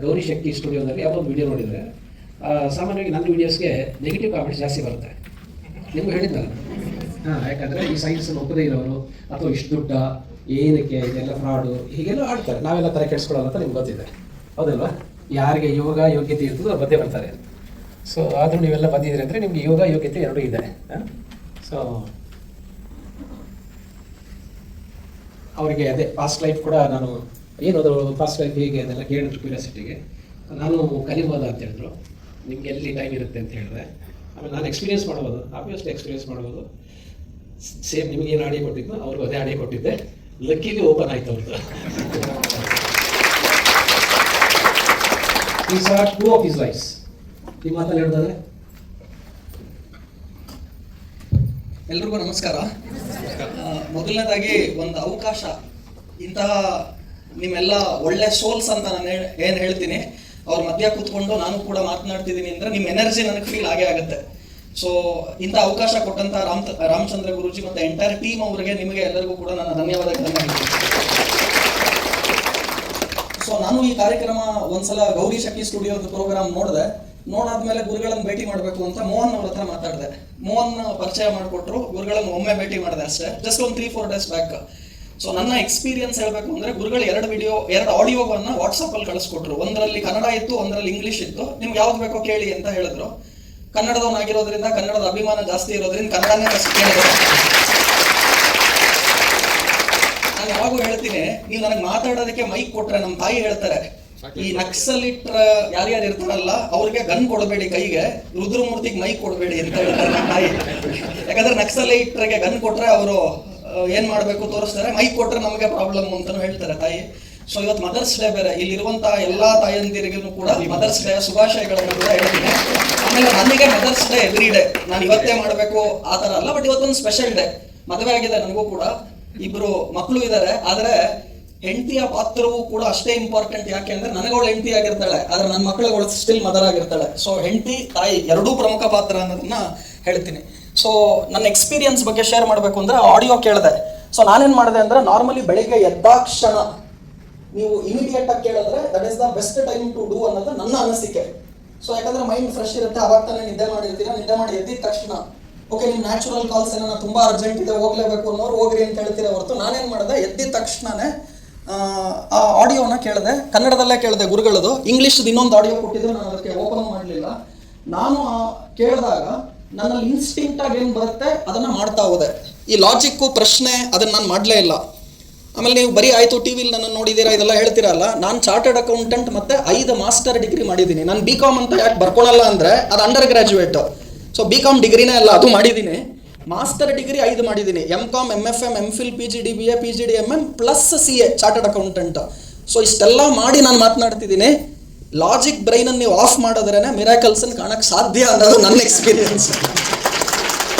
ಗೌರಿ ಶಕ್ತಿ ಸ್ಟುಡಿಯೋದಲ್ಲಿ ಯಾವುದೊಂದು ವಿಡಿಯೋ ನೋಡಿದರೆ ಸಾಮಾನ್ಯವಾಗಿ ನನ್ನ ವೀಡಿಯೋಸ್ಗೆ ನೆಗೆಟಿವ್ ಕಾಮೆಂಟ್ಸ್ ಜಾಸ್ತಿ ಬರುತ್ತೆ. ನಿಮ್ಗೆ ಹೇಳಿದ್ದಲ್ಲ, ಯಾಕಂದರೆ ಈ ಸೈನ್ಸನ್ನು ಒಪ್ಪದೇ ಇರೋರು ಅಥವಾ ಇಷ್ಟು ದುಡ್ಡ ಏನಕ್ಕೆ ಇದೆಲ್ಲ ಫ್ರಾಡು ಹೀಗೆಲ್ಲ ಆಡ್ತಾರೆ. ನಾವೆಲ್ಲ ತಲೆ ಕೆಡಿಸ್ಕೊಳ್ಳೋಲ್ಲ ಅಂತ ನಿಮ್ಗೆ ಗೊತ್ತಿದೆ, ಹೌದಲ್ವಾ? ಯಾರಿಗೆ ಯೋಗ ಯೋಗ್ಯತೆ ಇರ್ತದೋ ಅವ್ರು ಬಂದೇ ಬರ್ತಾರೆ. ಸೊ ಆದರೂ ನೀವೆಲ್ಲ ಬಂದಿದ್ದೀರಿ ಅಂದರೆ ನಿಮಗೆ ಯೋಗ ಯೋಗ್ಯತೆ ಎರಡೂ ಇದೆ. ಸೊ ಅವರಿಗೆ ಅದೇ ಪಾಸ್ಟ್ ಲೈಫ್ ಕೂಡ ನಾನು ಏನು ಅದು ಪಾಸ್ಟ್ ಲೈಫ್ ಹೇಗೆ ಅದೆಲ್ಲ ಕೇಳಿದ್ರು ಕ್ಯೂರಿಯಾಸಿಟಿಗೆ. ನಾನು ಕಲಿಬೋದ ಅಂತ ಹೇಳಿದ್ರು. ನಿಮ್ಗೆ ಎಲ್ಲಿ ಟೈಮ್ ಇರುತ್ತೆ ಅಂತ ಹೇಳಿದ್ರೆ ಆಮೇಲೆ ನಾನು ಎಕ್ಸ್ಪೀರಿಯನ್ಸ್ ಮಾಡ್ಬೋದು, ಆಬ್ವಿಯಸ್ಲಿ ಎಕ್ಸ್ಪೀರಿಯನ್ಸ್ ಮಾಡ್ಬೋದು. ಸೇಮ್ ನಿಮಗೆ ಏನು ಆಡಿಯೋ ಕೊಟ್ಟಿದ್ದು ಅವ್ರಿಗೂ ಅದೇ ಆಡಿಯೋ ಕೊಟ್ಟಿದ್ದೆ. ಲಕ್ಕಿಲಿ ಓಪನ್ ಆಯ್ತು ಅವ್ರದ್ದು. ಈ ಸಹ 2 of his lives. ಈ ಮಾತಲ್ಲಿ ಹೇಳಿದ್ರೆ ಎಲ್ರಿಗೂ ನಮಸ್ಕಾರ. ಮೊದಲನೇದಾಗಿ ಒಂದು ಅವಕಾಶ, ಇಂತಹ ನಿಮ್ಮೆಲ್ಲ ಒಳ್ಳೆ ಸೋಲ್ಸ್ ಅಂತ ನಾನು ಏನು ಹೇಳ್ತೀನಿ, ಅವ್ರ ಮಧ್ಯ ಕೂತ್ಕೊಂಡು ನಾನು ಕೂಡ ಮಾತನಾಡ್ತಿದ್ದೀನಿ ಅಂದರೆ ನಿಮ್ಮ ಎನರ್ಜಿ ನನಗೆ ಫೀಲ್ ಆಗೇ ಆಗುತ್ತೆ. ಸೊ ಇಂಥ ಅವಕಾಶ ಕೊಟ್ಟಂತ ರಾಮಚಂದ್ರ ಗುರೂಜಿ ಮತ್ತು ಎಂಟೈರ್ ಟೀಮ್ ಅವರಿಗೆ, ನಿಮಗೆ ಎಲ್ಲರಿಗೂ ಕೂಡ ನನ್ನ ಧನ್ಯವಾದಗಳನ್ನು ಹೇಳ್ತೀನಿ. ಸೊ ನಾನು ಈ ಕಾರ್ಯಕ್ರಮ ಒಂದ್ಸಲ ಗೌರಿ ಶಕ್ತಿ ಸ್ಟುಡಿಯೋದ ಪ್ರೋಗ್ರಾಮ್ ನೋಡಾದ್ಮೇಲೆ ಗುರುಗಳನ್ನು ಭೇಟಿ ಮಾಡಬೇಕು ಅಂತ ಮೋಹನ್ ಅವ್ರ ಹತ್ರ ಮಾತಾಡಿದೆ. ಮೋಹನ್ ಪರಿಚಯ ಮಾಡಿಕೊಟ್ರು, ಗುರುಗಳನ್ನು ಒಮ್ಮೆ ಭೇಟಿ ಮಾಡಿದೆ ಅಷ್ಟೇ, ಜಸ್ಟ್ ಒಂದು 3-4 days ಬ್ಯಾಕ್. ಸೊ ನನ್ನ ಎಕ್ಸ್ಪೀರಿಯನ್ಸ್ ಹೇಳಬೇಕು ಅಂದರೆ, ಗುರುಗಳು 2 ಆಡಿಯೋವನ್ನು ವಾಟ್ಸಪ್ಪಲ್ಲಿ ಕಳಿಸ್ಕೊಟ್ರು. ಒಂದರಲ್ಲಿ ಕನ್ನಡ ಇತ್ತು, ಒಂದರಲ್ಲಿ ಇಂಗ್ಲೀಷ್ ಇತ್ತು. ನಿಮ್ಗೆ ಯಾವ್ದು ಬೇಕೋ ಕೇಳಿ ಅಂತ ಹೇಳಿದ್ರು. ಕನ್ನಡದವನಾಗಿರೋದ್ರಿಂದ, ಕನ್ನಡದ ಅಭಿಮಾನ ಜಾಸ್ತಿ ಇರೋದ್ರಿಂದ ಕನ್ನಡನೇ ಫಸ್ಟ್ ಕೇಳಿದ್ರು. ನಾನು ಯಾವಾಗೂ ಹೇಳ್ತೀನಿ, ನೀವು ನನಗೆ ಮಾತಾಡೋದಕ್ಕೆ ಮೈಕ್ ಕೊಟ್ರೆ, ನಮ್ಮ ತಾಯಿ ಹೇಳ್ತಾರೆ, ಈ ನಕ್ಸಲಿಟ್ ಯಾರ್ಯಾರು ಇರ್ತಾರಲ್ಲ ಅವ್ರಿಗೆ ಗನ್ ಕೊಡಬೇಡಿ ಕೈಗೆ, ರುದ್ರಮೂರ್ತಿಗೆ ಮೈಕ್ ಕೊಡಬೇಡಿ ಅಂತ ಹೇಳ್ತಾರೆ ನಮ್ಮ ತಾಯಿ. ಯಾಕಂದ್ರೆ ನಕ್ಸಲೈಟ್ರಿಗೆ ಗನ್ ಕೊಟ್ರೆ ಅವರು ಏನ್ ಮಾಡ್ಬೇಕು ತೋರಿಸ್ತಾರೆ, ಮೈಕ್ ಕೊಟ್ರೆ ನಮಗೆ ಪ್ರಾಬ್ಲಮ್ ಅಂತಾನು ಹೇಳ್ತಾರೆ ತಾಯಿ. ಸೊ ಇವತ್ತು ಮದರ್ಸ್ ಡೇ ಬೇರೆ, ಇಲ್ಲಿರುವಂತಹ ಎಲ್ಲಾ ತಾಯಂದಿರಿಗೂ ಕೂಡ ಮದರ್ಸ್ ಡೇ ಶುಭಾಶಯಗಳನ್ನು ಕೂಡ ಹೇಳ್ತೀನಿ. ಆಮೇಲೆ ನನಗೆ ಮದರ್ಸ್ ಡೇ ಎವ್ರಿ ಡೇ, ನಾನು ಇವತ್ತೇ ಮಾಡಬೇಕು ಆ ತರ ಅಲ್ಲ, ಬಟ್ ಇವತ್ತೊಂದು ಸ್ಪೆಷಲ್ ಡೇ. ಮದುವೆ ಆಗಿದೆ ನನಗೂ ಕೂಡ, 2 ಮಕ್ಕಳು ಇದ್ದಾರೆ. ಆದ್ರೆ ಹೆಂಡತಿಯ ಪಾತ್ರವೂ ಕೂಡ ಅಷ್ಟೇ ಇಂಪಾರ್ಟೆಂಟ್. ಯಾಕೆ ಅಂದ್ರೆ ನನಗಳು ಹೆಂಡತಿ ಆಗಿರ್ತಾಳೆ, ಆದ್ರೆ ನನ್ನ ಮಕ್ಕಳುಗಳು ಸ್ಟಿಲ್ ಮದರ್ ಆಗಿರ್ತಾಳೆ. ಸೊ ಹೆಂಡತಿ ತಾಯಿ ಎರಡೂ ಪ್ರಮುಖ ಪಾತ್ರ ಅನ್ನೋದನ್ನ ಹೇಳ್ತೀನಿ. ಸೊ ನನ್ನ ಎಕ್ಸ್ಪೀರಿಯನ್ಸ್ ಬಗ್ಗೆ ಶೇರ್ ಮಾಡಬೇಕು ಅಂದ್ರೆ, ಆಡಿಯೋ ಕೇಳಿದೆ. ಸೊ ನಾನೇನ್ ಮಾಡಿದೆ ಅಂದ್ರೆ, ನಾರ್ಮಲಿ ಬೆಳಿಗ್ಗೆ ಎದ್ದಾಕ್ಷಣ ನೀವು ಇಮಿಡಿಯೇಟ್ ಆಗಿ ಕೇಳಿದ್ರೆ that is the best time to do ಅನ್ನೋದು ನನ್ನ ಅನಿಸಿಕೆ. ಸೊ ಯಾಕಂದ್ರೆ ಮೈಂಡ್ ಫ್ರೆಶ್ ಇರುತ್ತೆ, ಅವಾಗ ತಾನೇ ನಿದ್ದೆ ಮಾಡಿರ್ತೀರಾ. ನಿದ್ದೆ ಮಾಡಿ ಎದ್ದಿದ ತಕ್ಷಣ ಓಕೆ, ನಿಮ್ ನ್ಯಾಚುರಲ್ ಕಾಲ್ಸ್ ಏನೋ ತುಂಬಾ ಅರ್ಜೆಂಟ್ ಇದೆ ಹೋಗ್ಲೇಬೇಕು ಅನ್ನೋರು ಹೋಗ್ರಿ ಅಂತ ಹೇಳ್ತೀರಾ ಹೊರತು, ನಾನೇನ್ ಮಾಡಿದೆ, ಎದ್ದಿದ ತಕ್ಷಣನೇ ಆ ಆಡಿಯೋನ ಕೇಳಿದೆ. ಕನ್ನಡದಲ್ಲೇ ಕೇಳಿದೆ ಗುರುಗಳದು. ಇಂಗ್ಲಿಷ್ ಇನ್ನೊಂದು ಆಡಿಯೋ ಕೊಟ್ಟಿದ್ರು, ನಾನು ಅದಕ್ಕೆ ಓಪನ್ ಮಾಡಲಿಲ್ಲ. ನಾನು ಕೇಳಿದಾಗ ನನ್ನಲ್ಲಿ ಇನ್ಸ್ಟಿಂಕ್ಟ್ ಆಗಿ ಏನು ಬರುತ್ತೆ ಅದನ್ನ ಮಾಡ್ತಾ ಹೋದೆ. ಈ ಲಾಜಿಕ್ಕು ಪ್ರಶ್ನೆ ಅದನ್ನ ನಾನು ಮಾಡಲೇ ಇಲ್ಲ. ಆಮೇಲೆ ನೀವು ಬರೀ ಆಯ್ತು ಟಿವಿಲಿ ನನ್ನ ನೋಡಿದ್ದೀರಾ ಇದೆಲ್ಲ ಹೇಳ್ತೀರಲ್ಲ, ನಾನು ಚಾರ್ಟರ್ಡ್ ಅಕೌಂಟೆಂಟ್ ಮತ್ತೆ 5 ಮಾಸ್ಟರ್ ಡಿಗ್ರಿ ಮಾಡಿದ್ದೀನಿ. ನಾನು BCom ಅಂತ ಯಾಕೆ ಬರ್ಕೊಳಲ್ಲ ಅಂದ್ರೆ, ಅದು ಅಂಡರ್ ಗ್ರಾಜುಯೇಟ್. ಸೊ BCom ಡಿಗ್ರಿನೇ ಅಲ್ಲ, ಅದು ಮಾಡಿದ್ದೀನಿ. ಮಾಸ್ಟರ್ ಡಿಗ್ರಿ 5 ಮಾಡಿದ್ದೀನಿ, MCom, MFM, MPhil, PGD, BA, PGD, MM plus CA chartered accountant. So ಇಷ್ಟೆಲ್ಲ ಮಾಡಿ ನಾನು ಮಾತನಾಡ್ತಿದ್ದೀನಿ. ಲಾಜಿಕ್ ಬ್ರೈನ್ ಅನ್ನು ನೀವು ಆಫ್ ಮಾಡಿದ್ರೇನೆ ಮಿರಾಕಲ್ಸ್ ಅನ್ನು ಕಾಣಕ್ಕೆ ಸಾಧ್ಯ ಅನ್ನೋದು ನನ್ನ experience.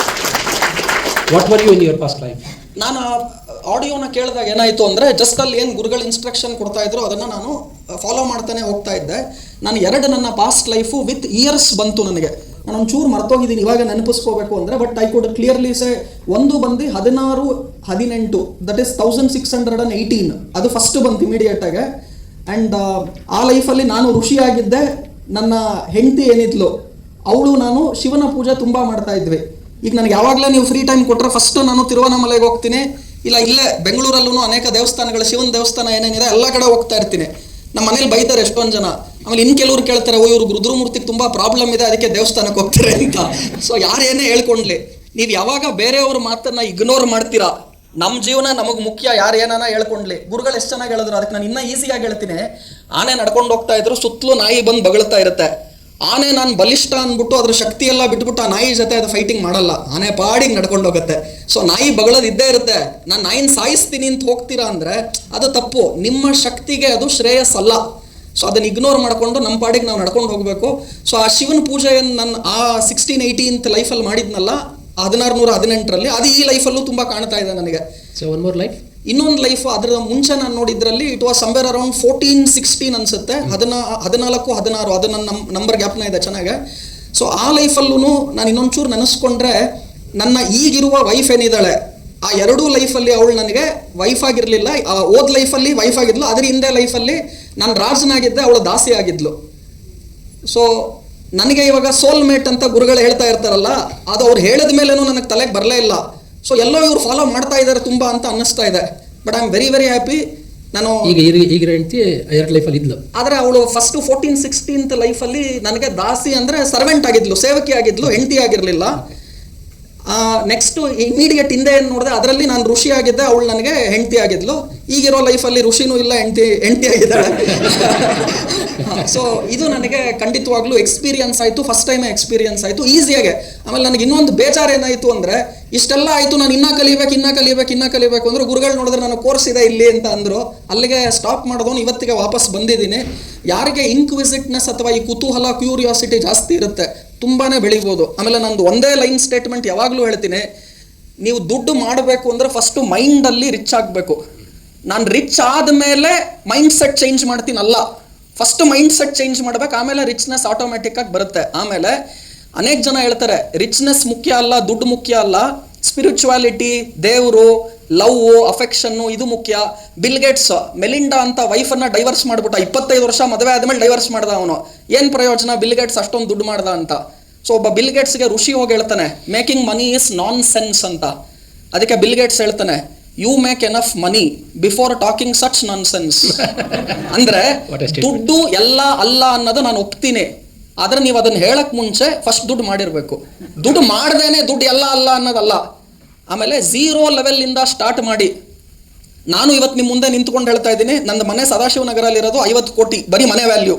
What were you in your past life? ನಾನು ಆಡಿಯೋನ ಕೇಳಿದಾಗ ಏನಾಯಿತು ಅಂದರೆ, ಜಸ್ಟ್ ಅಲ್ಲಿ ಏನು ಗುರುಗಳು ಇನ್ಸ್ಟ್ರಕ್ಷನ್ ಕೊಡ್ತಾ ಇದ್ರು ಅದನ್ನು ನಾನು ಫಾಲೋ ಮಾಡ್ತಾನೆ ಹೋಗ್ತಾ ಇದ್ದೆ. ನಾನು 2 ನನ್ನ ಪಾಸ್ಟ್ ಲೈಫು ವಿತ್ ಇಯರ್ಸ್ ಬಂತು ನನಗೆ. ನಾನು ಒಂಚೂರು ಮರ್ತೋಗಿದ್ದೀನಿ ಇವಾಗ ನೆನಪಿಸ್ಕೋಬೇಕು ಅಂದರೆ, ಬಟ್ ಐ ಕುಡ್ ಕ್ಲಿಯರ್ಲಿ ಸೇ, ಒಂದು ಬಂದು 16-18, ದಟ್ ಈಸ್ 1618, ಅದು ಫಸ್ಟ್ ಬಂತು ಇಮಿಡಿಯೇಟಾಗೆ. ಆ್ಯಂಡ್ ಆ ಲೈಫಲ್ಲಿ ನಾನು ಋಷಿಯಾಗಿದ್ದೆ. ನನ್ನ ಹೆಂಡತಿ ಏನಿದ್ಲು ಅವಳು, ನಾನು ಶಿವನ ಪೂಜೆ ತುಂಬ ಮಾಡ್ತಾ ಇದ್ವಿ. ಈಗ ನನಗೆ ಯಾವಾಗಲೇ ನೀವು ಫ್ರೀ ಟೈಮ್ ಕೊಟ್ಟರೆ ಫಸ್ಟು ನಾನು ತಿರುವಣ್ಣಾಮಲೆಗೆ ಹೋಗ್ತೀನಿ, ಇಲ್ಲ ಇಲ್ಲೇ ಬೆಂಗಳೂರಲ್ಲೂ ಅನೇಕ ದೇವಸ್ಥಾನಗಳು, ಶಿವನ ದೇವಸ್ಥಾನ ಏನೇನಿದೆ ಎಲ್ಲ ಕಡೆ ಹೋಗ್ತಾ ಇರ್ತೀನಿ. ನಮ್ಮ ಮನೇಲಿ ಬೈತಾರೆ ಎಷ್ಟೊಂದು ಜನ. ಆಮೇಲೆ ಕೆಲವರು ಕೇಳ್ತಾರೆ, ಇವ್ರಿಗೆ ರುದ್ರಮೂರ್ತಿಗೆ ತುಂಬ ಪ್ರಾಬ್ಲಮ್ ಇದೆ ಅದಕ್ಕೆ ದೇವಸ್ಥಾನಕ್ಕೆ ಹೋಗ್ತಾರೆ ಅಂತ. ಸೊ ಯಾರೇನೇ ಹೇಳ್ಕೊಂಡ್ಲಿ, ನೀವು ಯಾವಾಗ ಬೇರೆಯವ್ರ ಮಾತನ್ನ ಇಗ್ನೋರ್ ಮಾಡ್ತೀರಾ, ನಮ್ಮ ಜೀವನ ನಮಗೆ ಮುಖ್ಯ, ಯಾರು ಏನಾನ ಹೇಳ್ಕೊಂಡ್ಲಿ. ಗುರುಗಳು ಎಷ್ಟು ಚೆನ್ನಾಗಿ ಹೇಳಿದ್ರು, ಅದಕ್ಕೆ ನಾನು ಇನ್ನೂ ಈಸಿಯಾಗಿ ಹೇಳ್ತೀನಿ. ಆನೆ ನಡ್ಕೊಂಡು ಹೋಗ್ತಾ ಇದ್ರು, ಸುತ್ತಲೂ ನಾಯಿ ಬಂದು ಬಗಳ್ತಾ ಇರುತ್ತೆ. ಆನೆ ನಾನು ಬಲಿಷ್ಠ ಅಂದ್ಬಿಟ್ಟು ಅದ್ರ ಶಕ್ತಿ ಎಲ್ಲ ಬಿಟ್ಬಿಟ್ಟು ಆ ನಾಯಿ ಜೊತೆ ಅದು ಫೈಟಿಂಗ್ ಮಾಡಲ್ಲ, ಆನೆ ಪಾಡಿಗೆ ನಡ್ಕೊಂಡು ಹೋಗುತ್ತೆ. ಸೊ ನಾಯಿ ಬಗಳದ್ ಇದ್ದೇ ಇರುತ್ತೆ. ನಾನು ನಾಯಿನ ಸಾಯಿಸ್ತೀನಿ ಅಂತ ಹೋಗ್ತೀರಾ ಅಂದ್ರೆ ಅದು ತಪ್ಪು, ನಿಮ್ಮ ಶಕ್ತಿಗೆ ಅದು ಶ್ರೇಯಸ್ಸಲ್ಲ. ಸೊ ಅದನ್ನ ಇಗ್ನೋರ್ ಮಾಡಿಕೊಂಡು ನಮ್ಮ ಪಾಡಿಗೆ ನಾವು ನಡ್ಕೊಂಡು ಹೋಗಬೇಕು. ಸೊ ಆ ಶಿವನ ಪೂಜೆಯನ್ನು ನಾನು ಆ 1618 ಲೈಫಲ್ಲಿ ಮಾಡಿದ್ನಲ್ಲ, 1618ರಲ್ಲಿ, ಅದು ಈ ಲೈಫಲ್ಲೂ ತುಂಬ ಕಾಣ್ತಾ ಇದೆ ನನಗೆ. ಸೊ ಒನ್ ಮೋರ್ ಲೈಫ್, ಇನ್ನೊಂದು ಲೈಫ್ ಅದರ ಮುಂಚೆ ನಾನು ನೋಡಿದ್ರಲ್ಲಿ ಇಟ್ ವಾಸ್ ಸಂವೇರ್ ಅರೌಂಡ್ 14-16 ಅನ್ಸುತ್ತೆ, 14-16, ಅದು ನನ್ನ ನಂಬರ್ ಗ್ಯಾಪ್ನ ಇದೆ ಚೆನ್ನಾಗೆ. ಸೊ ಆ ಲೈಫಲ್ಲೂ ನಾನು ಇನ್ನೊಂಚೂರು ನೆನೆಸ್ಕೊಂಡ್ರೆ, ನನ್ನ ಈಗಿರುವ ವೈಫ್ ಏನಿದ್ದಾಳೆ ಆ ಎರಡೂ ಲೈಫಲ್ಲಿ ಅವಳು ನನಗೆ ವೈಫ್ ಆಗಿರಲಿಲ್ಲ. ಓದ್ ಲೈಫಲ್ಲಿ ವೈಫ್ ಆಗಿದ್ಲು, ಅದ್ರ ಹಿಂದೆ ಲೈಫಲ್ಲಿ ನಾನು ರಾಜನಾಗಿದ್ದೆ, ಅವಳು ದಾಸಿ ಆಗಿದ್ಲು. ಸೊ ನನಗೆ ಇವಾಗ ಸೋಲ್ಮೇಟ್ ಅಂತ ಗುರುಗಳು ಹೇಳ್ತಾ ಇರ್ತಾರಲ್ಲ, ಅದು ಅವ್ರು ಹೇಳಿದ ಮೇಲೇನೂ ನನಗೆ ತಲೆಗೆ ಬರಲೇ ಇಲ್ಲ. ಸೊ ಎಲ್ಲೋ ಇವ್ರು ಫಾಲೋ ಮಾಡ್ತಾ ಇದ್ದಾರೆ ತುಂಬ ಅಂತ ಅನ್ನಿಸ್ತಾ ಇದೆ. But I am very very happy. ನಾನು ಈಗ ಹೆಂಡತಿ ಎರಡು ಲೈಫಲ್ಲಿ ಇದ್ಲು, ಆದರೆ ಅವಳು ಫಸ್ಟ್ 14th-16th ಲೈಫಲ್ಲಿ ನನಗೆ ದಾಸಿ ಅಂದರೆ ಸರ್ವೆಂಟ್ ಆಗಿದ್ಲು, ಸೇವಕಿ ಆಗಿದ್ಲು, ಹೆಂಡತಿ ಆಗಿರಲಿಲ್ಲ. ನೆಕ್ಸ್ಟು ಇಮಿಡಿಯೇಟ್ ಹಿಂದೆ ಏನು ನೋಡಿದೆ, ಅದರಲ್ಲಿ ನಾನು ಋಷಿ ಆಗಿದ್ದೆ, ಅವಳು ನನಗೆ ಹೆಂಡತಿ ಆಗಿದ್ಲು. ಈಗಿರೋ ಲೈಫಲ್ಲಿ ಋಷಿನೂ ಇಲ್ಲ, ಹೆಂಡತಿ ಆಗಿದ್ದಾಳೆ. ಸೊ ಇದು ನನಗೆ ಖಂಡಿತವಾಗ್ಲೂ ಎಕ್ಸ್ಪೀರಿಯನ್ಸ್ ಆಯಿತು, ಫಸ್ಟ್ ಟೈಮೇ ಎಕ್ಸ್ಪೀರಿಯನ್ಸ್ ಆಯಿತು ಈಸಿಯಾಗೆ. ಆಮೇಲೆ ನನಗೆ ಇನ್ನೊಂದು ಬೇಜಾರು ಏನಾಯಿತು ಅಂದರೆ, ಇಷ್ಟೆಲ್ಲ ಆಯಿತು, ನಾನು ಇನ್ನೂ ಕಲಿಬೇಕು ಅಂದರೆ ಗುರುಗಳು ನೋಡಿದ್ರೆ ನಾನು ಕೋರ್ಸ್ ಇದೆ ಇಲ್ಲಿ ಅಂತ ಅಂದರು. ಅಲ್ಲಿಗೆ ಸ್ಟಾಪ್ ಮಾಡೋದನ್ನು ಇವತ್ತಿಗೆ ವಾಪಸ್ ಬಂದಿದ್ದೀನಿ. ಯಾರಿಗೆ ಇನ್ಕ್ವಿಸಿಟ್ನೆಸ್ ಅಥವಾ ಈ ಕುತೂಹಲ, ಕ್ಯೂರಿಯಾಸಿಟಿ ಜಾಸ್ತಿ ಇರುತ್ತೆ, ತುಂಬಾ ಬೆಳಿಬೋದು. ಆಮೇಲೆ ನಂದು ಒಂದೇ ಲೈನ್ ಸ್ಟೇಟ್ಮೆಂಟ್ ಯಾವಾಗಲೂ ಹೇಳ್ತೀನಿ, ನೀವು ದುಡ್ಡು ಮಾಡಬೇಕು ಅಂದರೆ ಫಸ್ಟು ಮೈಂಡಲ್ಲಿ ರಿಚ್ ಆಗಬೇಕು. ನಾನು ರಿಚ್ ಆದಮೇಲೆ ಮೈಂಡ್ ಸೆಟ್ ಚೇಂಜ್ ಮಾಡ್ತೀನಲ್ಲ, ಫಸ್ಟ್ ಮೈಂಡ್ ಸೆಟ್ ಚೇಂಜ್ ಮಾಡ್ಬೇಕು, ಆಮೇಲೆ ರಿಚ್ನೆಸ್ ಆಟೋಮೆಟಿಕ್ಕಾಗಿ ಬರುತ್ತೆ. ಆಮೇಲೆ ಅನೇಕ ಜನ ಹೇಳ್ತಾರೆ ರಿಚ್ನೆಸ್ ಮುಖ್ಯ ಅಲ್ಲ, ದುಡ್ಡು ಮುಖ್ಯ ಅಲ್ಲ, ಸ್ಪಿರಿಚುವಾಲಿಟಿ, ದೇವರು, ಲವ್, ಅಫೆಕ್ಷನ್ನು ಇದು ಮುಖ್ಯ. ಬಿಲ್ ಗೇಟ್ಸ್ ಮೆಲಿಂಡಾ ಅಂತ ವೈಫನ್ನು ಡೈವರ್ಸ್ ಮಾಡ್ಬಿಟ್ಟ, 25 ವರ್ಷ ಮದುವೆ ಆದಮೇಲೆ ಡೈವರ್ಸ್ ಮಾಡ್ದ ಅವನು. ಏನು ಪ್ರಯೋಜನ, ಬಿಲ್ ಗೇಟ್ಸ್ ಅಷ್ಟೊಂದು ದುಡ್ಡು ಮಾಡ್ದ ಅಂತ. ಸೊ ಒಬ್ಬ ಬಿಲ್ ಗೇಟ್ಸ್ಗೆ ಋಷಿ ಹೋಗಿ ಹೇಳ್ತಾನೆ, making money is nonsense ಅಂತ. ಅದಕ್ಕೆ ಬಿಲ್ ಗೇಟ್ಸ್ ಹೇಳ್ತಾನೆ, you make enough money before talking such nonsense. ಅಂದ್ರೆ ದುಡ್ಡು ಎಲ್ಲ ಅಲ್ಲ ಅನ್ನೋದು ನಾನು ಒಪ್ತೀನಿ, ಆದ್ರೆ ನೀವು ಅದನ್ನ ಹೇಳಕ್ ಮುಂಚೆ ಫಸ್ಟ್ ದುಡ್ಡು ಮಾಡಿರ್ಬೇಕು. ದುಡ್ಡು ಮಾಡ್ದೇನೆ ದುಡ್ಡು ಎಲ್ಲ ಅಲ್ಲ ಅನ್ನೋದಲ್ಲ. ಆಮೇಲೆ 0 ಲೆವೆಲ್ನಿಂದ ಸ್ಟಾರ್ಟ್ ಮಾಡಿ. ನಾನು ಇವತ್ತು ನಿಮ್ಮ ಮುಂದೆ ನಿಂತ್ಕೊಂಡು ಹೇಳ್ತಾ ಇದ್ದೀನಿ, ನನ್ನ ಮನೆ ಸದಾಶಿವನಗರಲ್ಲಿರೋದು 50 ಕೋಟಿ ಬರೀ ಮನೆ ವ್ಯಾಲ್ಯೂ.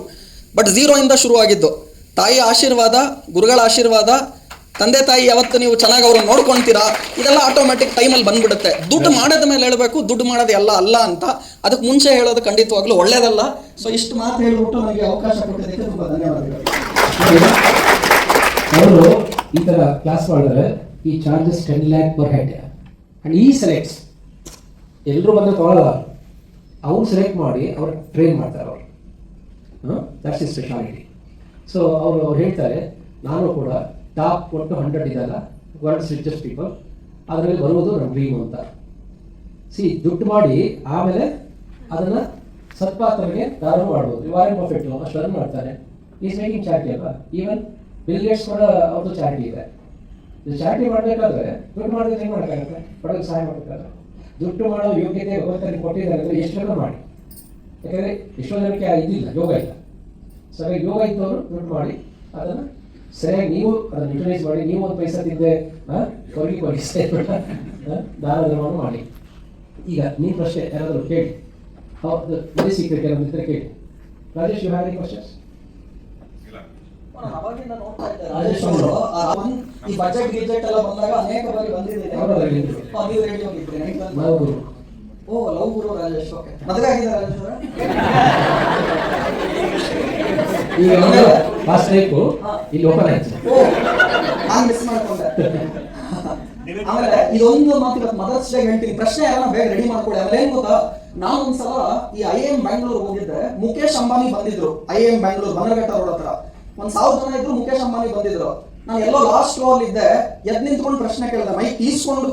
ಬಟ್ 0 ಇಂದ ಶುರು ಆಗಿದ್ದು. ತಾಯಿ ಆಶೀರ್ವಾದ, ಗುರುಗಳ ಆಶೀರ್ವಾದ, ತಂದೆ ತಾಯಿ ಯಾವತ್ತು ನೀವು ಚೆನ್ನಾಗಿ ಅವ್ರನ್ನ ನೋಡ್ಕೊಳ್ತೀರಾ, ಇದೆಲ್ಲ ಆಟೋಮೆಟಿಕ್ ಟೈಮಲ್ಲಿ ಬಂದ್ಬಿಡುತ್ತೆ. ದುಡ್ಡು ಮಾಡೋದ ಮೇಲೆ ಹೇಳಬೇಕು, ದುಡ್ಡು ಮಾಡೋದು ಎಲ್ಲ ಅಲ್ಲ ಅಂತ. ಅದಕ್ಕೆ ಮುಂಚೆ ಹೇಳೋದು ಖಂಡಿತವಾಗ್ಲೂ ಒಳ್ಳೇದಲ್ಲ. ಸೊ ಇಷ್ಟು ಮಾತು ಹೇಳ್ಬಿಟ್ಟು ನನಗೆ ಅವಕಾಶ ಕೊಟ್ಟಿದ್ದಕ್ಕೆ ತುಂಬ ಧನ್ಯವಾದಗಳು. ಅವರು ಈ ಥರ ಕ್ಲಾಸ್ ಮಾಡಿದ್ರೆ ಈ charges 10 lakh per head and ಈ ಸೆಲೆಕ್ಟ್ಸ್ ಎಲ್ಲರೂ ಬಂದು ತೊಗೊಳಲ್ಲ, ಅವ್ರು ಸೆಲೆಕ್ಟ್ ಮಾಡಿ ಅವ್ರು ಟ್ರೈನ್ ಮಾಡ್ತಾರೆ. ಅವರು ದಟ್ಸ್ ಇಸ್ ಸ್ಪೆಷಾಲಿಟಿ. ಸೊ ಅವ್ರು ಹೇಳ್ತಾರೆ, ನಾನು ಕೂಡ ಟಾಪ್ ಕೊಟ್ಟು 100 ಇದಲ್ಲ, ವರ್ಲ್ಡ್ಸ್ ರಿಚೆಸ್ಟ್ ಪೀಪಲ್, ಅದರಲ್ಲಿ ಬರುವುದು ನಮ್ಮ ಡ್ರೀಮ್ ಅಂತ. ದುಡ್ಡು ಮಾಡಿ ಆಮೇಲೆ ಅದನ್ನು ಸತ್ಪಾತ್ರರಿಗೆ ದಾನ ಮಾಡ್ಬೋದು. ವಾರೆನ್ ಬಫೆಟ್ ಅಷ್ಟು ರನ್ ಮಾಡ್ತಾರೆ, ಈಸ್ ಮೇಕಿಂಗ್ ಚಾರಿಟಿ ಅಲ್ವಾ. ಈವನ್ ಬಿಲ್ ಗೇಟ್ಸ್ ಕೂಡ ಅವ್ರದ್ದು ಚಾರಿಟಿ ಇದೆ. ಚಾರಿಟಿ ಮಾಡಬೇಕಾದ್ರೆ ದುಡ್ಡು ಮಾಡಿದ್ರೆ ಹೆಂಗೆ ಮಾಡೋಕ್ಕಾಗುತ್ತೆ, ಬಡವರಿಗೆ ಸಹಾಯ ಮಾಡಬೇಕಾದ್ರೆ. ದುಡ್ಡು ಮಾಡೋ ಯೋಗ್ಯತೆ ಭಗವಂತನಿಗೆ ಕೊಟ್ಟಿದ್ದಾರೆ ಅಂದರೆ ಎಷ್ಟು ಬೇಗ ಮಾಡಿ. ಯಾಕಂದರೆ ಎಷ್ಟೋ ಜನಕ್ಕೆ ಇದಿಲ್ಲ, ಯೋಗ ಇಲ್ಲ. ಸೊ ಹಾಗಾಗಿ ಯೋಗ ಇದ್ದವರು ದುಡ್ಡು ಮಾಡಿ ಅದನ್ನು ಸರಿಯಾಗಿ ನೀವು ಅದನ್ನು ಯುಟಿಲೈಸ್ ಮಾಡಿ. ನೀವು ಒಂದು ಪೈಸಾ ತಿಂದೆ ಕೊಡಿ ದಾನ ಧರ್ಮವನ್ನು ಮಾಡಿ. ಈಗ ನಿಮ್ಮ ಪ್ರಶ್ನೆ ಯಾರಾದರೂ ಕೇಳಿ, ಹೌದು ವೆರಿ ಸೀಕ್ರೆಟ್ ಏನಾದ್ರು ಕೇಳಿ. Rajesh, you have any questions? Rajesh ಅವರು ಈ ಬಜೆಟ್ ಗಿಜೆಟ್ ಎಲ್ಲ ಬಂದಾಗ ಅನೇಕ ಬಾರಿ ಬಂದಿದ್ದೀರಿ. ನೀವು ರೆಡಿ ಹೋಗಿದ್ದೀರಿ? ಓ, ಲವ್ ಗುರು ರಾಜೇಶ್. ಓಕೆ, ಮದುವೆ ಆಗಿದೆ ರಾಜೇಶ್ ಅವರ? ಈಗ ಫಾಸ್ಟ್ ಟೈಪು ಇಲ್ಲಿ ಓಪನ್ ಆಯ್ತು. ಓ, ನಾನು ಮಿಸ್ ಮಾಡ್ಕೊಂಡೆ. ಆಮೇಲೆ ಇದೊಂದು ಮಾತು ಇವತ್ತು ಮದರ್ಸ್ ಡೇ ಹೇಳ್ತೀನಿ, ಪ್ರಶ್ನೆ ಯಾರನ್ನ ಬೇಗ ರೆಡಿ ಮಾಡ್ಕೊಳ್ಳಿ. ಆಮೇಲೆ ಏನ್ ಗೊತ್ತಾ, ನಾನು ಒಂದ್ಸಲ ಈ IIM ಬ್ಯಾಂಗ್ಳೂರ್ ಹೋಗಿದ್ದೆ, ಮುಖೇಶ್ ಅಂಬಾನಿ ಬಂದಿದ್ರು. IIM ಬ್ಯಾಂಗ್ಳೂರ್ ಬನ್ನರಘಟ್ಟ ರೋಡ್ ಹತ್ರ 1000 ಜನ ಇದ್ರು. ಮುಖೇಶ್ ಅಂಬಾನಿ ಬಂದಿದ್ರು. ನಾನು ಎಲ್ಲೋ ಲಾಸ್ಟ್ ಫ್ಲೋರ್ ಇದ್ದೆ, ಎದ್ದು ನಿಂತ್ಕೊಂಡು ಪ್ರಶ್ನೆ ಕೇಳಿದೆ, ಮೈಕ್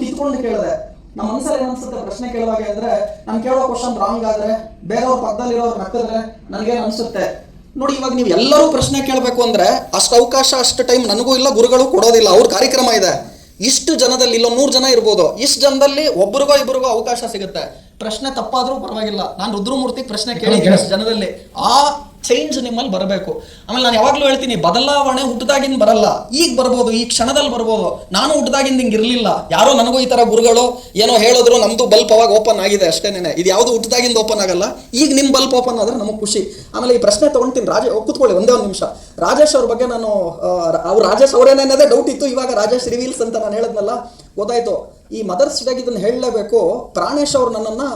ಕಿತ್ಕೊಂಡು ಕೇಳಿದೆ. ನಮ್ಮ ಮನಸ್ಸಲ್ಲಿ ಏನ್ಸುತ್ತೆ ಪ್ರಶ್ನೆ ಕೇಳುವಾಗ ಅಂದ್ರೆ, ನಾನು ಕೇಳೋ ಕ್ವಶನ್ ರಾಂಗ್ ಆದ್ರೆ, ಬೇರೆಯವ್ರ ಪಕ್ಕದಲ್ಲಿರೋರು ನಕ್ಕಿದ್ರೆ ನನಗೇನು ಅನ್ಸುತ್ತೆ ನೋಡಿ. ಇವಾಗ ನೀವು ಎಲ್ಲರೂ ಪ್ರಶ್ನೆ ಕೇಳಬೇಕು ಅಂದ್ರೆ ಅಷ್ಟು ಅವಕಾಶ, ಅಷ್ಟು ಟೈಮ್ ನನಗೂ ಇಲ್ಲ, ಗುರುಗಳು ಕೊಡೋದಿಲ್ಲ. ಅವ್ರ ಕಾರ್ಯಕ್ರಮ ಇದೆ, ಇಷ್ಟು ಜನದಲ್ಲಿ ಇಲ್ಲ 100 ಜನ ಇರ್ಬೋದು, ಇಷ್ಟು ಜನದಲ್ಲಿ ಒಬ್ಬರಿಗೋ ಇಬ್ಬರಿಗೋ ಅವಕಾಶ ಸಿಗುತ್ತೆ. ಪ್ರಶ್ನೆ ತಪ್ಪಾದ್ರೂ ಪರವಾಗಿಲ್ಲ, ನಾನು ರುದ್ರಮೂರ್ತಿ ಪ್ರಶ್ನೆ ಕೇಳಿದ್ದೀನಿ ಇಷ್ಟು ಜನದಲ್ಲಿ. ಆ ಚೇಂಜ್ ನಿಮ್ಮಲ್ಲಿ ಬರಬೇಕು. ಆಮೇಲೆ ನಾನು ಯಾವಾಗಲೂ ಹೇಳ್ತೀನಿ, ಬದಲಾವಣೆ ಹುಟ್ಟದಾಗಿಂದ ಬರಲ್ಲ, ಈಗ ಬರ್ಬೋದು, ಈ ಕ್ಷಣದಲ್ಲಿ ಬರ್ಬೋದು. ನಾನು ಹುಟ್ಟದಾಗಿಂದ ಹಿಂಗೆ ಇರಲಿಲ್ಲ, ಯಾರೋ ನನಗೂ ಈ ಥರ ಗುರುಗಳು ಏನೋ ಹೇಳಿದ್ರು, ನಮ್ಮದು ಬಲ್ಪ್ ಅವಾಗ ಓಪನ್ ಆಗಿದೆ ಅಷ್ಟೇನೆ. ಇದು ಯಾವುದು ಹುಟ್ಟದಾಗಿಂದ ಓಪನ್ ಆಗಲ್ಲ, ಈಗ ನಿಮ್ಮ ಬಲ್ಪ್ ಓಪನ್ ಆದ್ರೆ ನಮಗೆ ಖುಷಿ. ಆಮೇಲೆ ಈ ಪ್ರಶ್ನೆ ತೊಗೊಳ್ತೀನಿ. ಕೂತ್ಕೊಳ್ಳಿ ಒಂದೇ ಒಂದು ನಿಮಿಷ. ರಾಜೇಶ್ ಅವ್ರ ಬಗ್ಗೆ ನಾನು ಅವ್ರು ರಾಜೇಶ್ ಅವರೇನೇನದೇ ಡೌಟ್ ಇತ್ತು, ಇವಾಗ ರಾಜೇಶ್ ರಿವೀಲ್ಸ್ ಅಂತ ನಾನು ಹೇಳಿದ್ನಲ್ಲ, ಗೊತ್ತಾಯ್ತು. ಈ ಮದರ್ಸ್ ಡೇಗೆ ಇದನ್ನು ಹೇಳಲೇಬೇಕು. ಪ್ರಾಣೇಶ್ ಅವರು ನನ್ನನ್ನು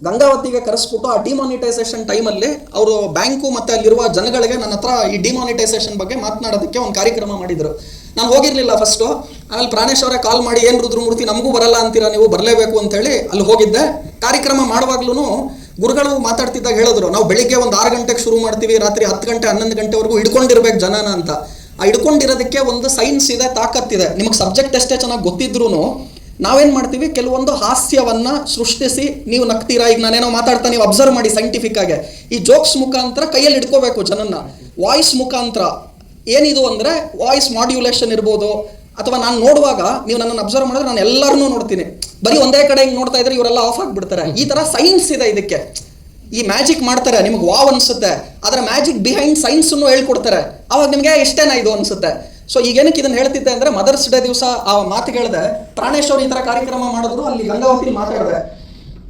ಗಂಗಾವತಿಗೆ ಕರೆಸ್ಬಿಟ್ಟು ಆ ಡಿಮಾನಿಟೈಸೇಷನ್ ಟೈಮಲ್ಲಿ ಅವರು ಬ್ಯಾಂಕು ಮತ್ತು ಅಲ್ಲಿರುವ ಜನಗಳಿಗೆ ನನ್ನ ಹತ್ರ ಈ ಡಿಮಾನಿಟೈಸೇಷನ್ ಬಗ್ಗೆ ಮಾತನಾಡೋದಕ್ಕೆ ಒಂದು ಕಾರ್ಯಕ್ರಮ ಮಾಡಿದರು. ನಾನು ಹೋಗಿರಲಿಲ್ಲ ಫಸ್ಟು. ಆಮೇಲೆ ಪ್ರಾಣೇಶ್ ಅವರೇ ಕಾಲ್ ಮಾಡಿ, ಏನು ರುದ್ರಮೂರ್ತಿ ನಮಗೂ ಬರಲ್ಲ ಅಂತೀರಾ, ನೀವು ಬರಲೇಬೇಕು ಅಂತೇಳಿ ಅಲ್ಲಿ ಹೋಗಿದ್ದೆ. ಕಾರ್ಯಕ್ರಮ ಮಾಡುವಾಗ್ಲೂ ಗುರುಗಳು ಮಾತಾಡ್ತಿದ್ದಾಗ ಹೇಳಿದ್ರು, ನಾವು ಬೆಳಿಗ್ಗೆ ಒಂದು 6 ಗಂಟೆಗೆ ಶುರು ಮಾಡ್ತೀವಿ, ರಾತ್ರಿ 10 ಗಂಟೆ 11 ಗಂಟೆವರೆಗೂ ಹಿಡ್ಕೊಂಡಿರ್ಬೇಕು ಜನನ ಅಂತ. ಆ ಹಿಡ್ಕೊಂಡಿರೋದಕ್ಕೆ ಒಂದು ಸೈನ್ಸ್ ಇದೆ, ತಾಕತ್ತಿದೆ. ನಿಮಗೆ ಸಬ್ಜೆಕ್ಟ್ ಎಷ್ಟೇ ಚೆನ್ನಾಗಿ ಗೊತ್ತಿದ್ರೂ ನಾವೇನ್ ಮಾಡ್ತೀವಿ, ಕೆಲವೊಂದು ಹಾಸ್ಯವನ್ನ ಸೃಷ್ಟಿಸಿ ನೀವು ನಗ್ತೀರಾ, ಈಗ ನಾನೇನೋ ಮಾತಾಡ್ತಾ ನೀವು ಅಬ್ಸರ್ವ್ ಮಾಡಿ ಸೈಂಟಿಫಿಕ್ ಆಗಿ, ಈ ಜೋಕ್ಸ್ ಮುಖಾಂತರ ಕೈಯಲ್ಲಿ ಇಟ್ಕೋಬೇಕು ಜನನ್ನ, ವಾಯ್ಸ್ ಮುಖಾಂತರ. ಏನಿದು ಅಂದ್ರೆ ವಾಯ್ಸ್ ಮಾಡ್ಯುಲೇಷನ್ ಇರ್ಬೋದು, ಅಥವಾ ನಾನು ನೋಡುವಾಗ ನೀವು ನನ್ನನ್ನು ಅಬ್ಸರ್ವ್ ಮಾಡಿದ್ರೆ ನಾನು ಎಲ್ಲರನ್ನೂ ನೋಡ್ತೀನಿ, ಬರೀ ಒಂದೇ ಕಡೆ ಹಿಂಗೆ ನೋಡ್ತಾ ಇದ್ರೆ ಇವರೆಲ್ಲ ಆಫ್ ಆಗಿಬಿಡ್ತಾರೆ. ಈ ತರ ಸೈನ್ಸ್ ಇದೆ ಇದಕ್ಕೆ. ಈ ಮ್ಯಾಜಿಕ್ ಮಾಡ್ತಾರೆ, ನಿಮ್ಗೆ ವಾವ್ ಅನ್ಸುತ್ತೆ, ಅದರ ಮ್ಯಾಜಿಕ್ ಬಿಹೈಂಡ್ ಸೈನ್ಸ್ ಹೇಳ್ಕೊಡ್ತಾರೆ, ಅವಾಗ ನಿಮ್ಗೆ ಎಷ್ಟೇನಾ ಇದು ಅನ್ಸುತ್ತೆ. ಸೊ ಈಗೇನಕ್ಕೆ ಇದನ್ನ ಹೇಳ್ತಿದ್ದೆ ಅಂದ್ರೆ, ಮದರ್ಸ್ ಡೇ ದಿವಸ ಆ ಮಾತು ಹೇಳಿದೆ, ಪ್ರಾಣೇಶ್ ಅವರು ಈ ತರ ಕಾರ್ಯಕ್ರಮ ಮಾಡಿದ್ರು, ಅಲ್ಲಿ ಗಂಗಾವತಿ ಮಾತಾಡಿದೆ.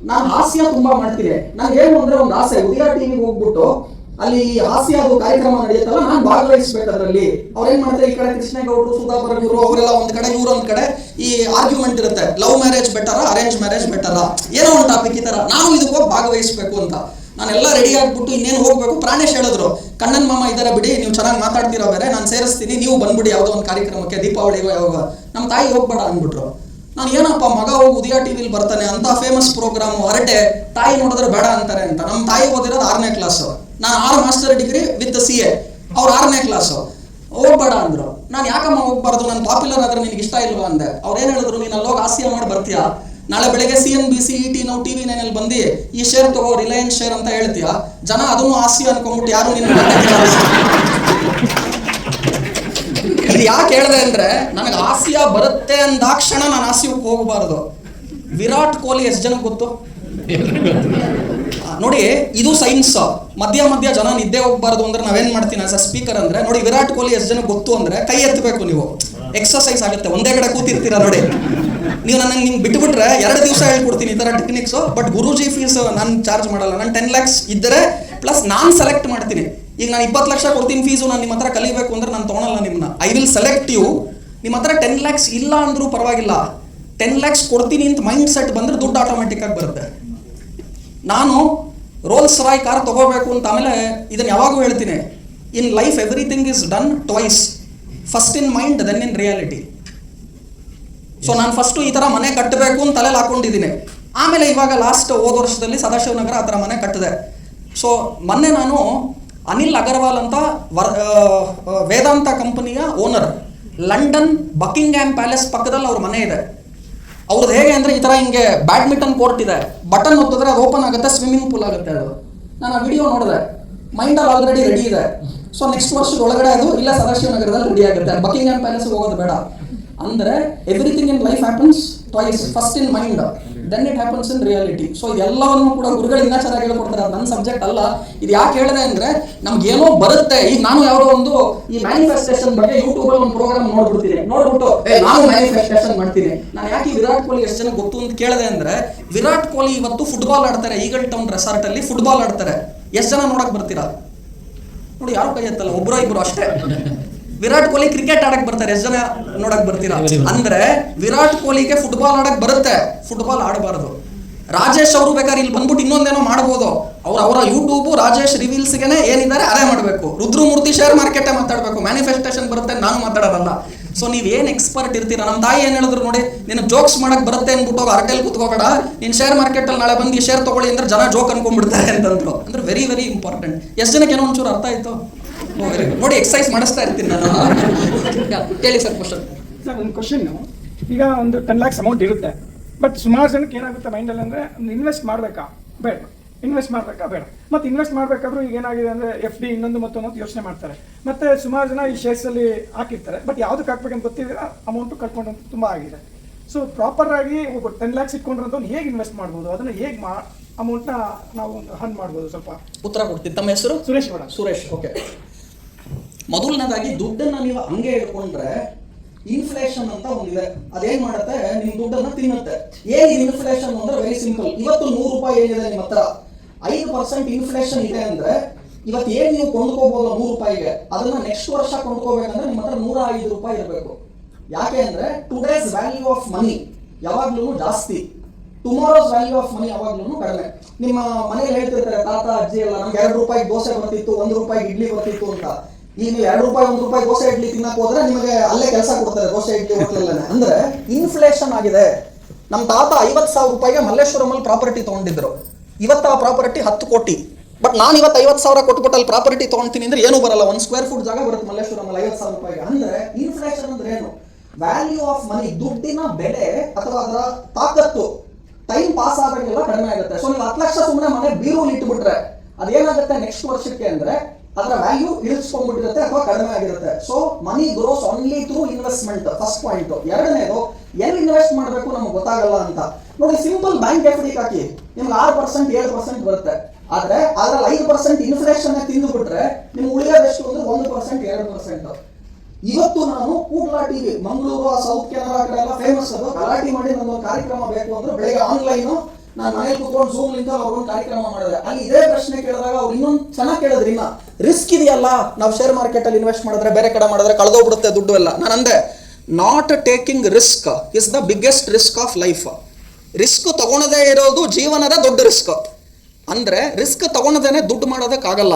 ನಾನು ಹಾಸ್ಯ ತುಂಬಾ ಮಾಡ್ತೀನಿ, ನಾನು ಏನು ಅಂದ್ರೆ ಒಂದು ಆಸೆ, ಉದಯ ಟಿವಿಗೆ ಹೋಗ್ಬಿಟ್ಟು ಅಲ್ಲಿ ಹಾಸ್ಯ ಅದು ಕಾರ್ಯಕ್ರಮ ನಡೆಯುತ್ತಲ್ಲ, ನಾನು ಭಾಗವಹಿಸ್ಬೇಕು ಅದರಲ್ಲಿ. ಅವ್ರೇನ್ ಮಾಡ್ತಾರೆ, ಈ ಕಡೆ ಕೃಷ್ಣೇಗೌಡರು, ಸುಧಾಕರ್ ಇವರು ಅವರೆಲ್ಲ ಒಂದ್ ಕಡೆ, ಇವ್ರು ಒಂದ್ ಕಡೆ, ಈ ಆರ್ಗ್ಯುಮೆಂಟ್ ಇರುತ್ತೆ, ಲವ್ ಮ್ಯಾರೇಜ್ ಬೆಟರಾ ಅರೇಂಜ್ ಮ್ಯಾರೇಜ್ ಬೆಟರಾ, ಏನೋ ಒಂದು ಟಾಪಿಕ್ ಈ ತರ, ನಾನು ಇದಕ್ಕೆ ಹೋಗಿ ಭಾಗವಹಿಸ್ಬೇಕು ಅಂತ ನಾನೆಲ್ಲ ರೆಡಿ ಆಗ್ಬಿಟ್ಟು ಇನ್ನೇನು ಹೋಗ್ಬೇಕು. ಪ್ರಾಣೇಶ್ ಹೇಳಿದ್ರು, ಕಣ್ಣನ್ ಮಾಮ ಇದಾರೆ ಬಿಡಿ, ನೀವು ಚೆನ್ನಾಗಿ ಮಾತಾಡ್ತೀರಾ, ಬೇರೆ ನಾನು ಸೇರಿಸ್ತೀನಿ, ನೀವು ಬಂದ್ಬಿಡಿ ಯಾವುದೋ ಒಂದು ಕಾರ್ಯಕ್ರಮಕ್ಕೆ, ದೀಪಾವಳಿಗೋ ಯಾವಾಗ. ನಮ್ಮ ತಾಯಿ ಹೋಗ್ಬೇಡ ಅಂದ್ಬಿಟ್ರು. ನಾನು ಏನಪ್ಪ ಮಗ ಹೋಗಿ ಉದಯ ಟಿವಿಲಿ ಬರ್ತಾನೆ ಅಂತ ಫೇಮಸ್ ಪ್ರೋಗ್ರಾಮ್ ಹೊರಟೆ, ತಾಯಿ ನೋಡಿದ್ರೆ ಬೇಡ ಅಂತಾರೆ ಅಂತ. ನಮ್ಮ ತಾಯಿ ಓದಿರೋದು 6ನೇ ಕ್ಲಾಸು, ನಾನು 6 ಮಾಸ್ಟರ್ ಡಿಗ್ರಿ ವಿತ್ CA, ಅವ್ರು 6ನೇ ಕ್ಲಾಸು. ಹೋಗ್ಬೇಡ ಅಂದ್ರು. ನಾನು ಯಾಕಮ್ಮ ಹೋಗ್ಬಾರ್ದು, ನಾನು ಪಾಪ್ಯುಲರ್ ಆದ್ರೆ ನಿನ್ಗೆ ಇಷ್ಟ ಇಲ್ವಾ ಅಂದೆ. ಅವ್ರೇನು ಹೇಳಿದ್ರು, ನೀನು ಅಲ್ಲೋಗಿ ಹಾಸ್ಯ ಮಾಡಿ ಬರ್ತೀಯಾ, ನಾಳೆ ಬೆಳಗ್ಗೆ CNBC ET ನಾವು TV 9 ಬಂದು ಈ ಶೇರ್ ತಗೋ, ರಿಲಯನ್ಸ್ ಶೇರ್ ಅಂತ ಹೇಳ್ತೀಯಾ, ಜನ ಅದನ್ನು ಹಾಸ್ಯ ಅನ್ಕೊಂಡ್ಬಿಟ್ಟು ಯಾರು ನಿನ್ನ ಇದು ಯಾಕೆ ಹೇಳಿದೆ ಅಂದ್ರೆ, ನನಗೆ ಹಾಸ್ಯ ಬರುತ್ತೆ ಅಂದಾಕ್ಷಣ ನಾನು ಹಾಸ್ಯಕ್ಕೆ ಹೋಗಬಾರದು. ವಿರಾಟ್ ಕೊಹ್ಲಿ ಎಷ್ಟು ಜನ ಗೊತ್ತು ನೋಡಿ, ಇದು ಸೈನ್ಸ್. ಮಧ್ಯ ಮಧ್ಯ ಜನ ನಿದ್ದೆ ಹೋಗ್ಬಾರ್ದು ಅಂದ್ರೆ ನಾವೇನ್ ಮಾಡ್ತೀನಿ ಆಸ್ ಅ ಸ್ಪೀಕರ್ ಅಂದ್ರೆ, ನೋಡಿ ವಿರಾಟ್ ಕೊಹ್ಲಿ ಎಷ್ಟು ಜನ ಗೊತ್ತು ಅಂದ್ರೆ ಕೈ ಎತ್ತಬೇಕು ನೀವು, ಎಕ್ಸರ್ಸೈಸ್ ಆಗುತ್ತೆ. ಒಂದೇ ಕಡೆ ಕೂತಿರ್ತೀರಾ ನೋಡಿ, ನೀವು ನನಗೆ ನಿಮ್ಗೆ ಬಿಟ್ಬಿಟ್ರೆ 2 ದಿವಸ ಹೇಳ್ಕೊಡ್ತೀನಿ ಈ ತರ ಟೆಕ್ನಿಕ್ಸ್. ಬಟ್ ಗುರೂಜಿ ಫೀಸ್ ನಾನು ಚಾರ್ಜ್ ಮಾಡಲ್ಲ. ನಾನು 10 lakhs ಇದ್ದರೆ ಪ್ಲಸ್ ನಾನು ಸೆಲೆಕ್ಟ್ ಮಾಡ್ತೀನಿ. ಈಗ ನಾನು 20 ಲಕ್ಷ ಕೊಡ್ತೀನಿ ಫೀಸು, ನಾನು ನಿಮ್ಮ ಹತ್ರ ಕಲಿಬೇಕು ಅಂದ್ರೆ ನಾನು ತೊಗೊಳಲ್ಲ ನಿಮ್ಮನ್ನ. I will select you. ನಿಮ್ಮ ಹತ್ರ 10 lakhs ಇಲ್ಲ ಅಂದ್ರೂ ಪರವಾಗಿಲ್ಲ, 10 lakhs ಕೊಡ್ತೀನಿ ಅಂತ ಮೈಂಡ್ ಸೆಟ್ ಬಂದ್ರೆ ದುಡ್ಡು ಆಟೋಮೆಟಿಕ್ ಆಗಿ ಬರುತ್ತೆ. ನಾನು ರೋಲ್ಸ್ ರಾಯ್ ಕಾರ್ ತಗೋಬೇಕು ಅಂತ ಆಮೇಲೆ ಇದನ್ನು ಯಾವಾಗೂ ಹೇಳ್ತೀನಿ, in life everything is done twice, first in mind then in reality. So ನಾನು ಫಸ್ಟು ಈ ಥರ ಮನೆ ಕಟ್ಟಬೇಕು ಅಂತ ತಲೆಯಲ್ಲಿ ಹಾಕೊಂಡಿದ್ದೀನಿ, ಆಮೇಲೆ ಇವಾಗ ಲಾಸ್ಟ್ ಹೋದ ವರ್ಷದಲ್ಲಿ ಸದಾಶಿವನಗರ ಆ ಥರ ಮನೆ ಕಟ್ಟಿದೆ. ಸೊ ಮೊನ್ನೆ ನಾನು ಅನಿಲ್ ಅಗರ್ವಾಲ್ ಅಂತ ವೇದಾಂತ ಕಂಪನಿಯ ಓನರ್, ಲಂಡನ್ ಬಕಿಂಗ್ಹ್ಯಾಮ್ ಪ್ಯಾಲೇಸ್ ಪಕ್ಕದಲ್ಲಿ ಅವ್ರ ಮನೆ ಇದೆ. ಅವ್ರದ್ದು ಹೇಗೆ ಅಂದರೆ, ಈ ಥರ ಹಿಂಗೆ ಬ್ಯಾಡ್ಮಿಂಟನ್ ಕೋರ್ಟ್ ಇದೆ, ಬಟನ್ ಒತ್ತಿದ್ರೆ ಅದು ಓಪನ್ ಆಗುತ್ತೆ, ಸ್ವಿಮ್ಮಿಂಗ್ ಪೂಲ್ ಆಗುತ್ತೆ. ಅದು ನಾನು ಆ ವಿಡಿಯೋ ನೋಡಿದೆ, ಮೈಂಡಲ್ಲಿ ಆಲ್ರೆಡಿ ರೆಡಿ ಇದೆ. ಸೊ ನೆಕ್ಸ್ಟ್ ವರ್ಷದ ಒಳಗಡೆ ಅದು ಇಲ್ಲ ಸದಾಶಿವನಗರದಲ್ಲಿ ರೆಡಿ ಆಗುತ್ತೆ. ಬಕಿಂಗ್ಹ್ಯಾಮ್ ಪ್ಯಾಲೇಸ್ಗೆ ಹೋಗೋದು ಬೇಡ. ಅಂದರೆ everything in life happens twice, first in mind then it happens in reality. So ಇದೆಲ್ಲವನ್ನು ಕೂಡ ಗುರುಗಳು ಇನ್ನೂ ಚೆನ್ನಾಗಿ ಹೇಳ್ಕೊಡ್ತಾರೆ. ಅದು ನನ್ನ ಸಬ್ಜೆಕ್ಟ್ ಅಲ್ಲ. ಇದು ಯಾಕೆ ಹೇಳಿದೆ ಅಂದರೆ, ನಮ್ಗೇನೋ ಬರುತ್ತೆ. ಈಗ ನಾನು ಯಾವುದೋ ಒಂದು ಈ ಮ್ಯಾನಿಫೆಸ್ಟೇಷನ್ ಬಗ್ಗೆ ಯೂಟ್ಯೂಬಲ್ಲಿ ಒಂದು ಪ್ರೋಗ್ರಾಮ್ ನೋಡ್ಬಿಡ್ತೀನಿ, ನೋಡ್ಬಿಟ್ಟು ನಾನು ಮ್ಯಾನಿಫೆಸ್ಟೇಷನ್ ಮಾಡ್ತೀನಿ. ನಾನು ಯಾಕೆ ವಿರಾಟ್ ಕೊಹ್ಲಿ ಎಷ್ಟು ಜನ ಗೊತ್ತು ಅಂತ ಕೇಳಿದೆ ಅಂದರೆ, ವಿರಾಟ್ ಕೊಹ್ಲಿ ಇವತ್ತು ಫುಟ್ಬಾಲ್ ಆಡ್ತಾರೆ, ಈಗಲ್ ಟೌನ್ ರೆಸಾರ್ಟ್ ಅಲ್ಲಿ ಫುಟ್ಬಾಲ್ ಆಡ್ತಾರೆ. ಎಷ್ಟು ಜನ ನೋಡಕ್ ಬರ್ತೀರಾ ನೋಡಿ? ಯಾರು ಕೈ ಎತ್ತಲ್ಲ, ಒಬ್ಬರೋ ಇಬ್ಬರು ಅಷ್ಟೇ. ವಿರಾಟ್ ಕೊಹ್ಲಿ ಕ್ರಿಕೆಟ್ ಆಡಕ್ ಬರ್ತಾರೆ, ಎಷ್ಟು ಜನ ನೋಡಕ್ ಬರ್ತೀರಾ? ಅಂದ್ರೆ ವಿರಾಟ್ ಕೊಹ್ಲಿಗೆ ಫುಟ್ಬಾಲ್ ಆಡಕ್ ಬರುತ್ತೆ, ಫುಟ್ಬಾಲ್ ಆಡಬಾರದು. ರಾಜೇಶ್ ಅವರು ಬೇಕಾದ್ರೆ ಇಲ್ಲಿ ಬಂದ್ಬಿಟ್ಟು ಇನ್ನೊಂದೇನೋ ಮಾಡ್ಬೋದು. ಅವರ ಯೂಟ್ಯೂಬ್ ರಾಜೇಶ್ ರಿವೀಲ್ಸ್ಗೆನೆ ಏನಿದ್ದಾರೆ ಅದೇ ಮಾಡಬೇಕು. ರುದ್ರಮೂರ್ತಿ ಶೇರ್ ಮಾರ್ಕೆಟೇ ಮಾತಾಡಬೇಕು, ಮ್ಯಾನಿಫೆಸ್ಟೇಷನ್ ಬರುತ್ತೆ ನಾನು ಮಾತಾಡೋದಲ್ಲ. ಸೊ ನೀವೇನು ಎಕ್ಸ್ಪರ್ಟ್ ಇರ್ತೀರಾ? ನಮ್ಮ ತಾಯಿ ಏನು ಹೇಳಿದ್ರು ನೋಡಿ, ನೀನು ಜೋಕ್ಸ್ ಮಾಡಕ್ ಬರುತ್ತೆ ಅಂದ್ಬಿಟ್ಟು ಅರ್ಟೆಲ್ ಕೂತ್ಕೋಬೇಡ, ನೀನು ಶೇರ್ ಮಾರ್ಕೆಟಲ್ಲಿ ನಾಳೆ ಬಂದು ಈ ಶೇರ್ ತಗೊಳ್ಳಿ ಅಂದ್ರೆ ಜನ ಜೋಕ್ ಅನ್ಕೊಂಡ್ಬಿಡ್ತಾರೆ ಅಂತಂದ್ರು. ಅಂದ್ರೆ ವೆರಿ ವೆರಿ ಇಂಪಾರ್ಟೆಂಟ್. ಎಷ್ಟು ಜನಕ್ಕೆ ಏನೋ ಒಂಚೂರು ಅರ್ಥ ಆಯ್ತು ನೋಡಿ, ಎಕ್ಸರ್ಸೈಸ್ ಮಾಡಿಸ್ತಾ ಇರ್ತೀನಿ ನಾನು. ಕೇಳಿ ಸರ್ ಕ್ವಶನ್. ಸರ್ ಒಂದು ಕ್ವಶನ್, ಈಗ ಒಂದು 10 lakhs ಅಮೌಂಟ್ ಇರುತ್ತೆ, ಬಟ್ ಸುಮಾರು ಜನಕ್ಕೆ ಏನಾಗುತ್ತೆ ಮೈಂಡಲ್ಲಿ ಅಂದರೆ, ಒಂದು ಇನ್ವೆಸ್ಟ್ ಮಾಡಬೇಕಾ ಬೇಡ, ಇನ್ವೆಸ್ಟ್ ಮಾಡಬೇಕಾ ಬೇಡ. ಮತ್ತು ಇನ್ವೆಸ್ಟ್ ಮಾಡಬೇಕಾದ್ರೂ ಈಗ ಏನಾಗಿದೆ ಅಂದರೆ FD ಇನ್ನೊಂದು ಮತ್ತೊಂದು ಯೋಚನೆ ಮಾಡ್ತಾರೆ. ಮತ್ತು ಸುಮಾರು ಜನ ಈ ಶೇರ್ಸಲ್ಲಿ ಹಾಕಿರ್ತಾರೆ, ಬಟ್ ಯಾವುದಕ್ಕೆ ಹಾಕ್ಬೇಕಂತ ಗೊತ್ತಿದ್ರೆ ಅಮೌಂಟು ಕಳ್ಕೊಂಡು ತುಂಬ ಆಗಿದೆ. ಸೊ ಪ್ರಾಪರ್ ಆಗಿ ಒಬ್ಬ 10 lakhs ಇಟ್ಕೊಂಡ್ರೆ ಹೇಗೆ ಇನ್ವೆಸ್ಟ್ ಮಾಡ್ಬೋದು, ಅದನ್ನು ಹೇಗೆ ಅಮೌಂಟ್ನ ನಾವು ಒಂದು ಹನ್ ಮಾಡ್ಬೋದು? ಸ್ವಲ್ಪ ಉತ್ತರ ಕೊಡ್ತೀನಿ. ತಮ್ಮ ಹೆಸರು? ಸುರೇಶ್ ಮೇಡಮ್. ಸುರೇಶ್, ಓಕೆ. ಮೊದಲನೇದಾಗಿ ದುಡ್ಡನ್ನ ನೀವು ಹಂಗೆ ಇಟ್ಕೊಂಡ್ರೆ ಇನ್ಫ್ಲೇಷನ್ ಅಂತ ಒಂದಿದೆ, ಅದೇನ್ ಮಾಡುತ್ತೆ, ನಿಮ್ ದುಡ್ಡನ್ನ ತಿನ್ನುತ್ತೆ. ಏನ್ ಇನ್ಫ್ಲೇಷನ್ ಅಂದ್ರೆ ವೆರಿ ಸಿಂಪಲ್. ಇವತ್ತು 100 ರೂಪಾಯಿ ಏನಿದೆ ನಿಮ್ಮ ಹತ್ರ, 5% ಇನ್ಫ್ಲೇಷನ್ ಇದೆ ಅಂದ್ರೆ ಇವತ್ತು ಏನ್ ನೀವು ಕೊಂಡ್ಕೋಬಹುದು 100 ರೂಪಾಯಿಗೆ, ಅದನ್ನ ನೆಕ್ಸ್ಟ್ ವರ್ಷ ಕೊಂಡ್ಕೋಬೇಕಂದ್ರೆ ನಿಮ್ಮ ಹತ್ರ 105 ರೂಪಾಯಿ ಇರಬೇಕು. ಯಾಕೆ ಅಂದ್ರೆ ಟುಡೇಸ್ ವ್ಯಾಲ್ಯೂ ಆಫ್ ಮನಿ ಯಾವಾಗ್ಲೂ ಜಾಸ್ತಿ, ಟುಮಾರೋಸ್ ವ್ಯಾಲ್ಯೂ ಆಫ್ ಮನಿ ಯಾವಾಗ್ಲೂ ಕಡಿಮೆ. ನಿಮ್ಮ ಮನೇಲಿ ಹೇಳ್ತಿರ್ತಾರೆ ತಾತ ಅಜ್ಜಿ ಎಲ್ಲ, ನಮ್ಗೆ 2 ರೂಪಾಯಿ ದೋಸೆ ಬರ್ತಿತ್ತು, 1 ರೂಪಾಯಿ ಇಡ್ಲಿ ಬರ್ತಿತ್ತು ಅಂತ. ಈಗ ನೀವು 2 ರೂಪಾಯಿ 1 ರೂಪಾಯಿ ದೋಸೆ ಇಡ್ಲಿ ತಿನ್ನಕ್ ಹೋದ್ರೆ ನಿಮಗೆ ಅಲ್ಲೇ ಕೆಲಸ ಕೊಡ್ತಾರೆ ದೋಸೆ ಇಡ್ಲಿ ಹೋಟ್ಲಲ್ಲೇ. ಅಂದ್ರೆ ಇನ್ಫ್ಲೇಷನ್ ಆಗಿದೆ. ನಮ್ಮ ತಾತ 50,000 ರೂಪಾಯಿಗೆ ಮಲ್ಲೇಶ್ವರಮಲ್ಲಿ ಪ್ರಾಪರ್ಟಿ ತಗೊಂಡಿದ್ರು. ಇವತ್ತು ಆ ಪ್ರಾಪರ್ಟಿ 10 ಕೋಟಿ. ಬಟ್ ನಾನು ಇವತ್ತು 50,000 ಕೊಟ್ಬಿಟ್ಟು ಅಲ್ಲಿ ಪ್ರಾಪರ್ಟಿ ತಗೊಂತೀನಿ ಅಂದ್ರೆ ಏನು ಬರಲ್ಲ, 1 ಸ್ಕ್ವೇರ್ ಫುಟ್ ಜಾಗ ಬರುತ್ತೆ ಮಲ್ಲೇಶ್ವರಮಲ್ಲಿ 50,000 ರೂಪಾಯಿಗೆ. ಅಂದ್ರೆ ಇನ್ಫ್ಲೇಷನ್ ಅಂದ್ರೆ ಏನು? ವ್ಯಾಲ್ಯೂ ಆಫ್ ಮನಿ, ದುಡ್ಡಿನ ಬೆಲೆ ಅಥವಾ ಅದರ ತಾಕತ್ತು ಟೈಮ್ ಪಾಸ್ ಆದಾಗೆಲ್ಲ ಕಡಿಮೆ ಆಗುತ್ತೆ. ಸೊ ನೀವು 10 ಲಕ್ಷ ಸುಮ್ಮನೆ ಮನೆ ಬೀರುವಲ್ಲಿ ಇಟ್ಬಿಟ್ರೆ ಅದೇನಾಗುತ್ತೆ ನೆಕ್ಸ್ಟ್ ವರ್ಷಕ್ಕೆ ಅಂದ್ರೆ ಅದರ ವ್ಯಾಲ್ಯೂ ಇಳಿಸ್ಕೊಂಡ್ಬಿಟ್ಟಿರುತ್ತೆ ಅಥವಾ ಕಡಿಮೆ ಆಗಿರುತ್ತೆ. So money grows only through investment, first point. ಎರಡನೇದು, ಎಲ್ಲಿ ಇನ್ವೆಸ್ಟ್ ಮಾಡಬೇಕು ನಮ್ಗೆ ಗೊತ್ತಾಗಲ್ಲ ಅಂತ. ನೋಡಿ, ಸಿಂಪಲ್ ಬ್ಯಾಂಕ್ ಎಫ್ಡಿ ಹಾಕಿ ನಿಮ್ಗೆ 6%, 7% ಬರುತ್ತೆ. ಆದ್ರೆ ಅದ್ರಲ್ಲಿ 5% ಇನ್ಫ್ಲೇಷನ್ ತಿಂದು ಬಿಟ್ರೆ ನಿಮ್ಗೆ ಉಳಿಯೋದೆಷ್ಟು ಅಂದ್ರೆ 1%, 2%. ಇವತ್ತು ನಾನು ಕೂಡ್ಲಾ ಟಿವಿ, ಮಂಗಳೂರು, ಸೌತ್ ಕೆನರಾ ಕಡೆ ಎಲ್ಲ ಫೇಮಸ್ ಅದು. ಗಲಾಟಿ ಮಾಡಿ ನನ್ನೊಂದು ಕಾರ್ಯಕ್ರಮ ಬೇಕು ಅಂದ್ರೆ ಬೆಳಿಗ್ಗೆ ಆನ್ಲೈನ್ ನಾನು ಮನೇಲಿ ಕೂತ್ಕೊಂಡು Zoom ಲಿಂಕ್ ಅವ್ರೊಂದು ಕಾರ್ಯಕ್ರಮ ಮಾಡಿದೆ. ಅಲ್ಲಿ ಇದೇ ಪ್ರಶ್ನೆ ಕೇಳಿದಾಗ ಅವ್ರು ಇನ್ನೊಂದು ಚೆನ್ನಾಗಿ ಕೇಳಿದ್ರಿ, ಇನ್ನ ರಿಸ್ಕ್ ಇದೆಯಲ್ಲ ನಾವು ಶೇರ್ ಮಾರ್ಕೆಟ್ ಅಲ್ಲಿ ಇನ್ವೆಸ್ಟ್ ಮಾಡಿದ್ರೆ, ಬೇರೆ ಕಡೆ ಮಾಡಿದ್ರೆ ಕಳೆದೋಗ್ಬಿಡುತ್ತೆ ದುಡ್ಡು ಎಲ್ಲ. ನಾನು ಅಂದೆ, not taking risk is the biggest risk of life. Risk ತಗೊಳದೇ ಇರೋದು ಜೀವನದ ದೊಡ್ಡ ರಿಸ್ಕ್. ಅಂದ್ರೆ ರಿಸ್ಕ್ ತಗೊಳದೇನೆ ದುಡ್ಡು ಮಾಡೋದಕ್ಕಾಗಲ್ಲ.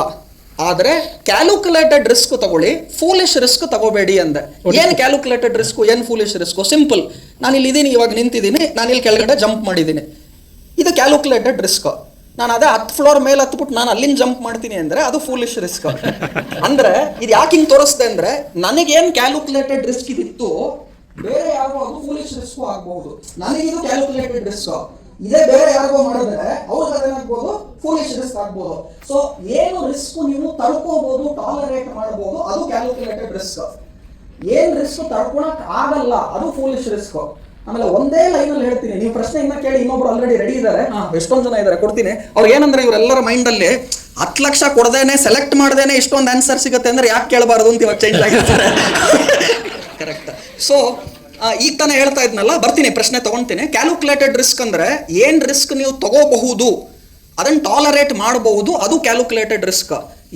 ಆದ್ರೆ ಕ್ಯಾಲ್ಕುಲೇಟೆಡ್ ರಿಸ್ಕ್ ತಗೊಳ್ಳಿ, ಫೂಲಿಶ್ ರಿಸ್ಕ್ ತಗೋಬೇಡಿ ಅಂದೆ. ಏನ್ ಕ್ಯಾಲ್ಕುಲೇಟೆಡ್ ರಿಸ್ಕ್, ಏನ್ ಫೂಲಿಶ್ ರಿಸ್ಕ್? ಸಿಂಪಲ್, ನಾನು ಇಲ್ಲಿ ಇದೀನಿ, ಇವಾಗ ನಿಂತಿದ್ದೀನಿ, ನಾನು ಇಲ್ಲಿ ಕೆಳಗಡೆ ಜಂಪ್ ಮಾಡಿದ್ದೀನಿ, ಇದು ಕ್ಯಾಲ್ಕುಲೇಟೆಡ್ ರಿಸ್ಕ್. ನಾನು ಅದೇ 10 ಫ್ಲೋರ್ ಮೇಲೆ ಹತ್ಬಿಟ್ಟು ನಾನು ಅಲ್ಲಿಂದ ಜಂಪ್ ಮಾಡ್ತೀನಿ ಅಂದ್ರೆ ಅದು ಫೂಲಿಶ್ ರಿಸ್ಕ್. ಅಂದ್ರೆ ಇದು ಯಾಕೆ ಹಿಂಗ್ ತೋರಿಸ್ದೆ ಅಂದ್ರೆ, ನನಗೇನ್ ಕ್ಯಾಲ್ಕುಲೇಟೆಡ್ ರಿಸ್ಕ್ ಇದಿತ್ತು ಬೇರೆ ಯಾರಿಗೋ ಅದು ಫೂಲಿಶ್ ರಿಸ್ಕ್ ಆಗಬಹುದು. ನನಗಿದು ಕ್ಯಾಲ್ಕುಲೇಟೆಡ್ ರಿಸ್ಕ್, ಇದೇ ಬೇರೆ ಯಾರಿಗೋ ಮಾಡಿದ್ರೆ ಅವ್ರಿಗೆ ಅದೇನಾಗ್ಬೋದು, ಫೂಲಿಶ್ ರಿಸ್ಕ್ ಆಗ್ಬೋದು. ಸೊ ಏನು ರಿಸ್ಕ್ ನೀವು ತಡ್ಕೋಬಹುದು, ಟಾಲರೇಟ್ ಮಾಡಬಹುದು, ಅದು ಕ್ಯಾಲ್ಕುಲೇಟೆಡ್ ರಿಸ್ಕ್. ಏನ್ ರಿಸ್ಕ್ ತಡ್ಕೊಳಕ್ ಆಗಲ್ಲ ಅದು ಫೂಲಿಶ್ ರಿಸ್ಕ್. ಆಮೇಲೆ ಒಂದೇ ಲೈನ್ ಅಲ್ಲಿ ಹೇಳ್ತೀನಿ, ನೀವು ಪ್ರಶ್ನೆ ಇನ್ನ ಕೇಳಿ, ಇನ್ನೊಬ್ರು ಆಲ್ರೆಡಿ ರೆಡಿ ಇದ್ದಾರೆ, ಎಷ್ಟೊಂದು ಜನ ಇದ್ದಾರೆ, ಕೊಡ್ತೀನಿ. ಅವ್ರು ಏನಂದ್ರೆ ಇವರೆಲ್ಲರ ಮೈಂಡ್ ಅಲ್ಲಿ 10 ಲಕ್ಷ ಕೊಡದೇನೆ ಸೆಲೆಕ್ಟ್ ಮಾಡದೇನೆ ಇಷ್ಟೊಂದು ಆನ್ಸರ್ ಸಿಗುತ್ತೆ ಅಂದ್ರೆ ಯಾಕೆ ಕೇಳಬಾರದು ಅಂತ ಇವಾಗ ಚೇಂಜ್ ಆಗಿರ್ತಾರೆ. ಕರೆಕ್ಟ್. ಸೊ ಈಗ ತಾನೇ ಹೇಳ್ತಾ ಇದ್ನಲ್ಲ, ಬರ್ತೀನಿ, ಪ್ರಶ್ನೆ ತಗೊಂತೀನಿ. ಕ್ಯಾಲ್ಕುಲೇಟೆಡ್ ರಿಸ್ಕ್ ಅಂದ್ರೆ ಏನ್ ರಿಸ್ಕ್ ನೀವು ತಗೋಬಹುದು, ಅದನ್ನ ಟಾಲರೇಟ್ ಮಾಡಬಹುದು, ಅದು ಕ್ಯಾಲ್ಕುಲೇಟೆಡ್ ರಿಸ್ಕ್.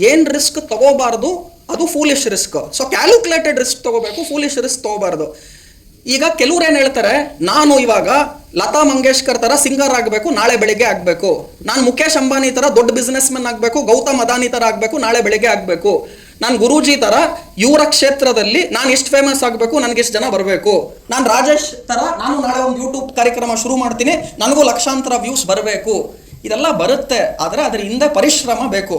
ಏನ್ ರಿಸ್ಕ್ ತಗೋಬಾರ್ದು ಅದು foolish risk. So calculated risk ತಗೋಬೇಕು, ಫೂಲಿಶ್ ರಿಸ್ಕ್ ತಗೋಬಾರ್ದು. ಈಗ ಕೆಲವ್ರು ಏನ್ ಹೇಳ್ತಾರೆ, ನಾನು ಇವಾಗ ಲತಾ ಮಂಗೇಶ್ಕರ್ ತರ ಸಿಂಗರ್ ಆಗ್ಬೇಕು, ನಾಳೆ ಬೆಳಿಗ್ಗೆ ಆಗ್ಬೇಕು. ನಾನು ಮುಖೇಶ್ ಅಂಬಾನಿ ತರ ದೊಡ್ಡ ಬಿಸ್ನೆಸ್ ಮನ್ ಆಗ್ಬೇಕು, ಗೌತಮ್ ಅದಾನಿ ತರ ಆಗ್ಬೇಕು, ನಾಳೆ ಬೆಳಿಗ್ಗೆ ಆಗ್ಬೇಕು. ನಾನು ಗುರೂಜಿ ತರ ಇವರ ಕ್ಷೇತ್ರದಲ್ಲಿ ನಾನು ಎಷ್ಟು ಫೇಮಸ್ ಆಗ್ಬೇಕು, ನನ್ಗೆ ಎಷ್ಟು ಜನ ಬರಬೇಕು. ನಾನು ರಾಜೇಶ್ ತರ ನಾನು ನಾಳೆ ಒಂದು ಯೂಟ್ಯೂಬ್ ಕಾರ್ಯಕ್ರಮ ಶುರು ಮಾಡ್ತೀನಿ, ನನಗೂ ಲಕ್ಷಾಂತರ ವ್ಯೂಸ್ ಬರಬೇಕು. ಇದೆಲ್ಲ ಬರುತ್ತೆ, ಆದ್ರೆ ಅದ್ರ ಹಿಂದೆ ಪರಿಶ್ರಮ ಬೇಕು.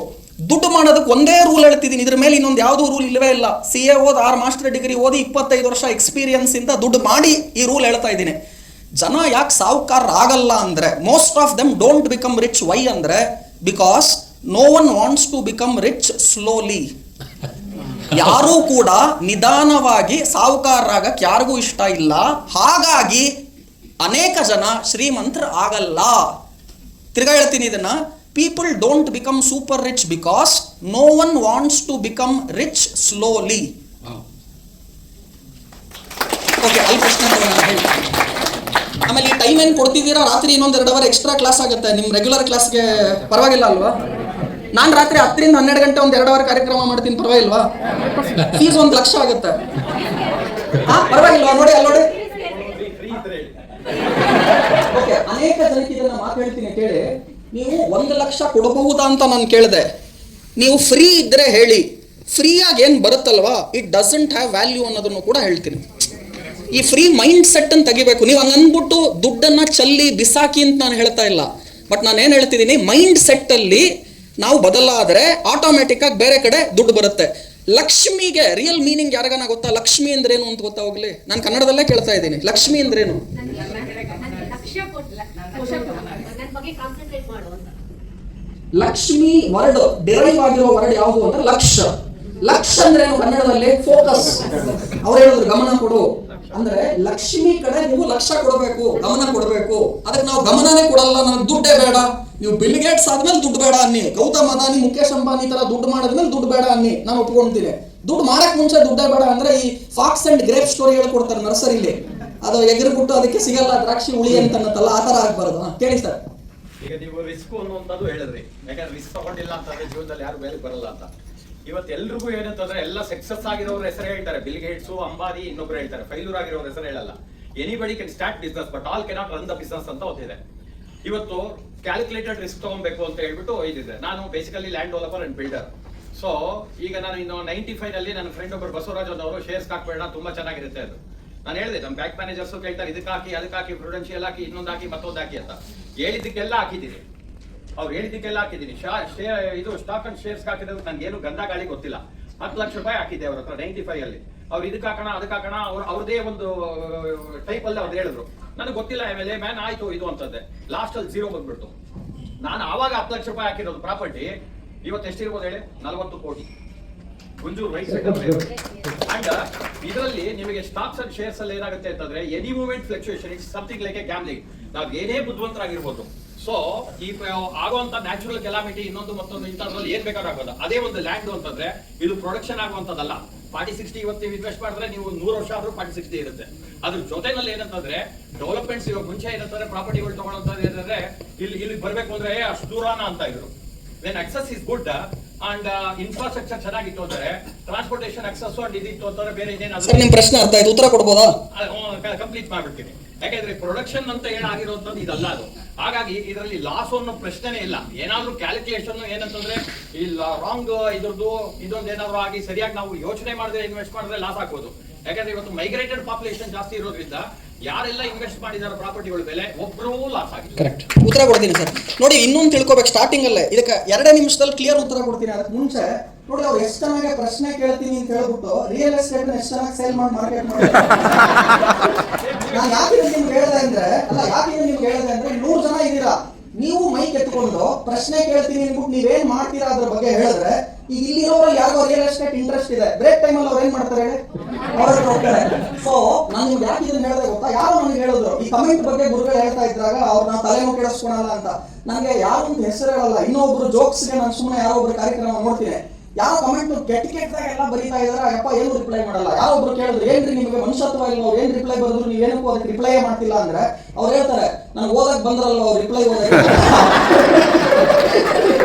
ದುಡ್ಡು ಮಾಡೋದಕ್ಕೆ ಒಂದೇ ರೂಲ್ ಹೇಳ್ತಿದ್ದೀನಿ, ಇದ್ರ ಮೇಲೆ ಇನ್ನೊಂದು ಯಾವ್ದು ರೂಲ್ ಇಲ್ಲವೇ ಇಲ್ಲ. CA ಓದಿ 6 ಮಾಸ್ಟರ್ ಡಿಗ್ರಿ ಓದಿ 25 ವರ್ಷ ಎಕ್ಸ್ಪೀರಿಯನ್ಸ್ ಇಂದ ದುಡ್ಡು ಮಾಡಿ ಈ ರೂಲ್ ಹೇಳ್ತಾ ಇದ್ದೀನಿ. ಜನ ಯಾಕೆ ಸಾಹುಕಾರ ಆಗಲ್ಲ ಅಂದ್ರೆ, most of them don't become rich. Why ಅಂದ್ರೆ, because no one wants to become rich slowly. ಯಾರೂ ಕೂಡ ನಿಧಾನವಾಗಿ ಸಾಹುಕಾರರಾಗಕ್ಕೆ ಯಾರಿಗೂ ಇಷ್ಟ ಇಲ್ಲ. ಹಾಗಾಗಿ ಅನೇಕ ಜನ ಶ್ರೀಮಂತರು ಆಗಲ್ಲ. ತಿರ್ಗಾ ಹೇಳ್ತೀನಿ ಇದನ್ನ, people don't become super rich because no one wants to become rich slowly. Okay, ಅಲ್ಲಿ ಪ್ರಶ್ನೆ ಆಮೇಲೆ ಈ ಟೈಮ್ ಏನು ಕೊಡ್ತಿದ್ದೀರಾ, ರಾತ್ರಿ ಇನ್ನೊಂದು 2 ಅವರ್ ಎಕ್ಸ್ಟ್ರಾ ಕ್ಲಾಸ್ ಆಗುತ್ತೆ ನಿಮ್ಮ ರೆಗ್ಯುಲರ್ ಕ್ಲಾಸ್ಗೆ, ಪರವಾಗಿಲ್ಲ ಅಲ್ವಾ? ನಾನು ರಾತ್ರಿ 10 ರಿಂದ 12 ಗಂಟೆ ಒಂದು 2 ಅವರ್ ಕಾರ್ಯಕ್ರಮ ಮಾಡ್ತೀನಿ, ಪರವಾಗಿಲ್ವಾ? ಫೀಸ್ 1 ಲಕ್ಷ ಆಗುತ್ತೆ, ಪರವಾಗಿಲ್ವಾ? ನೋಡಿ ಅಲ್ಲಿ ನೋಡಿ. ಓಕೆ, ಅನೇಕ ಜನಕ್ಕೆ ಇದನ್ನ ಮಾತು ಹೇಳ್ತೀನಿ ಕೇಳಿ. ನೀವು 1 ಲಕ್ಷ ಕೊಡಬಹುದಾ ಅಂತ ನಾನು ಕೇಳಿದೆ. ನೀವು ಫ್ರೀ ಇದ್ರೆ ಹೇಳಿ. ಫ್ರೀಯಾಗಿ ಏನು ಬರುತ್ತಲ್ವಾ, ಇಟ್ ಡಸಂಟ್ ಹ್ಯಾವ್ ವ್ಯಾಲ್ಯೂ ಅನ್ನೋದನ್ನು ಕೂಡ ಹೇಳ್ತೀನಿ. ಈ ಫ್ರೀ ಮೈಂಡ್ ಸೆಟ್ ಅನ್ನು ತೆಗಿಬೇಕು. ನೀವು ಹಂಗನ್ಬಿಟ್ಟು ದುಡ್ಡನ್ನ ಚಲ್ಲಿ ಬಿಸಾಕಿ ಅಂತ ನಾನು ಹೇಳ್ತಾ ಇಲ್ಲ. ಬಟ್ ನಾನು ಏನು ಹೇಳ್ತಿದ್ದೀನಿ, ಮೈಂಡ್ ಸೆಟ್ ಅಲ್ಲಿ ನಾವು ಬದಲಾದ್ರೆ ಆಟೋಮೆಟಿಕ್ ಆಗಿ ಬೇರೆ ಕಡೆ ದುಡ್ಡು ಬರುತ್ತೆ. ಲಕ್ಷ್ಮಿಗೆ ರಿಯಲ್ ಮೀನಿಂಗ್ ಯಾರಿಗಾನ ಗೊತ್ತಾ? ಲಕ್ಷ್ಮಿ ಅಂದ್ರೇನು ಅಂತ ಗೊತ್ತಾ? ಹೋಗ್ಲಿ, ನಾನು ಕನ್ನಡದಲ್ಲೇ ಕೇಳ್ತಾ ಇದ್ದೀನಿ, ಲಕ್ಷ್ಮಿ ಅಂದ್ರೇನು? ಲಕ್ಷ್ಮಿ ವರ್ಡ್ ಡಿರೈವ್ ಆಗಿರೋ ವರ್ಡ್ ಯಾವುದು ಅಂದ್ರೆ ಲಕ್ಷ. ಲಕ್ಷ ಅಂದ್ರೆ ಕನ್ನಡದಲ್ಲಿ ಫೋಕಸ್. ಅವ್ರು ಹೇಳಿದ್ರು ಗಮನ ಕೊಡು ಅಂದ್ರೆ, ಲಕ್ಷ್ಮಿ ಕಡೆ ನೀವು ಲಕ್ಷ ಕೊಡಬೇಕು, ಗಮನ ಕೊಡಬೇಕು. ಅದಕ್ಕೆ ನಾವು ಗಮನನೇ ಕೊಡಲ್ಲ, ನನಗೆ ದುಡ್ಡೇ ಬೇಡ. ನೀವು ಬಿಲ್ ಗೇಟ್ಸ್ ಆದ್ಮೇಲೆ ದುಡ್ಡು ಬೇಡ ಅನ್ನಿ, ಗೌತಮ್ ಅದಾನಿ ಮುಖೇಶ್ ಅಂಬಾನಿ ತರ ದುಡ್ಡು ಮಾಡಿದ್ಮೇಲೆ ದುಡ್ಡು ಬೇಡ ಅನ್ನಿ, ನಾನು ಒಪ್ಕೊಂತೀನಿ. ದುಡ್ಡು ಮಾಡಕ್ ಮುಂಚೆ ದುಡ್ಡೇ ಬೇಡ ಅಂದ್ರೆ ಈ ಫಾಕ್ಸ್ ಅಂಡ್ ಗ್ರೇಪ್ ಸ್ಟೋರಿ ಹೇಳ್ಕೊಡ್ತಾರೆ ನರ್ಸರಿಲಿ, ಅದು ಎಗರ್ಬಿಟ್ಟು ಅದಕ್ಕೆ ಸಿಗಲ್ಲ ದ್ರಾಕ್ಷಿ ಹುಳಿ ಅಂತ ಅನ್ನತ್ತಲ್ಲ, ಆ ತರ ಆಗ್ಬಾರ್ದು. ಕೇಳಿ ಸರ್. ಈಗ ನೀವು ರಿಸ್ಕ್ ಅನ್ನುವಂಥದ್ದು ಹೇಳಿದ್ರಿ, ಯಾಕಂದ್ರೆ ರಿಸ್ಕ್ ತಗೊಂಡಿಲ್ಲ ಅಂತಂದ್ರೆ ಜೀವನದಲ್ಲಿ ಯಾರು ಮೇಲೆ ಬರಲ್ಲ ಅಂತ. ಇವತ್ತು ಎಲ್ರಿಗೂ ಏನಂತಂದ್ರೆ ಎಲ್ಲ ಸಕ್ಸಸ್ ಆಗಿರೋರ ಹೆಸರು ಹೇಳ್ತಾರೆ, ಬಿಲ್ ಗೇಟ್ಸ್, ಅಂಬಾನಿ, ಇನ್ನೊಬ್ರು ಹೇಳ್ತಾರೆ. ಫೈಲೂರ್ ಆಗಿರೋರ ಹೆಸರು ಹೇಳಲ್ಲ. Anybody can start business but all cannot run the business ಅಂತ ಓದಿದೆ. ಇವತ್ತು ಕ್ಯಾಲ್ಕುಲೇಟೆಡ್ ರಿಸ್ಕ್ ತಗೊಬೇಕು ಅಂತ ಹೇಳ್ಬಿಟ್ಟು ಇದಿದೆ. ನಾನು basically land developer and builder. So ಈಗ ನಾನು ಇನ್ನು 95 ನಲ್ಲಿ ನನ್ನ ಫ್ರೆಂಡ್ ಒಬ್ಬರು ಬಸವರಾಜ್ ಅವರು ಶೇರ್ಸ್ ಹಾಕ್ಬೇಡ, ತುಂಬಾ ಚೆನ್ನಾಗಿರುತ್ತೆ ಅದು. ನಾನು ಹೇಳಿದೆ, ನಮ್ಮ ಬ್ಯಾಂಕ್ ಮ್ಯಾನೇಜರ್ಸ್ ಕೇಳ್ತಾರೆ, ಇದಕ್ಕೆ ಹಾಕಿ, ಅದಕ್ಕೆ ಹಾಕಿ, ಪ್ರುಡೆನ್ಶಿಯಲ್ ಹಾಕಿ, ಇನ್ನೊಂದು ಹಾಕಿ, ಮತ್ತೊಂದು ಹಾಕಿ ಅಂತ. ಹೇಳಿದ್ದಕ್ಕೆಲ್ಲ ಹಾಕಿದ್ದೀನಿ, ಅವ್ರು ಹೇಳಿದ್ದಕ್ಕೆಲ್ಲ ಹಾಕಿದ್ದೀನಿ. ಇದು ಸ್ಟಾಕ್ ಅಂಡ್ ಶೇರ್ಸ್ ಹಾಕಿದ್ರೆ ನನ್ಗೆ ಏನು ಗಂಧ ಗಾಳಿ ಗೊತ್ತಿಲ್ಲ. 10 ಲಕ್ಷ ರೂಪಾಯಿ ಹಾಕಿದ್ದೆ ಅವ್ರ ಹತ್ರ 95 ಅಲ್ಲಿ. ಅವ್ರು ಇದಕ್ಕೆ ಹಾಕೋಣ ಅದಕ್ಕೆ ಹಾಕೋಣ ಅವ್ರದೇ ಒಂದು ಟೈಪ್ ಅಲ್ಲಿ ಅವ್ರು ಹೇಳಿದ್ರು. ನನಗೆ ಗೊತ್ತಿಲ್ಲ ಆಮೇಲೆ ಮ್ಯಾನ್ ಆಯ್ತು ಇದು ಅಂತಂದೆ. ಲಾಸ್ಟ್ ಅಲ್ಲಿ 0 ಬಂದ್ಬಿಡ್ತು. ನಾನು ಆವಾಗ 10 ಲಕ್ಷ ರೂಪಾಯಿ ಹಾಕಿರೋದು ಪ್ರಾಪರ್ಟಿ ಇವತ್ತು ಎಷ್ಟಿರ್ಬೋದು ಹೇಳಿ? 40 ಕೋಟಿ. ಗುಂಜೂರು ರೈಸ್ ಅಂಡ್ ಇದರಲ್ಲಿ ನಿಮಗೆ ಸ್ಟಾಕ್ಸ್ ಅಂಡ್ ಶೇರ್ಸ್ ಅಲ್ಲಿ ಏನಾಗುತ್ತೆ ಅಂತಂದ್ರೆ any movement fluctuation it's something like A gambling. ನಾವು ಏನೇ ಬುದ್ಧಿವಂತರಾಗಿರ್ಬೋದು. ಸೊ ಈ ಆಗುವಂತ ನ್ಯಾಚುರಲ್ ಕೆಲಾಮಿಟಿ ಇನ್ನೊಂದು ಮತ್ತೊಂದು ಇಂಥದ್ರಲ್ಲಿ ಏನ್ ಬೇಕಾದ್ರೂ ಆಗೋದು. ಅದೇ ಒಂದು ಲ್ಯಾಂಡ್ ಅಂತಂದ್ರೆ ಇದು ಪ್ರೊಡಕ್ಷನ್ ಆಗುವಂತದ್ದಲ್ಲ. 40-60 ಇವತ್ತು ನೀವು ಇನ್ವೆಸ್ಟ್ ಮಾಡಿದ್ರೆ ನೀವು 100 ವರ್ಷ ಆದ್ರೂ 40-60 ಇರುತ್ತೆ. ಅದ್ರ ಜೊತೆನಲ್ಲಿ ಏನಂತಂದ್ರೆ ಡೆವಲಪ್ಮೆಂಟ್ಸ್ ಇವಾಗ ಮುಂಚೆ ಏನಂತಂದ್ರೆ ಪ್ರಾಪರ್ಟಿಗಳು ತಗೊಳ್ಳೋಂಥದ್ದು ಏನಂದ್ರೆ ಇಲ್ಲಿ ಬರ್ಬೇಕು ಅಂದ್ರೆ ಅಷ್ಟು ದೂರಾನ ಅಂತ ಇದ್ರು. When access is good and infrastructure ಚೆನ್ನಾಗಿತ್ತು ಅಂದ್ರೆ ಟ್ರಾನ್ಸ್ಪೋರ್ಟೇಷನ್ ಅಕ್ಸೆಸ್ ಅಂಡ್ ಇದಿತ್ತು ಅಂತಂದ್ರೆ ಬೇರೆ ಸರ್ ನಿಮ್ ಪ್ರಶ್ನೆ ಅರ್ಥ ಆಯ್ತು, ಉತ್ತರ ಕೊಡ್ಬೋದಾ? ಕಂಪ್ಲೀಟ್ ಮಾಡ್ಬಿಡ್ತೀನಿ. ಯಾಕಂದ್ರೆ ಪ್ರೊಡಕ್ಷನ್ ಅಂತ ಏನಾಗಿರುವಂತದ್ದು ಇದಲ್ಲ ಅದು. ಹಾಗಾಗಿ ಇದರಲ್ಲಿ ಲಾಸ್ ಅನ್ನೋ ಪ್ರಶ್ನೆನೇ ಇಲ್ಲ. ಏನಾದ್ರೂ ಕ್ಯಾಲ್ಕುಲೇಷನ್ ಏನಂತಂದ್ರೆ ಈ ರಾಂಗ್ ಇದ್ರದ್ದು ಇದೊಂದು ಏನಾದ್ರು ಆಗಿ ಸರಿಯಾಗಿ ನಾವು ಯೋಚನೆ ಮಾಡಿದ್ರೆ ಇನ್ವೆಸ್ಟ್ ಮಾಡಿದ್ರೆ ಲಾಸ್ ಆಗ್ಬೋದು. ಯಾಕಂದ್ರೆ ಇವತ್ತು ಮೈಗ್ರೇಟೆಡ್ ಪಾಪ್ಯುಲೇಷನ್ ಜಾಸ್ತಿ ಇರೋದ್ರಿಂದ ಯಾರೆಲ್ಲ ಇನ್ವೆಸ್ಟ್ ಮಾಡಿದಾರೆ ಪ್ರಾಪರ್ಟಿಗಳ ಬೆಲೆ ಒಬ್ರು ಲಾಸ್ ಆಗಿದೆ. ಕರೆಕ್ಟ್, ಉತ್ತರ ಕೊಡ್ತೀನಿ ಸರ್. ನೋಡಿ ಇನ್ನೊಂದು ತಿಳ್ಕೊಬೇಕು ಸ್ಟಾರ್ಟಿಂಗ್ ಅಲ್ಲೇ. ಇದಕ್ಕೆ 2 ನಿಮಿಷದಲ್ಲಿ ಕ್ಲಿಯರ್ ಉತ್ತರ ಕೊಡ್ತೀನಿ. ಅದಕ್ಕೆ ಮುಂಚೆ ನೋಡಿ ಅವ್ರು ಎಷ್ಟು ಚೆನ್ನಾಗಿ ಪ್ರಶ್ನೆ ಕೇಳ್ತೀನಿ ಅಂತ ಹೇಳ್ಬಿಟ್ಟು ರಿಯಲ್ ಎಸ್ಟೇಟ್ ಎಷ್ಟು ಚೆನ್ನಾಗಿ ಸೇಲ್ ಮಾಡಿ ಮಾರ್ಕೆಟ್ ಮಾಡಿ. ನಾನು ಯಾಕೆ ನಿಮ್ಗೆ ಹೇಳಿದೆ ಅಂದ್ರೆ 100 ಜನ ಇದ್ದೀರಾ, ನೀವು ಮೈಕ್ ಎತ್ಕೊಂಡು ಪ್ರಶ್ನೆ ಕೇಳ್ತೀನಿ ಅಂದ್ಬಿಟ್ಟು ನೀವೇನ್ ಮಾಡ್ತೀರಾ ಅದ್ರ ಬಗ್ಗೆ ಹೇಳಿದ್ರೆ, ಈಗ ಇಲ್ಲಿರೋರು ಯಾರಿಗೋ ರಿಯಲ್ ಎಸ್ಟೇಟ್ ಇಂಟ್ರೆಸ್ಟ್ ಇದೆ, ಬ್ರೇಕ್ ಟೈಮ್ ಅಲ್ಲಿ ಅವ್ರು ಏನ್ ಮಾಡ್ತಾರೆ ಹೇಳಿ? ಹೊರಗೆ ಹೋಗ್ತಾರೆ. ಸೊ ನಾನು ನಿಮ್ಗೆ ಯಾಕೆ ಇದನ್ನ ಹೇಳಿದೆ ಗೊತ್ತಾ? ಯಾರು ನನಗೆ ಹೇಳಿದ್ರು ಈ ಕಮೆಂಟ್ ಬಗ್ಗೆ ಗುರುಗಳು ಹೇಳ್ತಾ ಇದ್ರಾಗ ಅವ್ರನ್ನ ತಲೆನೂ ಕೆಡಿಸ್ಕೊಳಲ್ಲ ಅಂತ. ನನಗೆ ಯಾರು ಅಂತ ಹೆಸರು ಹೇಳಲ್ಲ. ಇನ್ನೊಬ್ರು ಜೋಕ್ಸ್ಗೆ ನಾನು ಸುಮ್ಮನೆ ಯಾರೋ ಒಬ್ರು ಕಾರ್ಯಕ್ರಮ ನೋಡ್ತೀನಿ, ಯಾವ ಕಮೆಂಟ್ ಕೆಟ್ಟದಾಗ ಎಲ್ಲ ಬರೀತಾ ಇದಾರೆ, ಅಪ್ಪ ಏನು ರಿಪ್ಲೈ ಮಾಡಲ್ಲ. ಯಾರೊಬ್ರು ಕೇಳಿದ್ರು ಏನ್ರಿ ನಿಮಗೆ ಮನುಷ್ಯತ್ವ ಇಲ್ಲ, ಅವ್ರು ಏನ್ ರಿಪ್ಲೈ ಬರೆದ್ರು ನೀವೇನಕ್ಕೂ ಅದಕ್ಕೆ ರಿಪ್ಲೈ ಮಾಡ್ತಿಲ್ಲ ಅಂದ್ರೆ ಅವ್ರು ಹೇಳ್ತಾರೆ ನಾನು ಓದಕ್ ಬಂದ್ರಲ್ಲ ಅವ್ರು ರಿಪ್ಲೈ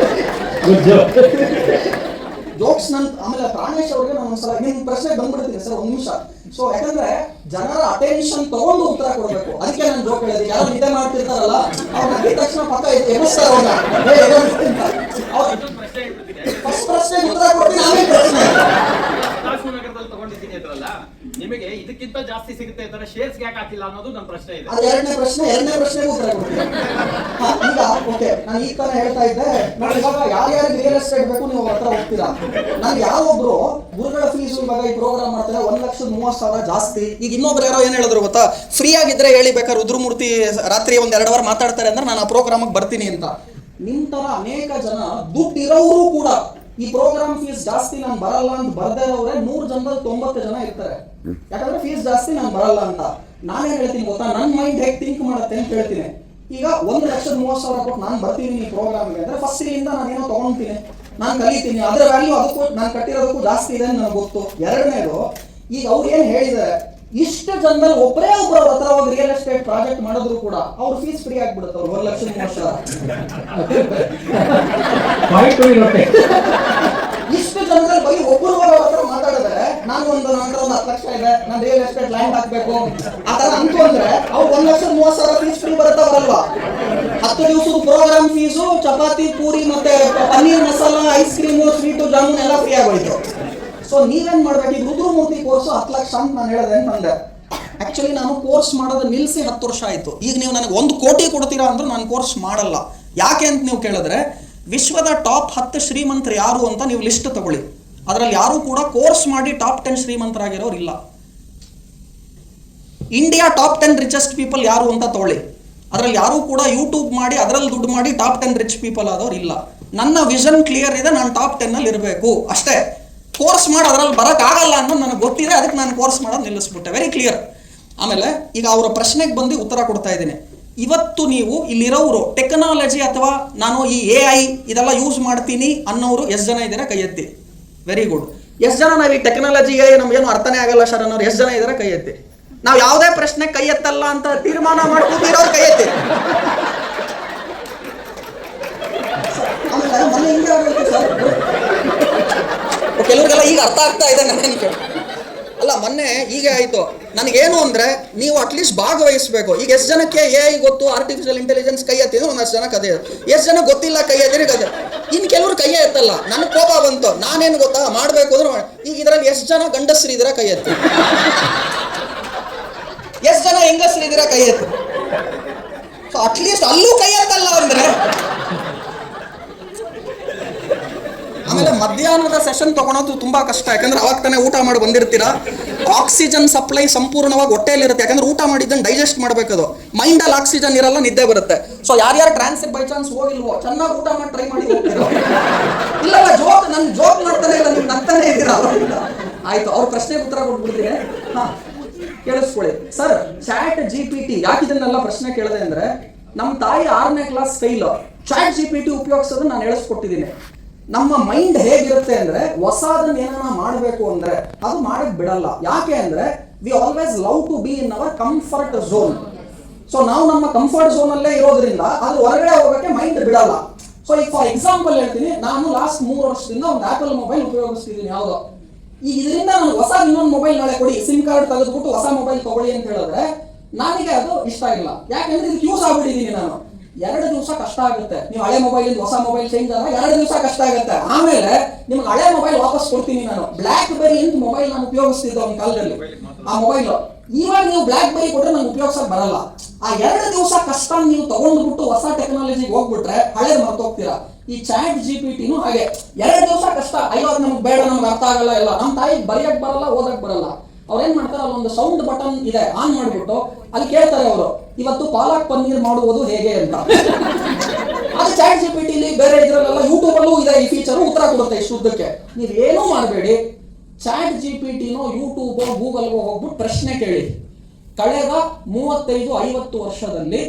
ಜೋಕ್ಸ್. ನನ್ ಆಮೇಲೆ ಪ್ರಾಣೇಶ್ ಅವ್ರಿಗೆ ನಾನು ಒಂದ್ಸಲ ನಿಮ್ ಪ್ರಶ್ನೆ ಬಂದ್ಬಿಡ್ತೀನಿ ಸರ್ 1 ನಿಮಿಷ. ಸೊ ಯಾಕಂದ್ರೆ ಜನರ ಅಟೆನ್ಷನ್ ತಗೊಂಡು ಉತ್ತರ ಕೊಡ್ಬೇಕು, ಅದಕ್ಕೆ ನಾನು ಜೋಕ್ ಹೇಳಿದೆ. ಯಾರು ನಿದ್ದೆ ಮಾಡ್ತಿರ್ತಾರಲ್ಲ ಅವ್ರ ನಗಿದ ತಕ್ಷಣ ಪಕ್ಕ ಎಬ್ಬಿಸ್ತಾರೆ ಫಸ್ಟ್ ಪ್ರಶ್ನೆ ಉತ್ತರ ಕೊಡ್ತೀನಿ, ಆಮೇಲೆ ಪ್ರಶ್ನೆ. ನಗರದಲ್ಲಿ ತಗೊಂಡಿದ್ದೀನಿ ಅದ್ರಲ್ಲ, ನಿಮಗೆ ಇದಕ್ಕಿಂತ ಜಾಸ್ತಿ ಸಿಗುತ್ತೆ ಅಂತಾರೆ, ಶೇರ್ಸ್ ಯಾಕೆ ಹಾಕಿಲ್ಲ ಅನ್ನೋದು ನನ್ನ ಪ್ರಶ್ನೆ ಇದೆ. ಅದು ಎರಡನೇ ಪ್ರಶ್ನೆಗೆ ಉತ್ತರ ಕೊಡ್ತೀನಿ. ಈಗ ಓಕೆ, ನಾನು ಈ ತರ ಹೇಳ್ತಾ ಇದ್ದೆ ನೋಡಿ, ಇವಾಗ ಯಾರ್ಯಾರಿಗೆ ರಿಯಲ್ ಎಸ್ಟೇಟ್ ಬೇಕು ನೀವು ಹತ್ರ ಹೋಗ್ತೀರಾ. ನಾನು ಯಾವೊಬ್ರು ಗುರುಗಳ ಫೀಸ್ ಇವಾಗ ಈ ಪ್ರೋಗ್ರಾಮ್ ಮಾಡ್ತಾರೆ 1,30,000 ಜಾಸ್ತಿ. ಈಗ ಇನ್ನೊಬ್ರು ಯಾರೋ ಏನ್ ಹೇಳಿದ್ರು ಗೊತ್ತಾ, ಫ್ರೀ ಆಗಿದ್ರೆ ಹೇಳಿ ಬೇಕಾದ್ರೆ ರುದ್ರಮೂರ್ತಿ ರಾತ್ರಿ 1-2 ಅವರ್ ಮಾತಾಡ್ತಾರೆ ಅಂದ್ರೆ ನಾನು ಆ ಪ್ರೋಗ್ರಾಮ್ ಬರ್ತೀನಿ ಅಂತ. ನಿಮ್ ತರ ಅನೇಕ ಜನ ದುಡ್ಡು ಇರೋರು ಕೂಡ ಈ ಪ್ರೋಗ್ರಾಮ್ ಫೀಸ್ ಜಾಸ್ತಿ ನಾನು ಬರಲ್ಲ ಅಂತ ಬರ್ದೇ ಇರೋರೆ 100 ಜನದಲ್ಲಿ 90 ಜನ ಇರ್ತಾರೆ. ಯಾಕಂದ್ರೆ ಫೀಸ್ ಜಾಸ್ತಿ ನಾನು ಬರಲ್ಲ ಅಂತ. ನಾನೇನ್ ಹೇಳ್ತೀನಿ ಗೊತ್ತಾ, ನನ್ನ ಮೈಂಡ್ ಹೇಗೆ ಥಿಂಕ್ ಮಾಡುತ್ತೆ ಅಂತ ಹೇಳ್ತೀನಿ. ಈಗ 1,30,000 ಕೊಟ್ಟು ನಾನು ಬರ್ತೀನಿ ಈ ಪ್ರೋಗ್ರಾಮ್ಗೆ ಅಂದ್ರೆ ಫಸ್ಟ್ ಇಂದ ನಾನೇನೋ ತಗೊಂತೀನಿ, ನಾನು ಕಲಿತೀನಿ, ಅದರ ವ್ಯಾಲ್ಯೂ ಅದಕ್ಕೂ ನಾನು ಕಟ್ಟಿರೋದಕ್ಕೂ ಜಾಸ್ತಿ ಇದೆ ಅಂತ ನನಗೆ ಗೊತ್ತು. ಎರಡನೇದು, ಈಗ ಅವ್ರು ಏನ್ ಹೇಳಿದ್ದಾರೆ, ಇಷ್ಟು ಜನದಲ್ಲಿ ಒಬ್ಬರೇ ಒಬ್ಬರ ಹತ್ರ ಹೋಗಿ ರಿಯಲ್ ಎಸ್ಟೇಟ್ ಪ್ರಾಜೆಕ್ಟ್ ಮಾಡಿದ್ರು ಕೂಡ ಅವ್ರ ಫೀಸ್ ಫ್ರೀ ಆಗ್ಬಿಡುತ್ತೆ. ಅವ್ರು 1,30,000 ಇಷ್ಟು ಜನರಲ್ಲಿ ಬರೀ ಒಬ್ಬರು ಹತ್ರ ಮಾತಾಡಿದ್ರೆ ನಾನು ನನ್ನ ಹತ್ರ 10 ಲಕ್ಷ ಇದೆ, ನಾನು ರಿಯಲ್ ಎಸ್ಟೇಟ್ ಲ್ಯಾಂಡ್ ಹಾಕ್ಬೇಕು ಆ ತರ ಅಂತು ಅಂದ್ರೆ ಅವ್ರು 1,30,000 ಫೀಸ್ ಫ್ರೀ ಬರುತ್ತಾ ಬರಲ್ವಾ? 10 ದಿವಸದ ಪ್ರೋಗ್ರಾಮ್ ಫೀಸು, ಚಪಾತಿ ಪೂರಿ ಮತ್ತೆ paneer masala, ice cream, sweet, jamun ಎಲ್ಲ ಫ್ರೀ ಆಗೋಯ್ತು. ಸೊ ನೀವೇನ್ ಮಾಡ್ಬೇಕು, ಈಗ ರುದ್ರಮೂರ್ತಿ ಕೋರ್ಸ್ 10 ಲಕ್ಷ ಅಂತ ನಾನು ಹೇಳಿದೆ ಅಂತಂದೆ. ಆಕ್ಚುಲಿ ನಾನು ಕೋರ್ಸ್ ಮಾಡೋದು ನಿಲ್ಸಿ 10 ವರ್ಷ ಆಯ್ತು. ಈಗ ನೀವು ನನಗೆ 1 ಕೋಟಿ ಕೊಡ್ತೀರಾ ಅಂದ್ರೆ ನಾನು ಕೋರ್ಸ್ ಮಾಡಲ್ಲ. ಯಾಕೆ ಅಂತ ನೀವು ಕೇಳಿದ್ರೆ, ವಿಶ್ವದ ಟಾಪ್ 10 ಶ್ರೀಮಂತರು ಯಾರು ಅಂತ ನೀವು ಲಿಸ್ಟ್ ತಗೊಳ್ಳಿ, ಅದರಲ್ಲಿ ಯಾರು ಕೂಡ ಕೋರ್ಸ್ ಮಾಡಿ ಟಾಪ್ 10 ಶ್ರೀಮಂತರಾಗಿರೋರು ಇಲ್ಲ. ಇಂಡಿಯಾ ಟಾಪ್ 10 ರಿಚೆಸ್ಟ್ ಪೀಪಲ್ ಯಾರು ಅಂತ ತಗೊಳ್ಳಿ, ಅದರಲ್ಲಿ ಯಾರು ಕೂಡ ಯೂಟ್ಯೂಬ್ ಮಾಡಿ ಅದರಲ್ಲಿ ದುಡ್ಡು ಮಾಡಿ ಟಾಪ್ 10 ರಿಚ್ ಪೀಪಲ್ ಆದವ್ರು ಇಲ್ಲ. ನನ್ನ ವಿಷನ್ ಕ್ಲಿಯರ್ ಇದೆ, ನಾನು ಟಾಪ್ 10 ಅಲ್ಲಿ ಇರಬೇಕು ಅಷ್ಟೇ. ಕೋರ್ಸ್ ಮಾಡಿ ಅದರಲ್ಲಿ ಬರೋಕ್ಕಾಗಲ್ಲ ಅನ್ನೋದು ನನಗೆ ಗೊತ್ತಿದೆ, ಅದಕ್ಕೆ ನಾನು ಕೋರ್ಸ್ ಮಾಡೋದು ನಿಲ್ಲಿಸ್ಬಿಟ್ಟೆ. Very clear. ಆಮೇಲೆ ಈಗ ಅವರ ಪ್ರಶ್ನೆಗೆ ಬಂದು ಉತ್ತರ ಕೊಡ್ತಾ ಇದ್ದೀನಿ. ಇವತ್ತು ನೀವು ಇಲ್ಲಿರೋರು ಟೆಕ್ನಾಲಜಿ ಅಥವಾ ನಾನು ಈ AI ಇದೆಲ್ಲ ಯೂಸ್ ಮಾಡ್ತೀನಿ ಅನ್ನೋರು ಎಷ್ಟು ಜನ ಇದ್ದೀರಾ ಕೈ ಎತ್ತಿ? Very good. ಎಷ್ಟು ಜನ ನಾವು ಈ ಟೆಕ್ನಾಲಜಿ ನಮ್ಗೇನು ಅರ್ಥನೇ ಆಗಲ್ಲ ಸರ್ ಅನ್ನೋರು ಎಷ್ಟು ಜನ ಇದ್ದೀರಾ ಕೈ ಎತ್ತಿ? ನಾವು ಯಾವುದೇ ಪ್ರಶ್ನೆ ಕೈ ಎತ್ತಲ್ಲ ಅಂತ ತೀರ್ಮಾನ ಮಾಡ್ಕೊತಿರೋರು ಕೈ ಎತ್ತಿ. ಕೆಲವ್ರಿಗೆಲ್ಲ ಈಗ ಅರ್ಥ ಆಗ್ತಾ ಇದೆ ನನಗೇನು ಕೇಳಿ ಅಲ್ಲ, ಮೊನ್ನೆ ಹೀಗೆ ಆಯ್ತು. ನನಗೇನು ಅಂದ್ರೆ ನೀವು ಅಟ್ಲೀಸ್ಟ್ ಭಾಗವಹಿಸಬೇಕು. ಈಗ ಎಷ್ಟು ಜನಕ್ಕೆ AI ಗೊತ್ತು, ಆರ್ಟಿಫಿಷಿಯಲ್ ಇಂಟೆಲಿಜೆನ್ಸ್ ಕೈ ಎತ್ತಿದ್ರು ಒಂದಷ್ಟು ಜನ ಕದೆ, ಎಷ್ಟು ಜನ ಗೊತ್ತಿಲ್ಲ ಕೈ ಎತ್ತಿರಿ ಕದೆ. ಇನ್ನು ಕೆಲವ್ರು ಕೈ ಎತ್ತಲ್ಲ. ನನಗೆ ಕೋಪ ಬಂತು, ನಾನೇನು ಗೊತ್ತಾ ಮಾಡಬೇಕು ಅಂದ್ರೆ ಈಗ ಇದರಲ್ಲಿ ಎಷ್ಟು ಜನ ಗಂಡಸರಿದ್ದೀರಾ ಕೈ ಎತ್ತಿ, ಎಷ್ಟು ಜನ ಹೆಂಗಸರಿದ್ದೀರಾ ಕೈ ಎತ್ತಿ. ಸೊ ಅಟ್ಲೀಸ್ಟ್ ಅಲ್ಲೂ ಕೈ ಎತ್ತಲ್ಲ ಅಂದ್ರೆ ಆಮೇಲೆ ಮಧ್ಯಾಹ್ನದ ಸೆಷನ್ ತಗೊಳೋದು ತುಂಬಾ ಕಷ್ಟ, ಯಾಕಂದ್ರೆ ಅವಾಗ ತಾನೇ ಊಟ ಮಾಡಿ ಬಂದಿರ್ತೀರಾ. ಆಕ್ಸಿಜನ್ ಸಪ್ಲೈ ಸಂಪೂರ್ಣವಾಗಿ ಹೊಟ್ಟೆಯಲ್ಲಿರುತ್ತೆ, ಯಾಕಂದ್ರೆ ಊಟ ಮಾಡಿದ್ದನ್ನು ಡೈಜೆಸ್ಟ್ ಮಾಡಬೇಕದು. ಮೈಂಡಲ್ಲಿ ಆಕ್ಸಿಜನ್ ಇರಲ್ಲ, ನಿದ್ದೆ ಬರುತ್ತೆ. ಸೊ ಯಾರ್ಯಾರು ಟ್ರಾನ್ಸಿಟ್ ಬೈ ಚಾನ್ಸ್ ಹೋಗಿಲ್ವೋ, ಚೆನ್ನಾಗಿ ಊಟ ಮಾಡಿ ಟ್ರೈ ಮಾಡಿ ಹೋಗ್ತೀರೋ. ಇಲ್ಲಲ್ಲ, ಜೋಕ್ ನನ್ ಜೋಕ್ ಮಾಡ್ತಾನೆ ಇಲ್ಲ, ನೀವು ನಗ್ತಾನೆ ಇದ್ದೀರಾ. ಆಯ್ತು, ಅವ್ರ ಪ್ರಶ್ನೆಗೆ ಉತ್ತರ ಕೊಟ್ಬಿಡ್ತೀನಿ. ಹಾ, ಕೇಳಿಸ್ಕೊಳ್ಳಿ ಸರ್. ಚಾಟ್ GPT ಯಾಕೆ ಇದನ್ನೆಲ್ಲ ಪ್ರಶ್ನೆ ಕೇಳಿದೆ ಅಂದ್ರೆ, ನಮ್ಮ ತಾಯಿ 6ನೇ ಕ್ಲಾಸ್ ಫೈಲ್. ಚಾಟ್ GPT ಉಪಯೋಗಿಸೋದು ನಾನು ಹೇಳಿಸ್ಕೊಟ್ಟಿದ್ದೀನಿ. ನಮ್ಮ ಮೈಂಡ್ ಹೇಗಿರುತ್ತೆ ಅಂದ್ರೆ, ಹೊಸದನ್ನ ಏನಾನ ಮಾಡಬೇಕು ಅಂದ್ರೆ ಅದು ಮಾಡಕ್ ಬಿಡಲ್ಲ. ಯಾಕೆ ಅಂದ್ರೆ we always love to be in our comfort zone. So ನಾವು ನಮ್ಮ ಕಂಫರ್ಟ್ ಝೋನ್ ಅಲ್ಲೇ ಇರೋದ್ರಿಂದ ಅದು ಹೊರಗಡೆ ಹೋಗಕ್ಕೆ ಮೈಂಡ್ ಬಿಡಲ್ಲ. ಸೊ ಈಗ ಫಾರ್ ಎಕ್ಸಾಂಪಲ್ ಹೇಳ್ತೀನಿ, ನಾನು ಲಾಸ್ಟ್ 3 ವರ್ಷದಿಂದ ಒಂದು ಆಪಲ್ ಮೊಬೈಲ್ ಉಪಯೋಗಿಸ್ತಿದ್ದೀನಿ. ಯಾವ್ದೋ ಈಗ ಇದರಿಂದ ನನಗೆ ಹೊಸ ಇನ್ನೊಂದು ಮೊಬೈಲ್ ನಾಳೆ ಕೊಡಿ, ಸಿಮ್ ಕಾರ್ಡ್ ತೆಗೆದ್ಬಿಟ್ಟು ಹೊಸ ಮೊಬೈಲ್ ತಗೊಳ್ಳಿ ಅಂತ ಹೇಳಿದ್ರೆ ನನಗೆ ಅದು ಇಷ್ಟ ಇಲ್ಲ. ಯಾಕಂದ್ರೆ ಇದಕ್ಕೆ ಯೂಸ್ ಆಗ್ಬಿಟ್ಟಿದ್ದೀನಿ ನಾನು. 2 ದಿವಸ ಕಷ್ಟ ಆಗುತ್ತೆ. ನೀವು ಹಳೆ ಮೊಬೈಲ್ ಇಂದ ಹೊಸ ಮೊಬೈಲ್ ಚೇಂಜ್ ಆದಾಗ 2 ದಿವಸ ಕಷ್ಟ ಆಗುತ್ತೆ. ಆಮೇಲೆ ನಿಮ್ಗೆ ಹಳೆ ಮೊಬೈಲ್ ವಾಪಸ್ ಕೊಡ್ತೀನಿ ನಾನು. ಬ್ಲಾಕ್ ಬೆರಿ ಅಂತ ಮೊಬೈಲ್ ನಾನು ಉಪಯೋಗಿಸ್ತಿದ್ದೆ ಒಂದು ಕಾಲದಲ್ಲಿ, ಆ ಮೊಬೈಲ್. ಇವಾಗ ನೀವು ಬ್ಲಾಕ್ ಬೆರಿ ಕೊಟ್ರೆ ನಂಗೆ ಉಪಯೋಗಿಸಕ್ ಬರಲ್ಲ. ಆ 2 ದಿವಸ ಕಷ್ಟ ನೀವು ತಗೊಂಡ್ಬಿಟ್ಟು ಹೊಸ ಟೆಕ್ನಾಲಜಿಗೆ ಹೋಗ್ಬಿಟ್ರೆ ಹಳೇದು ಮರ್ತೋಗ್ತೀರಾ. ಈ ಚಾಟ್ GPTನೂ ಹಾಗೆ. 2 ದಿವಸ ಕಷ್ಟ, ಇವಾಗ ನಮ್ಗೆ ಬೇಡ, ನಮ್ಗೆ ಅರ್ಥ ಆಗಲ್ಲ ಎಲ್ಲ. ನಮ್ಮ ತಾಯಿ ಬರೆಯಕ್ ಬರಲ್ಲ, ಓದಕ್ ಬರಲ್ಲ. ಅವ್ರು ಏನ್ ಮಾಡ್ತಾರೆ, ಅಲ್ಲೊಂದು ಸೌಂಡ್ ಬಟನ್ ಇದೆ, ಆನ್ ಮಾಡ್ಬಿಟ್ಟು ಅಲ್ಲಿ ಕೇಳ್ತಾರೆ ಅವರು, ಇವತ್ತು ಪಾಲಕ್ ಪನ್ನೀರ್ ಮಾಡುವುದು ಹೇಗೆ ಅಂತ. ಅದು ಚಾಟ್ GPTಲಿ ಬೇರೆ ಇದ್ರಲ್ಲೆಲ್ಲ, ಯೂಟ್ಯೂಬ್ ಅಲ್ಲೂ ಇದೆ ಈ ಫೀಚರ್, ಉತ್ತರ ಕೊಡುತ್ತೆ ಶುದ್ಧಕ್ಕೆ. ನೀವೇನೂ ಮಾಡಬೇಡಿ, ಚಾಟ್ GPTನೋ ಯೂಟ್ಯೂಬ್ ಗೂಗಲ್ಗೋ ಹೋಗ್ಬಿಟ್ಟು ಪ್ರಶ್ನೆ ಕೇಳಿ. ಕಳೆದ 35-50 ವರ್ಷದಲ್ಲಿ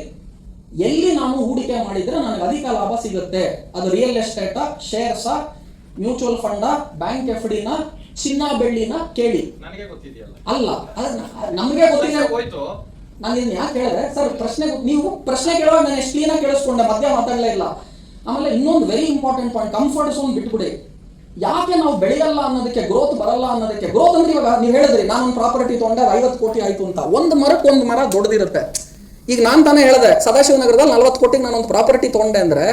ಎಲ್ಲಿ ನಾನು ಹೂಡಿಕೆ ಮಾಡಿದ್ರೆ ನನಗೆ ಅಧಿಕ ಲಾಭ ಸಿಗುತ್ತೆ, ಅದು ರಿಯಲ್ ಎಸ್ಟೇಟಾ, ಶೇರ್ಸಾ, ಮ್ಯೂಚುವಲ್ ಫಂಡಾ, ಬ್ಯಾಂಕ್ FDನ, ಚಿನ್ನ ಬೆಳ್ಳಿನ ಕೇಳಿ. ನನಗೆ ಗೊತ್ತಿದೆಯಲ್ಲ. ಅಲ್ಲ, ನಮಗೆ ಗೊತ್ತಿದೆ. ನಾನು ಇದನ್ನ ಯಾಕೆ ಹೇಳಿದ್ರೆ ಸರ್, ನೀವು ಪ್ರಶ್ನೆ ಕೇಳುವಾಗ ನಾನು ಎಷ್ಟು ಕ್ಲೀನಾಗಿ ಕೇಳಿಸ್ಕೊಂಡೆ, ಮಧ್ಯ ಮಾತಾಡಲೇ ಇಲ್ಲ. ಆಮೇಲೆ ಇನ್ನೊಂದು very important point, comfort zone ಬಿಟ್ಬಿಡಿ. ಯಾಕೆ ನಾವು ಬೆಳೆಯಲ್ಲ ಅನ್ನೋದಕ್ಕೆ, ಗ್ರೋತ್ ಬರಲ್ಲ ಅನ್ನೋದಕ್ಕೆ. ಗ್ರೋತ್ ಅಂದ್ರೆ ಇವಾಗ ನೀವು ಹೇಳಿದ್ರಿ, ನಾನೊಂದು ಪ್ರಾಪರ್ಟಿ ತೊಗೊಂಡೆ 50 ಕೋಟಿ ಆಯ್ತು ಅಂತ. ಒಂದು ಮರ ದೊಡ್ಡದಿರುತ್ತೆ. ಈಗ ನಾನು ತಾನೇ ಹೇಳಿದೆ, ಸದಾಶಿವನಗರದಲ್ಲಿ 40 ಕೋಟಿಗೆ ನಾನೊಂದು ಪ್ರಾಪರ್ಟಿ ತೊಗೊಂಡೆ ಅಂದ್ರೆ,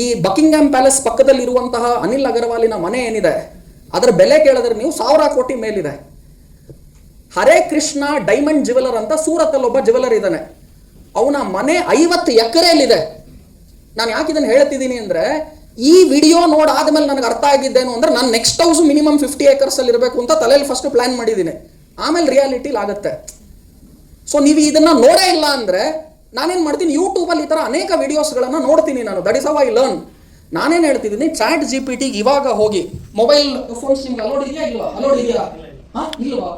ಈ ಬಕಿಂಗ್ಹ್ಯಾಮ್ ಪ್ಯಾಲೇಸ್ ಪಕ್ಕದಲ್ಲಿ ಇರುವಂತಹ ಅನಿಲ್ ಅಗರ್ವಾಲಿನ ಮನೆ ಏನಿದೆ, ಅದರ ಬೆಲೆ ಕೇಳಿದ್ರೆ ನೀವು 1000 ಕೋಟಿ ಮೇಲಿದೆ. ಹರೇ ಕೃಷ್ಣ ಡೈಮಂಡ್ ಜ್ಯುವೆಲರ್ ಅಂತ ಸೂರತ್ತಲ್ಲಿ ಒಬ್ಬ ಜ್ಯುವೆಲರ್ ಇದ್ದಾನೆ, ಅವನ ಮನೆ 50 ಎಕರೆಯಲ್ಲಿದೆ. ನಾನು ಯಾಕೆ ಇದನ್ನು ಹೇಳ್ತಿದ್ದೀನಿ ಅಂದ್ರೆ, ಈ ವಿಡಿಯೋ ನೋಡಾದ್ಮೇಲೆ ನನಗೆ ಅರ್ಥ ಆಗಿದ್ದೇನು ಅಂದ್ರೆ, ನಾನು ನೆಕ್ಸ್ಟ್ ಹೌಸ್ ಮಿನಿಮಮ್ 50 acres ಅಲ್ಲಿ ಇರಬೇಕು ಅಂತ ತಲೆಯಲ್ಲಿ ಫಸ್ಟ್ ಪ್ಲಾನ್ ಮಾಡಿದ್ದೀನಿ. ಆಮೇಲೆ ರಿಯಾಲಿಟಿಲಿ ಆಗುತ್ತೆ. ಸೊ ನೀವು ಇದನ್ನ ನೋಡೇ ಇಲ್ಲ ಅಂದ್ರೆ ನಾನೇನ್ ಮಾಡ್ತೀನಿ, ಯೂಟ್ಯೂಬಲ್ಲಿ ಈ ತರ ಅನೇಕ ವಿಡಿಯೋಸ್ಗಳನ್ನ ನೋಡ್ತೀನಿ ನಾನು. That is how I learn. ನಾನೇನ್ ಹೇಳ್ತಿದ್ದೀನಿ, ಚಾಟ್ GPT ಇವಾಗ ಹೋಗಿ ಮೊಬೈಲ್ ಫೋನ್ಸ್ ನಿಮ್ಗೆ ಅಲೋಡ್ ಇದೆಯಾ ಇಲ್ವಾ? ಅಲೋಡ್ ಇದೆಯಾ? ಇಲ್ವಾ?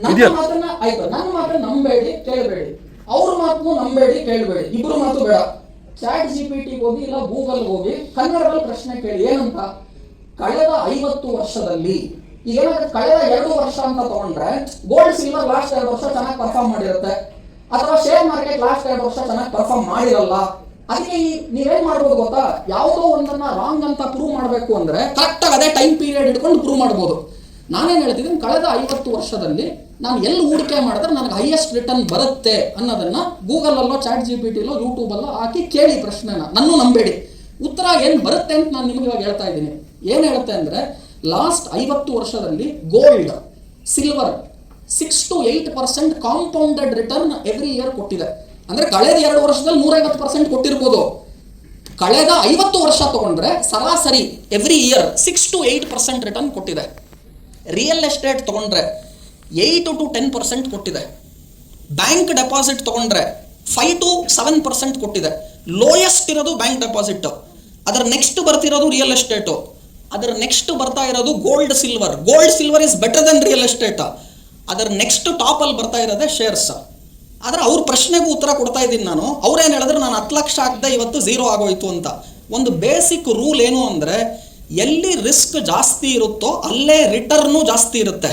ನನ್ನ ಮಾತನ್ನ ಆಯ್ತು, ನನ್ನ ಮಾತನ್ನ ನಂಬೇಡಿ, ಕೇಳಬೇಡಿ. ಅವ್ರ ಮಾತನ್ನು ನಂಬೇಡಿ, ಕೇಳಬೇಡಿ. ಇಬ್ರು ಮಾತು ಬೇಡ. ಚಾಟ್ GPT ಹೋಗಿ ಇಲ್ಲ ಗೂಗಲ್ ಹೋಗಿ ಕನ್ನಡದಲ್ಲಿ ಪ್ರಶ್ನೆ ಕೇಳಿ. ಏನಂತ, ಕಳೆದ 50 ವರ್ಷದಲ್ಲಿ, ಈಗ ಏನಾಗುತ್ತೆ, ಕಳೆದ 2 ವರ್ಷ ಅಂತ ತಗೊಂಡ್ರೆ ಗೋಲ್ಡ್ ಸಿಲ್ವರ್ ಲಾಸ್ಟ್ 2 ವರ್ಷ ಚೆನ್ನಾಗಿ ಪರ್ಫಾರ್ಮ್ ಮಾಡಿರುತ್ತೆ, ಅಥವಾ ಶೇರ್ ಮಾರ್ಕೆಟ್ ಲಾಸ್ಟ್ 2 ವರ್ಷ ಚೆನ್ನಾಗಿ ಪರ್ಫಾರ್ಮ್ ಮಾಡಿರಲ್ಲ. ಅದಕ್ಕೆ ನೀವೇನ್ ಮಾಡ್ಬೋದು ಗೊತ್ತಾ, ಯಾವುದೋ ಒಂದನ್ನ ರಾಂಗ್ ಅಂತ ಪ್ರೂವ್ ಮಾಡಬೇಕು ಅಂದ್ರೆ ಕರೆಕ್ಟ್ ಆಗಿ ಅದೇ ಟೈಮ್ ಪೀರಿಯಡ್ ಇಟ್ಕೊಂಡು ಪ್ರೂವ್ ಮಾಡ್ಬೋದು. ನಾನೇನ್ ಹೇಳ್ತಿದ್ದೀನಿ, ಕಳೆದ 50 ವರ್ಷದಲ್ಲಿ ನಾನು ಎಲ್ಲಿ ಹೂಡಿಕೆ ಮಾಡಿದ್ರೆ ನನಗೆ ಹೈಯೆಸ್ಟ್ ರಿಟರ್ನ್ ಬರುತ್ತೆ ಅನ್ನೋದನ್ನ ಗೂಗಲ್ ಅಲ್ಲೋ ಚಾಟ್ GPTಲೋ ಯೂಟ್ಯೂಬ್ ಅಲ್ಲೋ ಹಾಕಿ ಕೇಳಿ ಪ್ರಶ್ನೆನ. ನನ್ನೂ ನಂಬೇಡಿ, ಉತ್ತರ ಏನ್ ಬರುತ್ತೆ ಅಂತ ನಾನು ನಿಮಗೆ ಇವಾಗ ಹೇಳ್ತಾ ಇದ್ದೀನಿ. ಏನ್ ಹೇಳುತ್ತೆ ಅಂದ್ರೆ, ಲಾಸ್ಟ್ 50 ವರ್ಷದಲ್ಲಿ gold, silver 6 to 8% compounded return every year ಕೊಟ್ಟಿದೆ. ಅಂದ್ರೆ ಕಳೆದ 2 ವರ್ಷದಲ್ಲಿ 150% ಕೊಟ್ಟಿರ್ಬೋದು. ಕಳೆದ 50 ವರ್ಷ ತಗೊಂಡ್ರೆ ಸರಾಸರಿ ಎವ್ರಿ ಇಯರ್ 6 to 8% ರಿಟರ್ನ್ ಕೊಟ್ಟಿದೆ. ರಿಯಲ್ ಎಸ್ಟೇಟ್ ತಗೊಂಡ್ರೆ 8 to 10% ಕೊಟ್ಟಿದೆ. ಬ್ಯಾಂಕ್ ಡೆಪಾಸಿಟ್ ತಗೊಂಡ್ರೆ 5 to 7% ಕೊಟ್ಟಿದೆ. ಲೋಯೆಸ್ಟ್ ಇರೋದು ಬ್ಯಾಂಕ್ ಡೆಪಾಸಿಟ್, ಅದರ ನೆಕ್ಸ್ಟ್ ಬರ್ತಿರೋದು ರಿಯಲ್ ಎಸ್ಟೇಟು, ಅದರ ನೆಕ್ಸ್ಟ್ ಬರ್ತಾ ಇರೋದು gold silver. Gold silver is better than real estate. ಅದರ ನೆಕ್ಸ್ಟ್ ಟಾಪ್ ಅಲ್ಲಿ ಬರ್ತಾ ಇರೋದೇ ಶೇರ್ಸ್. ಆದ್ರೆ ಅವ್ರ ಪ್ರಶ್ನೆಗೂ ಉತ್ತರ ಕೊಡ್ತಾ ಇದ್ದೀನಿ ನಾನು. ಅವ್ರೇನು ಹೇಳಿದ್ರೆ, ನಾನು 10 ಲಕ್ಷ ಹಾಕಿದೆ, ಇವತ್ತು 0 ಆಗೋಯ್ತು ಅಂತ. ಒಂದು ಬೇಸಿಕ್ ರೂಲ್ ಏನು ಅಂದ್ರೆ, ಎಲ್ಲಿ ರಿಸ್ಕ್ ಜಾಸ್ತಿ ಇರುತ್ತೋ ಅಲ್ಲೇ ರಿಟರ್ನು ಜಾಸ್ತಿ ಇರುತ್ತೆ.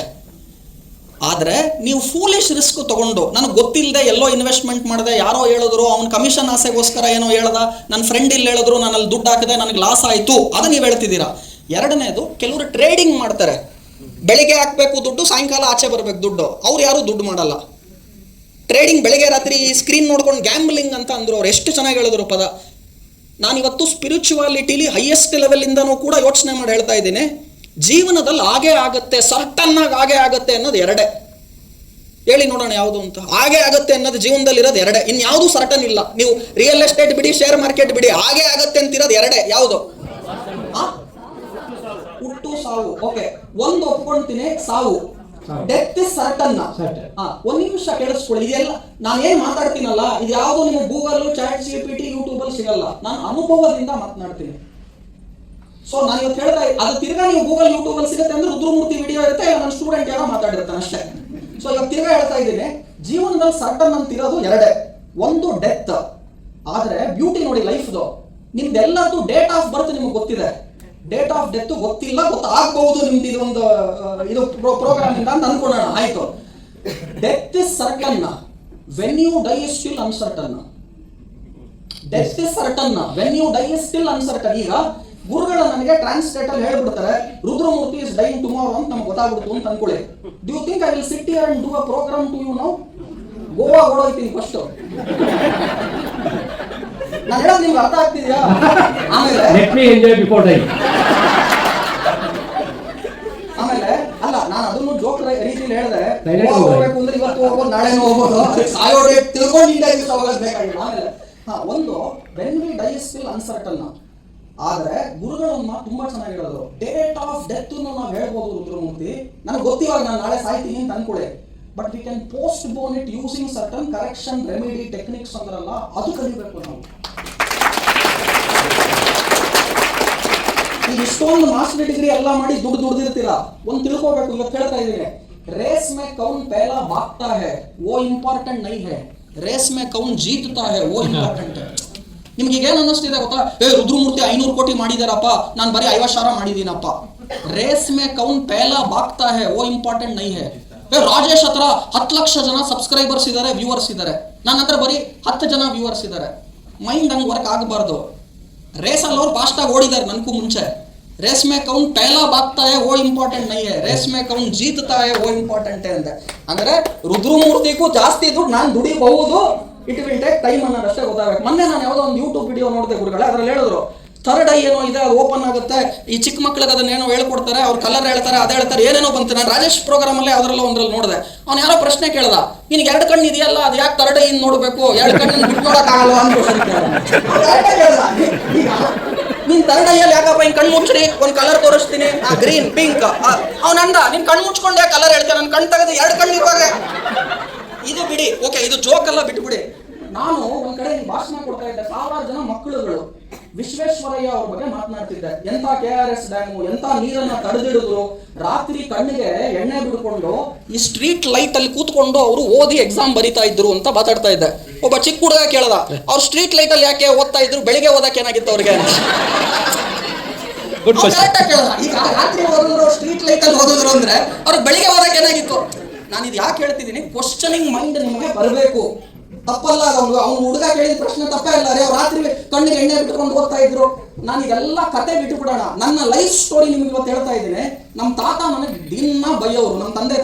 ಆದ್ರೆ ನೀವು ಫೂಲಿಶ್ ರಿಸ್ಕ್ ತಗೊಂಡು, ನನಗೆ ಗೊತ್ತಿಲ್ಲದೆ ಎಲ್ಲೋ ಇನ್ವೆಸ್ಟ್ಮೆಂಟ್ ಮಾಡಿದೆ, ಯಾರೋ ಹೇಳಿದ್ರು, ಅವ್ನ ಕಮಿಷನ್ ಆಸೆಗೋಸ್ಕರ ಏನೋ ಹೇಳ್ದ, ನನ್ನ ಫ್ರೆಂಡ್ ಇಲ್ಲಿ ಹೇಳಿದ್ರು, ನಾನು ಅಲ್ಲಿ ದುಡ್ಡು ಹಾಕಿದೆ, ನನಗೆ ಲಾಸ್ ಆಯ್ತು, ಅದು ನೀವು ಹೇಳ್ತಿದ್ದೀರಾ. ಎರಡನೇದು, ಕೆಲವರು ಟ್ರೇಡಿಂಗ್ ಮಾಡ್ತಾರೆ. ಬೆಳಿಗ್ಗೆ ಹಾಕಬೇಕು ದುಡ್ಡು, ಸಾಯಂಕಾಲ ಆಚೆ ಬರಬೇಕು ದುಡ್ಡು. ಅವ್ರು ಯಾರು ದುಡ್ಡು ಮಾಡಲ್ಲ. ಟ್ರೇಡಿಂಗ್ ಬೆಳಗ್ಗೆ ರಾತ್ರಿ ಸ್ಕ್ರೀನ್ ನೋಡ್ಕೊಂಡು ಗ್ಯಾಂಬ್ಲಿಂಗ್ ಅಂತ ಅಂದ್ರು. ಅವ್ರು ಎಷ್ಟು ಚೆನ್ನಾಗಿ ಹೇಳಿದ್ರು ಪದ. ನಾನಿವತ್ತು ಸ್ಪಿರಿಚುವಾಲಿಟಿಲಿ ಹೈಯೆಸ್ಟ್ ಲೆವೆಲಿಂದನೂ ಕೂಡ ಯೋಚನೆ ಮಾಡಿ ಹೇಳ್ತಾ ಇದ್ದೀನಿ, ಜೀವನದಲ್ಲಿ ಹಾಗೇ ಆಗುತ್ತೆ, ಸರ್ಟನ್ ಆಗಿ ಹಾಗೇ ಆಗುತ್ತೆ ಅನ್ನೋದು ಎರಡೇ. ಹೇಳಿ ನೋಡೋಣ ಯಾವುದು ಅಂತ. ಹಾಗೇ ಆಗುತ್ತೆ ಅನ್ನೋದು ಜೀವನದಲ್ಲಿ ಇರೋದು ಎರಡೇ, ಇನ್ಯಾವುದು ಸರ್ಟನ್ ಇಲ್ಲ. ನೀವು ರಿಯಲ್ ಎಸ್ಟೇಟ್ ಬಿಡಿ, ಶೇರ್ ಮಾರ್ಕೆಟ್ ಬಿಡಿ, ಹಾಗೇ ಆಗುತ್ತೆ ಅಂತಿರೋದು ಎರಡೇ. ಯಾವುದು? ಸಾವು. ಓಕೆ, ಒಂದು ಒಪ್ಕೊಂತೀನಿ, ಸಾವು. Death is certain. ಒಂದ್ ನಿಮಿಷ ಕೇಳಿಸ್ಕೊಳ್ಳಿ, ಇದೆಲ್ಲ ನಾನು ಏನ್ ಮಾತಾಡ್ತೀನಲ್ಲ ಇದು ಯಾವ್ದು ನಿಮಗೆ ಗೂಗಲ್, ಚಾಟ್ GPT, ಯೂಟ್ಯೂಬ್ ಅಲ್ಲಿ ಸಿಗಲ್ಲ. ನಾನು ಅನುಭವದಿಂದ ಮಾತನಾಡ್ತೀನಿ. ಸೊ ನಾನು ಇವತ್ತು ಹೇಳ್ತಾ ಅದು ತಿರ್ಗಾ ನೀವು ಗೂಗಲ್, ಯೂಟ್ಯೂಬ್ ಅಲ್ಲಿ ಸಿಗುತ್ತೆ ಅಂದ್ರೆ ರುದ್ರಮೂರ್ತಿ ವಿಡಿಯೋ ಇರುತ್ತೆ, ಇಲ್ಲ ನನ್ನ ಸ್ಟೂಡೆಂಟ್ ಏನೋ ಮಾತಾಡಿರ್ತಾನೆ ಅಷ್ಟೇ. ಸೊ ಇವಾಗ ತಿರ್ಗಾ ಹೇಳ್ತಾ ಇದ್ದೀನಿ, ಜೀವನದಲ್ಲಿ ಸರ್ಟನ್ ಅಂತಿರೋದು ಎರಡೇ. ಒಂದು ಡೆತ್. ಆದ್ರೆ ಬ್ಯೂಟಿ ನೋಡಿ ಲೈಫ್ದು, ನಿಮ್ದೆಲ್ಲದ್ದು ಡೇಟ್ ಆಫ್ ಬರ್ತ್ ನಿಮ್ಗೆ ಗೊತ್ತಿದೆ, ಡೇಟ್ ಆಫ್ ಡೆತ್ ಗೊತ್ತಿಲ್ಲ, ಗೊತ್ತಾಗಬಹುದು ನಿಮ್ದು ಇದೊಂದು ಇದು ಪ್ರೋಗ್ರಾಮ್ ಇಂದ ಅಂತ ಅನ್ಕೊಳ್ಳೋಣ. ಆಯ್ತು, death is certain, when you die is still uncertain. Death is certain, when you die is still uncertain. ಈಗ ಗುರುಗಳು ನನಗೆ ಟ್ರಾನ್ಸ್ಲೇಟ್ ಅಲ್ಲಿ ಹೇಳ್ಬಿಡ್ತಾರೆ ರುದ್ರಮೂರ್ತಿ ಇಸ್ ಡೈಯಿಂಗ್ ಟುಮಾರೋ ಅಂತ ನಮ್ಗೆ ಗೊತ್ತಾಗ್ಬಿಡ್ತು ಅಂತ ಅನ್ಕೊಳ್ಳಿ. Do you think I will sit here and do a program to you now? Goa ಓಡೋಯ್ತೀನಿ ಫಸ್ಟ್. ನಾನು ಹೇಳೋದು ನಿಮ್ಗೆ ಅರ್ಥ ಆಗ್ತಿದ್ಯಾ? ಆಮೇಲೆ ಅಲ್ಲ, ನಾನು ಅದನ್ನು ಜೋಕ್ ರೀತಿಯಲ್ಲಿ ಹೇಳಿದೆ, ಹೋಗ್ಬೇಕು ಅಂದ್ರೆ ಇವತ್ತು ಹೋಗ್ಬೋದು, ನಾಳೆನೂ ಹೋಗ್ಬೋದು, ಸಾಯೋ ಡೇಟ್ ತಿಳ್ಕೊಂಡು ಇಂಡಿಯಾ ಹೋಗೋದ್ಬೇಕಾಗಿಲ್ಲ. ಆಮೇಲೆ ಒಂದು when we die still uncertain. ಆದ್ರೆ ಗುರುಗಳು ಒಂದು ಮಾತು ತುಂಬಾ ಚೆನ್ನಾಗಿ ಹೇಳಿದ್ರು, ಡೇಟ್ ಆಫ್ ಡೆತ್ ನಾವು ಹೇಳ್ಬೋದು ರುದ್ರಮೂರ್ತಿ, ನನಗೆ ಗೊತ್ತಿವಾಗ ನಾನು ನಾಳೆ ಸಾಯ್ತೀನಿ ಅಂತ ಅನ್ಕೊಳ್ಳಿ, but we can post bone it using certain correction remedy techniques ಅಂದ್ರಲ್ಲ, ಅದು ಕಲಿಬೇಕು ನಾವು. ಈಗ ಇಷ್ಟೊಂದು ಮಾಸ್ಟರ್ ಡಿಗ್ರಿ ಎಲ್ಲ ಮಾಡಿ ದುಡ್ದಿರ್ತೀರಾ, ಒಂದು ತಿಳ್ಕೋಬೇಕು. ಇವತ್ತು ಹೇಳ್ತಾ ಇದ್ದೀನಿ, ರೇಸ್ ಮೇ ಕೌನ್ ಪೆಹ್ಲಾ ಭಾಗ್ತಾ ಹೈ ವೋ ಇಂಪಾರ್ಟೆಂಟ್ ನೈ ಹೈ, ರೇಸ್ ಮೇ ಕೌನ್ ಜೀತ್ತಾ ಹೈ ವೋ ಇಂಪಾರ್ಟೆಂಟ್. ನಿಮ್ಗೆ ಈಗ ಏನು ಅನ್ನಿಸ್ತಿದೆ ಗೊತ್ತಾ? ರುದ್ರಮೂರ್ತಿ 500 ಕೋಟಿ ಮಾಡಿದಾರಪ್ಪ, ನಾನು ಬರೀ 50,000 ಮಾಡಿದೀನಪ್ಪ. ರೇಸ್ ಮೇ ಕೌನ್ ಪೆಹ್ಲಾ ಭಾಗ್ತಾ ಹೈ ವೋ ಇಂಪಾರ್ಟೆಂಟ್ ನೈ ಹೈ. ರಾಜೇಶ್ ಹತ್ರ 10 ಲಕ್ಷ ಜನ ಸಬ್ಸ್ಕ್ರೈಬರ್ಸ್ ಇದ್ದಾರೆ, ವ್ಯೂವರ್ಸ್ ಇದ್ದಾರೆ, ನನ್ನ ಹತ್ರ ಬರೀ 10 ಜನ ವ್ಯೂವರ್ಸ್ ಇದ್ದಾರೆ. ಮೈಂಡ್ ಹಂಗೆ ವರ್ಕ್ ಆಗಬಾರ್ದು. ರೇಸಲ್ಲಿ ಅವ್ರು ಫಾಸ್ಟ್ ಆಗಿ ಓಡಿದ್ದಾರೆ ನನಗೂ ಮುಂಚೆ. ರೇಸ್ ಮೇ ಕೌನ್ ಪೆಹ್ಲಾ ಭಾಗ್ತಾ ಹೈ ವೋ ಇಂಪಾರ್ಟೆಂಟ್ ನೈ ಹೈ, ರೇಸ್ ಮೇ ಕೌನ್ ಜೀತ್ತಾ ಹೈ ವೋ ಇಂಪಾರ್ಟೆಂಟ್ ಅಂತೆ. ಅಂದ್ರೆ ರುದ್ರಮೂರ್ತಿಗೂ ಜಾಸ್ತಿ ದುಡ್ಡು ನಾನು ದುಡಿಬಹುದು, ಇಟ್ ವಿಲ್ ಟೇಕ್ ಟೈಮ್ ಅನ್ನೋದಷ್ಟೇ ಗೊತ್ತಾಗಬೇಕು. ಮೊನ್ನೆ ನಾನು ಯಾವುದೋ ಒಂದು ಯೂಟ್ಯೂಬ್ ವಿಡಿಯೋ ನೋಡಿದೆ ಗುರುಗಳೇ, ಅದ್ರಲ್ಲಿ ಹೇಳಿದ್ರು ಥರ್ಡ್ ಐ ಏನೋ ಇದೆ, ಅದು ಓಪನ್ ಆಗುತ್ತೆ, ಈ ಚಿಕ್ಕ ಮಕ್ಳಿಗೆ ಅದನ್ನೇನೋ ಹೇಳ್ಕೊಡ್ತಾರೆ, ಅವ್ರು ಕಲರ್ ಹೇಳ್ತಾರೆ, ಅದೇ ಹೇಳ್ತಾರೆ, ಏನೇನೋ ಬಂತು. ನಾನು ರಾಜೇಶ್ ಪ್ರೋಗ್ರಾಮ್ ಅಲ್ಲೇ ಅದರಲ್ಲೂ ಒಂದ್ರಲ್ಲಿ ನೋಡಿದೆ, ಅವ್ನು ಯಾರೋ ಪ್ರಶ್ನೆ ಕೇಳ್ದ, ನಿನ್ಗೆ 2 ಕಣ್ಣು ಇದೆಯಲ್ಲ, ಅದು ಯಾಕೆ ಥರ್ಡ್ ಐ ನೋಡ್ಬೇಕು, 2 ಕಣ್ಣನ್ನು ಬಿಟ್ಟು ನೋಡೋಕ್ಕಾಗಲ್ಲ ಅಂತ ನೀನ್ ಥರ್ಡ್ ಐಯಲ್ಲಿ ಯಾಕಪ್ಪ ಹಿಂಗ್ ಕಣ್ಣು ಮುಚ್ಚ್ರಿ, ಒಂದು ಕಲರ್ ತೋರಿಸ್ತೀನಿ, ಗ್ರೀನ್ ಪಿಂಕ್. ಅವ್ನಂದ ನಿನ್ ಕಣ್ಣು ಮುಚ್ಕೊಂಡೆ ಕಲರ್ ಹೇಳ್ತೇನೆ, ನನ್ನ ಕಣ್ಣು ತೆಗೆದು 2 ಕಣ್ಣು ಇವಾಗ. ಇದು ಬಿಡಿ, ಓಕೆ, ಇದು ಜೋಕ್ ಎಲ್ಲ ಬಿಟ್ಬಿಡಿ. ನಾನು ಒಂದ್ ಕಡೆ ಭಾಷಣ ಕೊಡ್ತಾ ಇದ್ದೆ, 1000 ಜನ ಮಕ್ಕಳುಗಳು ವಿಶ್ವೇಶ್ವರಯ್ಯ ಅವ್ರ ಬಗ್ಗೆ ಮಾತನಾಡ್ತಿದ್ದೆ. ಎಂತ KRS ಡ್ಯಾಮು, ಎಂತ ನೀರನ್ನ ತಡೆದಿಡಿದ್ರು, ರಾತ್ರಿ ಕಣ್ಣಿಗೆ ಎಣ್ಣೆ ಬಿಡ್ಕೊಂಡು ಈ ಸ್ಟ್ರೀಟ್ ಲೈಟ್ ಅಲ್ಲಿ ಕೂತ್ಕೊಂಡು ಅವರು ಓದಿ ಎಕ್ಸಾಮ್ ಬರೀತಾ ಇದ್ರು ಅಂತ ಮಾತಾಡ್ತಾ ಇದ್ದೆ. ಒಬ್ಬ ಚಿಕ್ಕ ಹುಡುಗ ಕೇಳ್ದ, ಅವ್ರು ಸ್ಟ್ರೀಟ್ ಲೈಟ್ ಅಲ್ಲಿ ಯಾಕೆ ಓದ್ತಾ ಇದ್ರು, ಬೆಳಿಗ್ಗೆ ಓದಕ್ಕೆ ಏನಾಗಿತ್ತು ಅವ್ರಿಗೆ? ಈಗ ರಾತ್ರಿ ಓದಿದ್ರು, ಸ್ಟ್ರೀಟ್ ಲೈಟ್ ಅಲ್ಲಿ ಓದಿದ್ರು ಅಂದ್ರೆ ಅವ್ರಿಗೆ ಬೆಳಿಗ್ಗೆ ಓದಕ್ಕೆ ಏನಾಗಿತ್ತು? ನಾನು ಇದು ಯಾಕೆ ಹೇಳ್ತಿದ್ದೀನಿ, ಕ್ವಶನಿಂಗ್ ಮೈಂಡ್ ನಿಮಗೆ ಬರಬೇಕು. ತಪ್ಪಲ್ಲ, ಅವ್ನು ಹುಡುಗ ಕೇಳಿದ ಪ್ರಶ್ನೆ ತಪ್ಪೇ ಇಲ್ಲ ರೀ. ಅವ್ರು ರಾತ್ರಿ ಕಣ್ಣಿಗೆ ಎಣ್ಣೆ ಬಿಟ್ಕೊಂಡು ಓದ್ತಾ ಇದ್ರು. ನಾನು ಇದೆಲ್ಲ ಕತೆ ಬಿಟ್ಟುಬಿಡೋಣ, ನನ್ನ ಲೈಫ್ ಸ್ಟೋರಿ ನಿಮ್ಗೆ ಇವತ್ತು ಹೇಳ್ತಾ ಇದ್ದೀನಿ. ನಮ್ಮ ತಾತ ನನಗೆ ದಿನ ಬೈಯೋರು, ನಮ್ಮ ತಂದೆ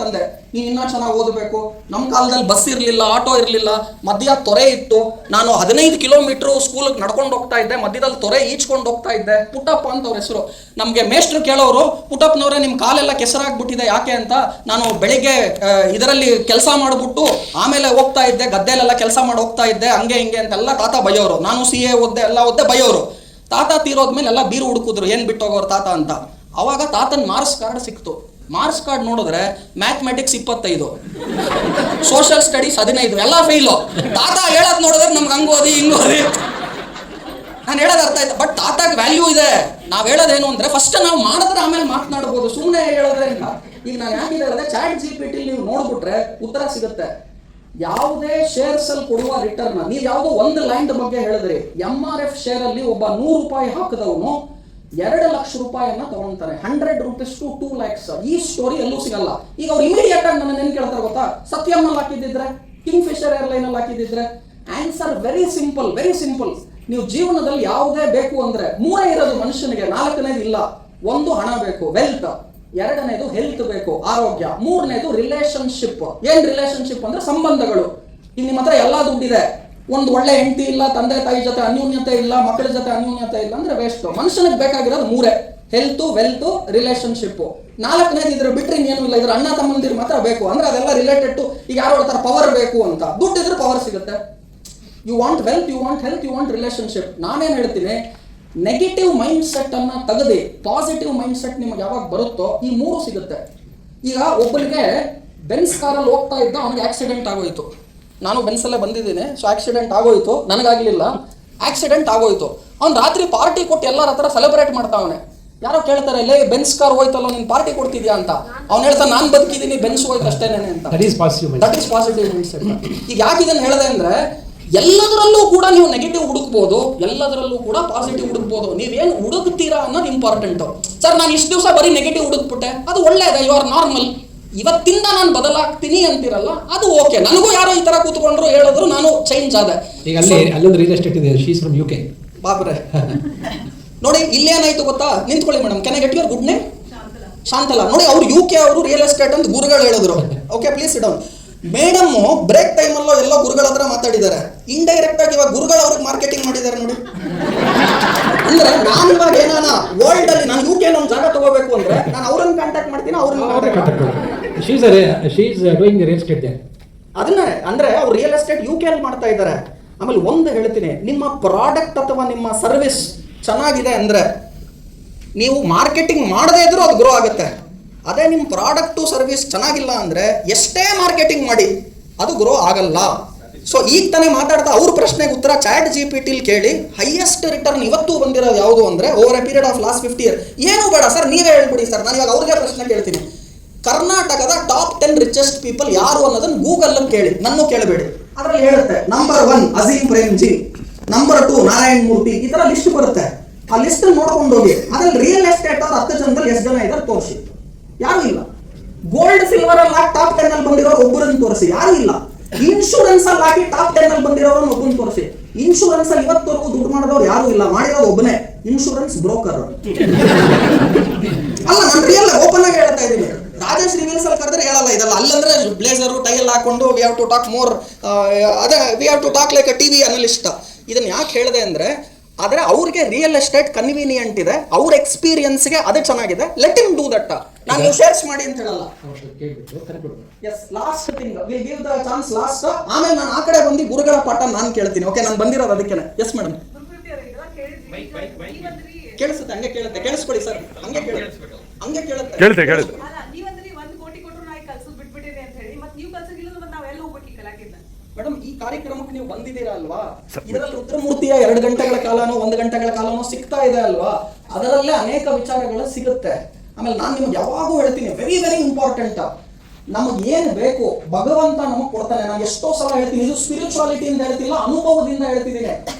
ನೀನು ಇನ್ನೂ ಚೆನ್ನಾಗಿ ಓದಬೇಕು. ನಮ್ಮ ಕಾಲದಲ್ಲಿ ಬಸ್ ಇರಲಿಲ್ಲ, ಆಟೋ ಇರಲಿಲ್ಲ, ಮಧ್ಯ ತೊರೆ ಇತ್ತು. ನಾನು 15 ಕಿಲೋಮೀಟ್ರು ಸ್ಕೂಲಿಗೆ ನಡ್ಕೊಂಡು ಹೋಗ್ತಾ ಇದ್ದೆ, ಮಧ್ಯದಲ್ಲಿ ತೊರೆ ಈಚ್ಕೊಂಡು ಹೋಗ್ತಾ ಇದ್ದೆ. ಪುಟ್ಟಪ್ಪ ಅಂತ ಅವ್ರ ಹೆಸರು. ನಮಗೆ ಮೇಷ್ಟ್ರು ಕೇಳೋರು, ಪುಟ್ಟಪ್ಪನವರೇ ನಿಮ್ಮ ಕಾಲೆಲ್ಲ ಕೆಸರಾಗ್ಬಿಟ್ಟಿದೆ ಯಾಕೆ ಅಂತ. ನಾನು ಬೆಳಿಗ್ಗೆ ಇದರಲ್ಲಿ ಕೆಲಸ ಮಾಡಿಬಿಟ್ಟು ಆಮೇಲೆ ಹೋಗ್ತಾ ಇದ್ದೆ, ಗದ್ದೆಲೆಲ್ಲ ಕೆಲಸ ಮಾಡಿ ಹೋಗ್ತಾ ಇದ್ದೆ, ಹಂಗೆ ಹಿಂಗೆ ಅಂತೆಲ್ಲ ತಾತ ಬೈಯೋರು. ನಾನು CA ಓದ್ದೆ, ಎಲ್ಲ ಓದ್ದೆ, ಬೈಯೋರು. ತಾತ ತೀರೋದ್ಮೇಲೆ ಎಲ್ಲ ಬೀರು ಹುಡುಕಿದ್ರು, ಏನು ಬಿಟ್ಟೋಗೋರು ತಾತ ಅಂತ. ಅವಾಗ ತಾತನ ಮಾರ್ಕ್ಸ್ ಕಾರ್ಡ್ ಸಿಕ್ತು. ಮಾರ್ಕ್ಸ್ ಕಾರ್ಡ್ ನೋಡಿದ್ರೆ ಮ್ಯಾಥಮೆಟಿಕ್ಸ್ 25, ಸೋಷಿಯಲ್ ಸ್ಟಡೀಸ್ 15, ಎಲ್ಲ ಫೇಲು. ತಾತ ಹೇಳೋದು ನೋಡಿದ್ರೆ ನಮ್ಗೆ ಹಂಗೋದಿ ಹಿಂಗೋದಿ. ನಾನು ಹೇಳೋದು ಅರ್ಥ ಆಯ್ತು, ಬಟ್ ತಾತಾಗೆ ವ್ಯಾಲ್ಯೂ ಇದೆ. ನಾವು ಹೇಳೋದೇನು ಅಂದ್ರೆ ಫಸ್ಟ್ ನಾವು ಮಾಡಿದ್ರೆ ಆಮೇಲೆ ಮಾತನಾಡ್ಬೋದು, ಸುಮ್ಮನೆ ಹೇಳಿದ್ರೆ ಇಲ್ಲ. ಈಗ ನಾನು ಯಾಕೆ ಹೇಳಿದ್ರೆ, ಚಾಟ್ GPT ನೀವು ನೋಡ್ಬಿಟ್ರೆ ಉತ್ತರ ಸಿಗುತ್ತೆ. ಯಾವುದೇ ಶೇರ್ಸ್ ಅಲ್ಲಿ ಕೊಡುವ ರಿಟರ್ನ್, ನೀವು ಯಾವುದೋ ಒಂದು ಲ್ಯಾಂಡ್ ಬಗ್ಗೆ ಹೇಳಿದ್ರಿ, MRF ಶೇರ್ ಅಲ್ಲಿ ಒಬ್ಬ 100 ರೂಪಾಯಿ ಹಾಕಿದವನು 2 ಲಕ್ಷ ರೂಪಾಯಿಯನ್ನ ತಗೊಂತಾರೆ. 100 rupees to 2 lakhs. ಈ ಸ್ಟೋರಿ ಎಲ್ಲೂ ಸಿಗಲ್ಲ. ಈಗ ಅವ್ರು ಇಮಿಡಿಯೇಟ್ ಆಗಿ ನನ್ನ ಏನ್ ಕೇಳ್ತಾರೆ ಗೊತ್ತಾ, ಸತ್ಯಂ ಅಲ್ಲಿ ಹಾಕಿದ್ರೆ, ಕಿಂಗ್ ಫಿಶರ್ ಏರ್ಲೈನ್ ಅಲ್ಲಿ ಹಾಕಿದ್ರೆ? Answer very simple, very simple. ನೀವು ಜೀವನದಲ್ಲಿ ಯಾವುದೇ ಬೇಕು ಅಂದ್ರೆ 3 ಇರೋದು ಮನುಷ್ಯನಿಗೆ, 4ನೇದು ಇಲ್ಲ. 1 ಹಣ ಬೇಕು, ವೆಲ್ತ್. 2ನೇದು ಹೆಲ್ತ್ ಬೇಕು, ಆರೋಗ್ಯ. 3ನೇದು ರಿಲೇಶನ್ಶಿಪ್. ಏನ್ ರಿಲೇಶನ್ಶಿಪ್ ಅಂದ್ರೆ ಸಂಬಂಧಗಳು. ಈಗ ನಿಮ್ಮ ಹತ್ರ ಎಲ್ಲಾ ದುಡ್ಡಿದೆ, ಒಂದು ಒಳ್ಳೆ ಹೆಂಡತಿ ಇಲ್ಲ, ತಂದೆ ತಾಯಿ ಜೊತೆ ಅನ್ಯೂನ್ಯತೆ ಇಲ್ಲ, ಮಕ್ಕಳ ಜೊತೆ ಅನ್ಯೂನ್ಯತೆ ಇಲ್ಲ ಅಂದ್ರೆ ವೇಸ್ಟ್. ಮನುಷ್ಯನಿಗೆ ಬೇಕಾಗಿರೋದು 3: ಹೆಲ್ತ್, ವೆಲ್ತ್, ರಿಲೇಶನ್ಶಿಪ್. 4ನೇದು ಇದ್ರ ಬಿಟ್ರೆ ಇನ್ನೇನು ಇಲ್ಲ. ಇದ್ರ ಅಣ್ಣ ತಮ್ಮಂದಿರು ಮಾತ್ರ ಬೇಕು ಅಂದ್ರೆ ಅದೆಲ್ಲ ರಿಲೇಟೆಡ್ ಟು. ಈಗ ಯಾರು ಹೇಳ್ತಾರೆ ಪವರ್ ಬೇಕು ಅಂತ, ದುಡ್ಡಿದ್ರೆ ಪವರ್ ಸಿಗುತ್ತೆ. You want wealth, you want health, you want relationship. ನಾನೇನ್ ಹೇಳ್ತೀನಿ, ನೆಗೆಟಿವ್ ಮೈಂಡ್ ಸೆಟ್ ಅನ್ನ ತೆಗೆದು ಪಾಸಿಟಿವ್ ಮೈಂಡ್ ಸೆಟ್ ನಿಮಗೆ ಯಾವಾಗ ಬರುತ್ತೋ ಈ 3 ಸಿಗುತ್ತೆ. ಈಗ ಒಬ್ಬನಿಗೆ ಬೆನ್ಸ್ ಕಾರಲ್ಲಿ ಹೋಗ್ತಾ ಇದ್ದ, ಅವನಿಗೆ ಆಕ್ಸಿಡೆಂಟ್ ಆಗೋಯ್ತು. ನಾನು ಬೆನ್ಸಲ್ಲೇ ಬಂದಿದ್ದೀನಿ, ಸೊ ಆಕ್ಸಿಡೆಂಟ್ ಆಗೋಯ್ತು, ನನಗಾಗಲಿಲ್ಲ, ಆಕ್ಸಿಡೆಂಟ್ ಆಗೋಯ್ತು. ಅವ್ನು ರಾತ್ರಿ ಪಾರ್ಟಿ ಕೊಟ್ಟು ಎಲ್ಲರ ಹತ್ರ ಸೆಲೆಬ್ರೇಟ್ ಮಾಡ್ತಾವನೆ. ಯಾರೋ ಕೇಳ್ತಾರೆ, ಲೇ ಬೆನ್ಸ್ ಕಾರ್ ಹೋಯ್ತಲ್ಲ ನೀನು ಪಾರ್ಟಿ ಕೊಡ್ತಿದ್ಯಾ ಅಂತ. ಅವ್ನು ಹೇಳ್ತಾನೆ, ನಾನು ಬದುಕಿದ್ದೀನಿ, ಬೆನ್ಸ್ ಹೋಯ್ತು ಅಷ್ಟೇನೆ ಅಂತ. That is positive mind set. ಈಗ ಯಾಕೆ ಇದನ್ನು ಹೇಳಿದೆ ಅಂದ್ರೆ, ಎಲ್ಲದರಲ್ಲೂ ಕೂಡ ನೀವು ನೆಗೆಟಿವ್ ಹುಡುಕ್ಬೋದು, ಎಲ್ಲದರಲ್ಲೂ ಕೂಡ ಪಾಸಿಟಿವ್ ಹುಡುಕ್ಬೋದು. ನೀವೇನು ಹುಡುಕ್ತೀರಾ ಅನ್ನೋದು ಇಂಪಾರ್ಟೆಂಟ್. ಸರ್ ನಾನು ಇಷ್ಟು ದಿವಸ ಬರೀ ನೆಗೆಟಿವ್ ಹುಡುಕ್ಬಿಟ್ಟೆ, ಅದು ಒಳ್ಳೇದೇ, ಯು ಆರ್ ನಾರ್ಮಲ್. ಇವತ್ತಿಂದ ನಾನು ಬದಲಾಗ್ತೀನಿ ಅಂತಿರಲ್ಲ, ಅದು ಓಕೆ. ನನಗೂ ಯಾರೋ ಈ ತರ ಕೂತ್ಕೊಂಡ್ರು ಹೇಳಿದ್ರು, ನಾನು ಚೇಂಜ್ ಆದೆ. ಈಗ ಅಲ್ಲೊಂದು ರಿಯಲ್ ಎಸ್ಟೇಟ್ ಇದೆ, ಶೀಸ್ ಫ್ರಮ್ UK. ಬಾಬ್ರೆ ನೋಡಿ, ಇಲ್ಲೇನಾಯ್ತು ಗೊತ್ತಾ? ನಿಂತ್ಕೊಳ್ಳಿ madam, can I get your good name? Shantala. ನೋಡಿ, ಅವ್ರು UK ಅವರು ರಿಯಲ್ ಎಸ್ಟೇಟ್ ಅಂತ ಗುರುಗಳು ಹೇಳಿದ್ರು. Okay, please sit down. Madam break time ಅಲ್ಲೋ ಎಲ್ಲ ಗುರುಗಳ ಹತ್ರ ಮಾತಾಡಿದ್ದಾರೆ. ಇಂಡೈರೆಕ್ಟ್ ಆಗಿ ಇವಾಗ ಗುರುಗಳು ಅವ್ರಿಗೆ ಮಾರ್ಕೆಟಿಂಗ್ ಮಾಡಿದ್ದಾರೆ ನೋಡಿ. ಅಂದ್ರೆ ನಾನು ಇವಾಗ ಏನಾನ ವರ್ಲ್ಡ್ ಅಲ್ಲಿ ನಾನು UK ಒಂದು ಜಾಗ ತಗೋಬೇಕು ಅಂದ್ರೆ ನಾನು ಅವ್ರನ್ನ ಕಾಂಟ್ಯಾಕ್ಟ್ ಮಾಡ್ತೀನಿ, ಅದನ್ನೇ ಅಂದ್ರೆ ಅವ್ರು ರಿಯಲ್ ಎಸ್ಟೇಟ್ UK ಅಲ್ಲಿ ಮಾಡ್ತಾ ಇದ್ದಾರೆ. ಆಮೇಲೆ ಒಂದು ಹೇಳ್ತೀನಿ, ನಿಮ್ಮ ಪ್ರಾಡಕ್ಟ್ ಅಥವಾ ನಿಮ್ಮ ಸರ್ವಿಸ್ ಚೆನ್ನಾಗಿದೆ ಅಂದ್ರೆ ನೀವು ಮಾರ್ಕೆಟಿಂಗ್ ಮಾಡದೇ ಇದ್ರೂ ಅದು ಗ್ರೋ ಆಗುತ್ತೆ. ಅದೇ ನಿಮ್ಮ ಪ್ರಾಡಕ್ಟು ಸರ್ವಿಸ್ ಚೆನ್ನಾಗಿಲ್ಲ ಅಂದ್ರೆ ಎಷ್ಟೇ ಮಾರ್ಕೆಟಿಂಗ್ ಮಾಡಿ ಅದು ಗ್ರೋ ಆಗಲ್ಲ. ಸೊ ಈಗ ತಾನೇ ಮಾತಾಡ್ತಾ ಅವ್ರ ಪ್ರಶ್ನೆಗೆ ಉತ್ತರ ಚಾಟ್ GPT ಕೇಳಿ. ಹೈಯೆಸ್ಟ್ ರಿಟರ್ನ್ ಇವತ್ತು ಬಂದಿರೋದು ಯಾವುದು ಅಂದ್ರೆ over A period of last 50 years. ಏನು ಬೇಡ ಸರ್, ನೀವೇ ಹೇಳ್ಬಿಡಿ ಸರ್. ನಾನು ಇವಾಗ ಅವ್ರಿಗೆ ಪ್ರಶ್ನೆ ಕೇಳ್ತೀನಿ. ಕರ್ನಾಟಕದ ಟಾಪ್ 10 ರಿಚೆಸ್ಟ್ ಪೀಪಲ್ ಯಾರು ಅನ್ನೋದನ್ನ ಗೂಗಲ್ ಕೇಳಿ, ನನ್ನ ಕೇಳಬೇಡಿ. ಅದರಲ್ಲಿ ಹೇಳುತ್ತೆ ನಂಬರ್ 1 ಅಜೀಂ ಪ್ರೇಮ್ಜಿ, ನಂಬರ್ 2 ನಾರಾಯಣ್ ಮೂರ್ತಿ, ಈ ತರ ಲಿಸ್ಟ್ ಬರುತ್ತೆ. ಆ ಲಿಸ್ಟ್ ನೋಡ್ಕೊಂಡು ಹೋಗಿ. ಅದ್ರಲ್ಲಿ ರಿಯಲ್ ಎಸ್ಟೇಟ್ ಅವ್ರು 10 ಜನದಲ್ಲಿ ಎಷ್ಟು ಜನ ಇದ್ದಾರೆ ತೋರಿಸಿ. ಯಾರು ಇಲ್ಲ. ಗೋಲ್ಡ್ ಸಿಲ್ವರ್ ಅಲ್ಲಿ ಹಾಕಿ ಟಾಪ್ 10 ಅಲ್ಲಿ ಬಂದಿರೋರು ಒಬ್ಬರನ್ನು ತೋರಿಸಿ. ಯಾರು ಇಲ್ಲ. ಇನ್ಶೂರೆನ್ಸ್ ಅಲ್ಲಿ ಹಾಕಿ ಟಾಪ್ 10 ಅಲ್ಲಿ ಬಂದಿರೋರನ್ನು ಒಬ್ಬರನ್ನು ತೋರಿಸಿ. ಇನ್ಶೂರೆನ್ಸ್ ಅಲ್ಲಿ ಇವತ್ತವರೆಗೂ ದುಡ್ಡು ಮಾಡಿದವ್ರು ಯಾರು ಇಲ್ಲ, ಮಾಡಿರೋದು ಒಬ್ಬನೇ, ಇನ್ಶೂರೆನ್ಸ್ ಬ್ರೋಕರ್. ಅಲ್ಲ, ನಾನು ರಿಯಲ್ ಓಪನ್ ಆಗಿ ಹೇಳ್ತಾ ಇದ್ದೀನಿ. ರಾಜೇಶ್ ರಿವೀಲ್ಸ್ ಅಲ್ಲಿ ಕರೆದ್ರೆ ಹೇಳಲ್ಲ ಇದಲ್ಲ. ಅಲ್ಲಂದ್ರೆ ಬ್ಲೇಸರು ಟೈಲ್ ಹಾಕೊಂಡು we have to talk more, ಅದೇ we have to talk like a TV analyst. ಇದನ್ನ ಯಾಕೆ ಹೇಳಿದೆ ಅಂದ್ರೆ, ಆದ್ರೆ ಅವ್ರಿಗೆ ರಿಯಲ್ ಎಸ್ಟೇಟ್ ಕನ್ವೀನಿಯಂಟ್ ಇದೆ, ಅವ್ರ ಎಕ್ಸ್ಪೀರಿಯನ್ಸ್ಗೆ ಅದು ಚೆನ್ನಾಗಿದೆ. Let him do that. ನಾನು ನೀವು ಶೇರ್ಸ್ ಮಾಡಿ ಅಂತ ಹೇಳಲ್ಲ. Yes, last thing will give the chance last. ಆಮೇಲೆ ನಾನು ಆ ಕಡೆ ಬಂದು ಗುರುಗಳ ಪಾಠ ನಾನು ಕೇಳ್ತೀನಿ. ಓಕೆ, ನಾನು ಬಂದಿರೋದು ಅದಕ್ಕೆ. ಎಸ್ ಮೇಡಮ್, ಕೇಳಿಸುತ್ತೆ? ಹಂಗೆ ಕೇಳುತ್ತೆ, ಕೇಳಿಸ್ಕೊಳ್ಳಿ ಸರ್. ಹಂಗೆ ಕೇಳುತ್ತೆ, ಹಂಗೆ ಕೇಳುತ್ತೆ, ಕೇಳುತ್ತೆ. ಮೇಡಮ್, ಈ ಕಾರ್ಯಕ್ರಮಕ್ಕೆ ನೀವು ಬಂದಿದ್ದೀರಾ ಅಲ್ವಾ? ಇದರಲ್ಲಿ ರುದ್ರಮೂರ್ತಿಯ 2 ಗಂಟೆಗಳ ಕಾಲನೋ 1 ಗಂಟೆಗಳ ಕಾಲನೋ ಸಿಗ್ತಾ ಇದೆ ಅಲ್ವಾ? ಅದರಲ್ಲೇ ಅನೇಕ ವಿಚಾರಗಳು ಸಿಗುತ್ತೆ. ಆಮೇಲೆ ನಾನು ನಿಮ್ಗೆ ಯಾವಾಗೂ ಹೇಳ್ತೀನಿ, ವೆರಿ ವೆರಿ ಇಂಪಾರ್ಟೆಂಟ್, ನಮಗೆ ಏನು ಬೇಕು ಭಗವಂತ ನಮಗೆ ಕೊಡ್ತಾನೆ. ನಾನು ಎಷ್ಟೋ ಸಲ ಹೇಳ್ತೀನಿ, ಇದು ಸ್ಪಿರಿಚುವಾಲಿಟಿ ಅಂತ ಹೇಳ್ತಿಲ್ಲ, ಅನುಭವದಿಂದ ಹೇಳ್ತಿದ್ದೀನಿ.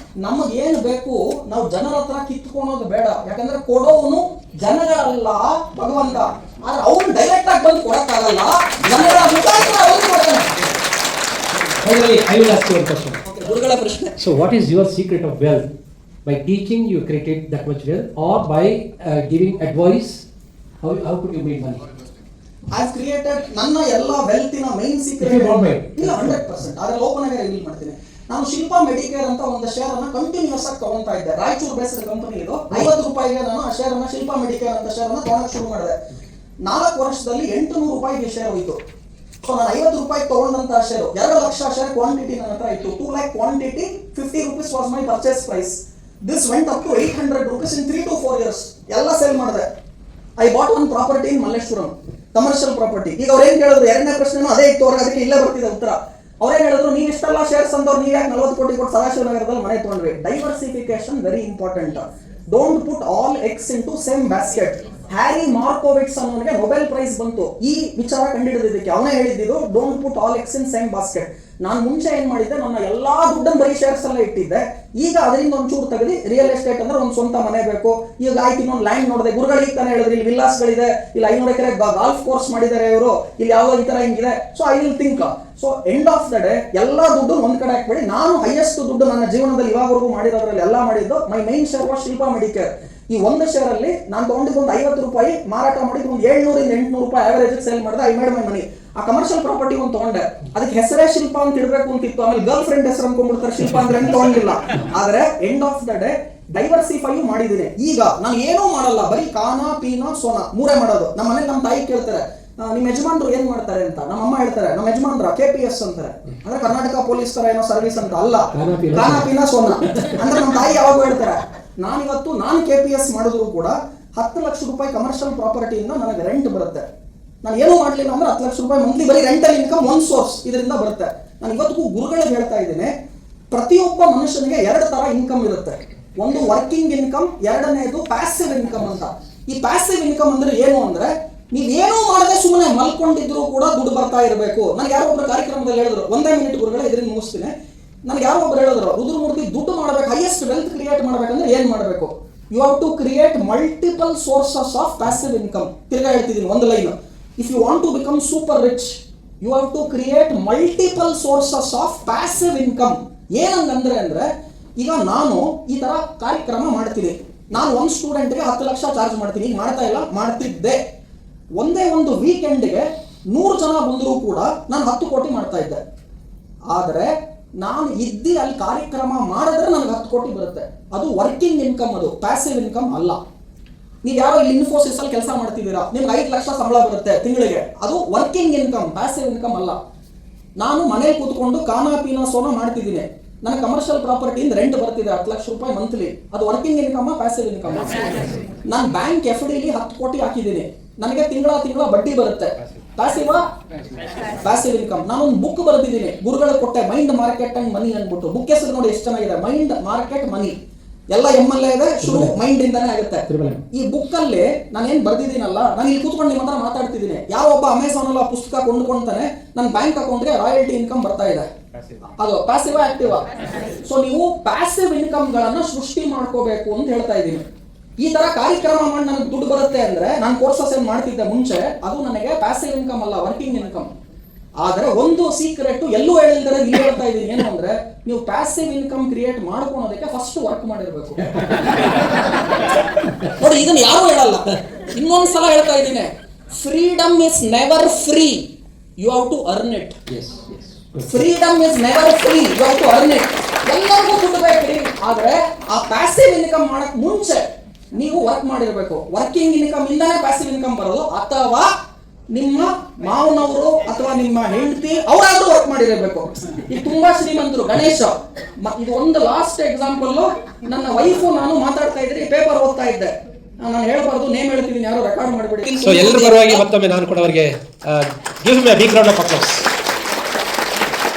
ನಮಗೆ ಏನು ಬೇಕು ನಾವು ಜನರ ಹತ್ರ ಕಿತ್ಕೊಳೋದು ಬೇಡ. ಯಾಕಂದ್ರೆ ಕೊಡೋವನು ಜನಗಳಲ್ಲ ಭಗವಂತ. ಆದ್ರೆ ಅವ್ನು ಡೈರೆಕ್ಟ್ ಆಗಿ ಬಂದು ಕೊಡಕ್ಕಾಗಲ್ಲ, ಜನರ ಮುಖಾಂತರ ಅವ್ನು ಕೊಡ್ತಾನೆ. I will ask you one question. Okay, ಗುರುಗಳ ಪ್ರಶ್ನೆ. So what is your secret of wealth? By teaching you created that much wealth, or by giving advice? How could you make money? I have created ನನ್ನ ಎಲ್ಲ ವೆಲ್ತಿನ main secret ಇಲ್ಲ 100%. ಅದರಲ್ಲಿ open ಆಗಿ reveal ಮಾಡ್ತೀನಿ. ನಾನು Shilpa Medicare ಅಂತ ಒಂದು share ಅನ್ನ ಕಂಟಿನ್ಯೂಸ್ ಆಗಿ ತಗೊಂತಾ ಇದ್ದೆ. ರಾಯಚೂರು ಬೇಸ್ಡ್ ಕಂಪನಿ ಇದು. 50 ರೂಪಾಯಿಗೆ ನಾನು ಆ ಶೇರ್ ಅನ್ನ ಶಿಲ್ಪಾ ಮೆಡಿಕೇರ್ ಅಂತ ಶೇರ್ ಅನ್ನ ತಗೊಳಕ್ ಶುರು ಮಾಡಿದೆ. 4 ವರ್ಷದಲ್ಲಿ 800 ರೂಪಾಯಿಗೆ ಶೇರ್ ಹೋಯ್ತು. ಸೊ ನಾನು 50 ರೂಪಾಯಿ ತಗೊಂಡಂತ ಶೇರ್ 2 ಲಕ್ಷ ಶೇರ್ ಕ್ವಾಂಟಿಟಿ ನನ್ನ ಹತ್ರ ಇತ್ತು. 2 lakh quantity, 50 rupees was my purchase price. This went up to 800 rupees in 3 to 4 years. ಎಲ್ಲ ಸೇಲ್ ಮಾಡಿದೆ. I bought one property in Malleshwaram, commercial property. ಈಗ ಅವ್ರು ಏನ್ ಕೇಳಿದ್ರು, 2ನೇ ಪ್ರಶ್ನೆನೂ ಅದೇ ಇತ್ತು ಅವ್ರಿಗೆ, ಅದಕ್ಕೆ ಇಲ್ಲೇ ಬರ್ತಿದೆ ಉತ್ತರ. ಅವ್ರೇನ್ ಹೇಳಿದ್ರು, ನೀವು ಇಷ್ಟೆಲ್ಲ ಶೇರ್ಸ್ ಅಂದವ್ರು ನೀವು ಯಾಕೆ 40 ಕೋಟಿ ಕೊಟ್ಟು ಸದಾಶಿವನಗರದಲ್ಲಿ ಮನೆ ತಗೊಂಡ್ರಿ? Diversification very important. Don't put all eggs into same basket. Harry Markowitz ಅನ್ನೋನಿಗೆ ನೊಬೆಲ್ ಪ್ರೈಸ್ ಬಂತು ಈ ವಿಚಾರ ಕಂಡುಹಿಡಿದಿದ್ದಕ್ಕೆ. ಅವನೇ ಹೇಳಿದ್ದು don't put all eggs in same basket. ನಾನು ಮುಂಚೆ ಏನ್ ಮಾಡಿದ್ದೆ, ನನ್ನ ಎಲ್ಲಾ ದುಡ್ಡನ್ನು ಬರೀ ಶೇರ್ಸ್ ಎಲ್ಲ ಇಟ್ಟಿದ್ದೆ. ಈಗ ಅದರಿಂದ ಒಂಚೂರು ತೆಗೆದು ರಿಯಲ್ ಎಸ್ಟೇಟ್ ಅಂದ್ರೆ ಒಂದು ಸ್ವಂತ ಮನೆ ಬೇಕು. ಈಗ ಆಯ್ತು, ಇನ್ನೊಂದು ಲ್ಯಾಂಡ್ ನೋಡಿದೆ. ಗುರುಗಳಿಗೆ ತಾನೇ ಹೇಳಿದ್ರು, ಇಲ್ಲಿ ವಿಲ್ಲಾಸ್ಗಳಿದೆ, ಇಲ್ಲಿ 500 ಎಕರೆ ಗಾಲ್ಫ್ ಕೋರ್ಸ್ ಮಾಡಿದ್ದಾರೆ ಇವರು, ಇಲ್ಲಿ ಯಾವುದೋ ಈ ತರ ಹಿಂಗಿದೆ. So I will think. So end of the day ಎಲ್ಲ ದುಡ್ಡು ಒಂದ್ ಕಡೆ ಹಾಕ್ಬೇಡಿ. ನಾನು ಹೈಯೆಸ್ಟ್ ದುಡ್ಡು ನನ್ನ ಜೀವನದಲ್ಲಿ ಇವಾಗವರೆಗೂ ಮಾಡಿರೋದ್ರಲ್ಲಿ ಎಲ್ಲ ಮಾಡಿದ್ದು my main share was Shilpa Medicare. ಈ ಒಂದು ಶೇರ್ ಅಲ್ಲಿ ನಾನು ತಗೊಂಡಿದ್ದು ಒಂದು 50 ರೂಪಾಯಿ, ಮಾರಾಟ ಮಾಡಿದ್ದು ಒಂದು 700 ಇಂದ 800 ರೂಪಾಯಿ ಆವರೇಜ್ ಸೇಲ್ ಮಾಡಿದೆ. ಐ ಮೇಡ್ ಮೈ ಮನಿ. ಆ ಕಮರ್ಷಿಯಲ್ ಪ್ರಾಪರ್ಟಿ ಒಂದು ತಗೊಂಡೆ, ಅದಕ್ಕೆ ಹೆಸರೇ ಶಿಲ್ಪಾ ಅಂತ ಇಡಬೇಕು ಅಂತಿತ್ತು. ಆಮೇಲೆ ಗರ್ಲ್ ಫ್ರೆಂಡ್ ಹೆಸರು ಅನ್ಕೊಂಡ್ಬಿಡ್ತಾರೆ, ಶಿಲ್ಪಾ ಅಂದ್ರೆ ತಗೊಂಡಿಲ್ಲ. ಆದ್ರೆ end of the day diversify ಮಾಡಿದ್ದೀನಿ. ಈಗ ನಾನು ಏನೂ ಮಾಡಲ್ಲ, ಬರೀ ಕಾನಾ ಪೀನಾ ಸೋನಾ 3 ಮಾಡೋದು. ನಮ್ಮ ಮನೇಲಿ ನಮ್ಮ ತಾಯಿ ಕೇಳ್ತಾರೆ, ನಿಮ್ಮ ಯಜಮಾನ್ರು ಏನ್ ಮಾಡ್ತಾರೆ ಅಂತ. ನಮ್ಮ ಅಮ್ಮ ಹೇಳ್ತಾರೆ, ನಮ್ಮ ಯಜಮಾನ್ರ KPS ಅಂತಾರೆ, ಅಂದ್ರೆ ಕರ್ನಾಟಕ ಪೊಲೀಸ್ ತರ ಏನೋ ಸರ್ವಿಸ್ ಅಂತ ಅಲ್ಲ, ಕಾನಾ ಪೀನಾ ಸೋನಾ ಅಂದ್ರೆ. ನಮ್ಮ ತಾಯಿ ಯಾವಾಗ ಹೇಳ್ತಾರೆ, ನಾನಿವತ್ತು ನಾನು KPS ಮಾಡಿದ್ರು ಕೂಡ 10 ಲಕ್ಷ ರೂಪಾಯಿ ಕಮರ್ಷಿಯಲ್ ಪ್ರಾಪರ್ಟಿಯಿಂದ ನನಗೆ ರೆಂಟ್ ಬರುತ್ತೆ. ನಾನು ಏನೂ ಮಾಡಲಿಲ್ಲ ಅಂದ್ರೆ 10 ಲಕ್ಷ ರೂಪಾಯಿ ಮಂತ್ಲಿ ಬರೀ ರೆಂಟಲ್ ಇನ್ಕಮ್ ಒಂದು ಸೋರ್ಸ್ ಇದರಿಂದ ಬರುತ್ತೆ. ನಾನು ಇವತ್ತಿಗೂ ಗುರುಗಳಿಗೆ ಹೇಳ್ತಾ ಇದ್ದೇನೆ, ಪ್ರತಿಯೊಬ್ಬ ಮನುಷ್ಯನಿಗೆ 2 ತರ ಇನ್ಕಮ್ ಇರುತ್ತೆ. ಒಂದು ವರ್ಕಿಂಗ್ ಇನ್ಕಮ್, ಎರಡನೇದು ಪ್ಯಾಸಿವ್ ಇನ್ಕಮ್ ಅಂತ. ಈ ಪ್ಯಾಸಿವ್ ಇನ್ಕಮ್ ಅಂದ್ರೆ ಏನು ಅಂದ್ರೆ ನೀವೇನೂ ಮಾಡದೆ ಸುಮ್ಮನೆ ಮಲ್ಕೊಂಡಿದ್ರು ಕೂಡ ದುಡ್ಡು ಬರ್ತಾ ಇರಬೇಕು. ನನಗೆ ಯಾರೋ ಒಬ್ರು ಕಾರ್ಯಕ್ರಮದಲ್ಲಿ ಹೇಳಿದ್ರು, 1 ಮಿನಿಟ್ ಗುರುಗಳೇ ಇದರಿಂದ ಮುಗಿಸ್ತೀನಿ. ನನಗೆ ಯಾರೋ ಒಬ್ರು ಹೇಳಿದ್ರು, ರುದ್ರಮೂರ್ತಿ ದುಡ್ಡು ಮಾಡಬೇಕು, ಹೈಯೆಸ್ಟ್ ವೆಲ್ತ್ ಕ್ರಿಯೇಟ್ ಮಾಡಬೇಕಂದ್ರೆ ಏನ್ ಮಾಡಬೇಕು? You have to create multiple sources of passive income. ತಿರ್ಗಾ ಹೇಳ್ತಿದ್ದೀನಿ ಒಂದು line, if you want to become super rich you have to create multiple sources of passive income. ಏನಂಗಂದ್ರೆ ಅಂದ್ರೆ ಈಗ ನಾನು ಈ ತರ ಕಾರ್ಯಕ್ರಮ ಮಾಡ್ತೀನಿ, ನಾನು ಒಂದು ಸ್ಟೂಡೆಂಟ್ಗೆ 10 ಲಕ್ಷ ಚಾರ್ಜ್ ಮಾಡ್ತೀನಿ, ಈಗ ಮಾಡ್ತಾ ಇಲ್ಲ, ಮಾಡ್ತಿದ್ದೆ. ಒಂದೇ ಒಂದು ವೀಕೆಂಡ್ಗೆ 100 ಜನ ಬಂದರೂ ಕೂಡ ನಾನು 10 ಕೋಟಿ ಮಾಡ್ತಾ ಇದ್ದೆ. ಆದರೆ ನಾನು ಇದ್ದಿ ಅಲ್ಲಿ ಕಾರ್ಯಕ್ರಮ ಮಾಡಿದ್ರೆ ನನಗೆ 10 ಕೋಟಿ ಬರುತ್ತೆ. ಅದು ವರ್ಕಿಂಗ್ ಇನ್ಕಮ್, ಅದು ಪ್ಯಾಸಿವ್ ಇನ್ಕಮ್ ಅಲ್ಲ. ನೀವು ಯಾರೋ ಇಲ್ಲಿ ಇನ್ಫೋಸಿಸ್ ಅಲ್ಲಿ ಕೆಲಸ ಮಾಡ್ತಿದ್ದೀರಾ, ನಿಮ್ಗೆ 5 ಲಕ್ಷ ಸಂಬಳ ಬರುತ್ತೆ ತಿಂಗಳಿಗೆ, ಅದು ವರ್ಕಿಂಗ್ ಇನ್ಕಮ್, ಪ್ಯಾಸಿವ್ ಇನ್ಕಮ್ ಅಲ್ಲ. ನಾನು ಮನೇಲಿ ಕೂತ್ಕೊಂಡು ಕಾನಾ ಪೀನಾ ಸೋನಾ ಮಾಡ್ತಿದ್ದೀನಿ, ನನಗೆ ಕಮರ್ಷಿಯಲ್ ಪ್ರಾಪರ್ಟಿಯಿಂದ ರೆಂಟ್ ಬರ್ತಿದೆ 10 ಲಕ್ಷ ರೂಪಾಯಿ ಮಂತ್ಲಿ, ಅದು ವರ್ಕಿಂಗ್ ಇನ್ಕಮ್, ಪ್ಯಾಸಿವ್ ಇನ್ಕಮ್. ನಾನು ಬ್ಯಾಂಕ್ FDಲಿ 10 ಕೋಟಿ ಹಾಕಿದ್ದೀನಿ, ನನಗೆ ತಿಂಗಳ ಬಡ್ಡಿ ಬರುತ್ತೆ, ಪ್ಯಾಸಿವ್ ಇನ್ಕಮ್. ನಾನೊಂದು ಬುಕ್ ಬರೆದಿದ್ದೀನಿ, ಗುರುಗಳು ಕೊಟ್ಟೆ, ಮೈಂಡ್ ಮಾರ್ಕೆಟ್ ಅಂಡ್ ಮನಿ ಅಂದ್ಬಿಟ್ಟು. ಬುಕ್ ಹೆಸರು ನೋಡಿ ಎಷ್ಟು ಚೆನ್ನಾಗಿದೆ, ಮೈಂಡ್ ಮಾರ್ಕೆಟ್ ಮನಿ. ಎಲ್ಲ MLA ಇದೆ, ಶುರು ಮೈಂಡ್ ಇಂದಾನೆ ಆಗುತ್ತೆ. ಈ ಬುಕ್ ಅಲ್ಲಿ ನಾನು ಏನ್ ಬರ್ದಿದ್ದೀನಲ್ಲ, ನಾನು ಇಲ್ಲಿ ಕೂತ್ಕೊಂಡು ನಿಮ್ಮ ಹತ್ರ ಮಾತಾಡ್ತಿದ್ದೀನಿ, ಯಾವ ಒಬ್ಬ ಅಮೆಝಾನ್ ಅಲ್ಲ ಪುಸ್ತಕ ಕೊಂಡ್ಕೊಂತಾನೆ, ನನ್ನ ಬ್ಯಾಂಕ್ ಅಕೌಂಟ್ಗೆ ರಾಯಲ್ಟಿ ಇನ್ಕಮ್ ಬರ್ತಾ ಇದೆ, ಅದು ಪ್ಯಾಸಿವ್ ಆಕ್ಟಿವ್. ಸೊ ನೀವು ಪ್ಯಾಸಿವ್ ಇನ್ಕಮ್ ಗಳನ್ನ ಸೃಷ್ಟಿ ಮಾಡ್ಕೋಬೇಕು ಅಂತ ಹೇಳ್ತಾ ಇದ್ದೀನಿ. ಈ ತರ ಕಾರ್ಯಕ್ರಮ ಮಾಡಿ ನನಗೆ ದುಡ್ಡು ಬರುತ್ತೆ ಅಂದ್ರೆ ನಾನು ಕೋರ್ಸಸ್ ಏನ್ ಮಾಡ್ತಿದ್ದೆ ಮುಂಚೆ, ಅದು ನನಗೆ ಪ್ಯಾಸಿವ್ ಇನ್ಕಮ್ ಅಲ್ಲ, ವರ್ಕಿಂಗ್ ಇನ್ಕಮ್. ಆದ್ರೆ ಒಂದು ಸೀಕ್ರೆಟ್ ಎಲ್ಲೂ ಹೇಳಿದ್ರೆ ಇಲ್ಲಿ ಹೇಳ್ತಾ ಇದ್ದೀನಿ, ಏನು ಅಂದ್ರೆ ನೀವು ಪ್ಯಾಸಿವ್ ಇನ್ಕಮ್ ಕ್ರಿಯೇಟ್ ಮಾಡ್ಕೊಳೋದಕ್ಕೆ ಫಸ್ಟ್ ವರ್ಕ್ ಮಾಡಿರ್ಬೇಕು. ನೋಡಿ, ಇದನ್ನ ಯಾರು ಹೇಳಲ್ಲ, ಇನ್ನೊಂದ್ಸಲ ಹೇಳ್ತಾ ಇದ್ದೀನಿ, freedom is never free, you have to earn it. Freedom is never free, you have to earn it. ಎಲ್ಲರಿಗೂ ದುಡ್ಡು ಬೇಕ್ರಿ, ಆದ್ರೆ ಆ ಪ್ಯಾಸಿವ್ ಇನ್ಕಮ್ ಮಾಡಕ್ ಮುಂಚೆ ನೀವು ವರ್ಕ್ ಮಾಡಿರ್ಬೇಕು. ವರ್ಕಿಂಗ್ ಇನ್ಕಮ್ ಇಂದಾನೆ ಪ್ಯಾಸಿವ್ ಇನ್ಕಮ್ ಬರೋದು, ಅಥವಾ ನಿಮ್ಮ ಮಾವನವರು ಅಥವಾ ನಿಮ್ಮ ಹೆಂಡತಿ ಅವರಾದ್ರೂ ವರ್ಕ್ ಮಾಡಿರಬೇಕು. ಈಗ ತುಂಬಾ ಶ್ರೀಮಂತರು, ಗಣೇಶ, ಇದು ಒಂದು ಲಾಸ್ಟ್ ಎಕ್ಸಾಂಪಲ್. ನನ್ನ ವೈಫು ನಾನು ಮಾತಾಡ್ತಾ ಇದ್ರೆ ಪೇಪರ್ ಓದ್ತಾ ಇದ್ದೆ, ನಾನು ಹೇಳ್ಬಾರ್ದು, ನೇಮ್ ಹೇಳ್ತೀನಿ, ಯಾರು ರೆಕಾರ್ಡ್ ಮಾಡಬೇಡಿ. ಸೊ ಎಲ್ಲರ ಪರವಾಗಿ ಮತ್ತೊಮ್ಮೆ ನಾನು ಕೂಡ ಅವರಿಗೆ give me a big round of applause.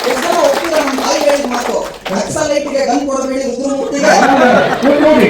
ಎಷ್ಟು ಜನ ಒಪ್ಪಿದ್ದಾರೆ ನಮ್ಮ ತಾಯಿ ಹೇಳಿದ ಮಾತು, ನಕ್ಸಲೈಟ್ಗೆ ಗನ್ ಕೊಡಬೇಡಿ ರುದ್ರಮೂರ್ತಿಗೆ.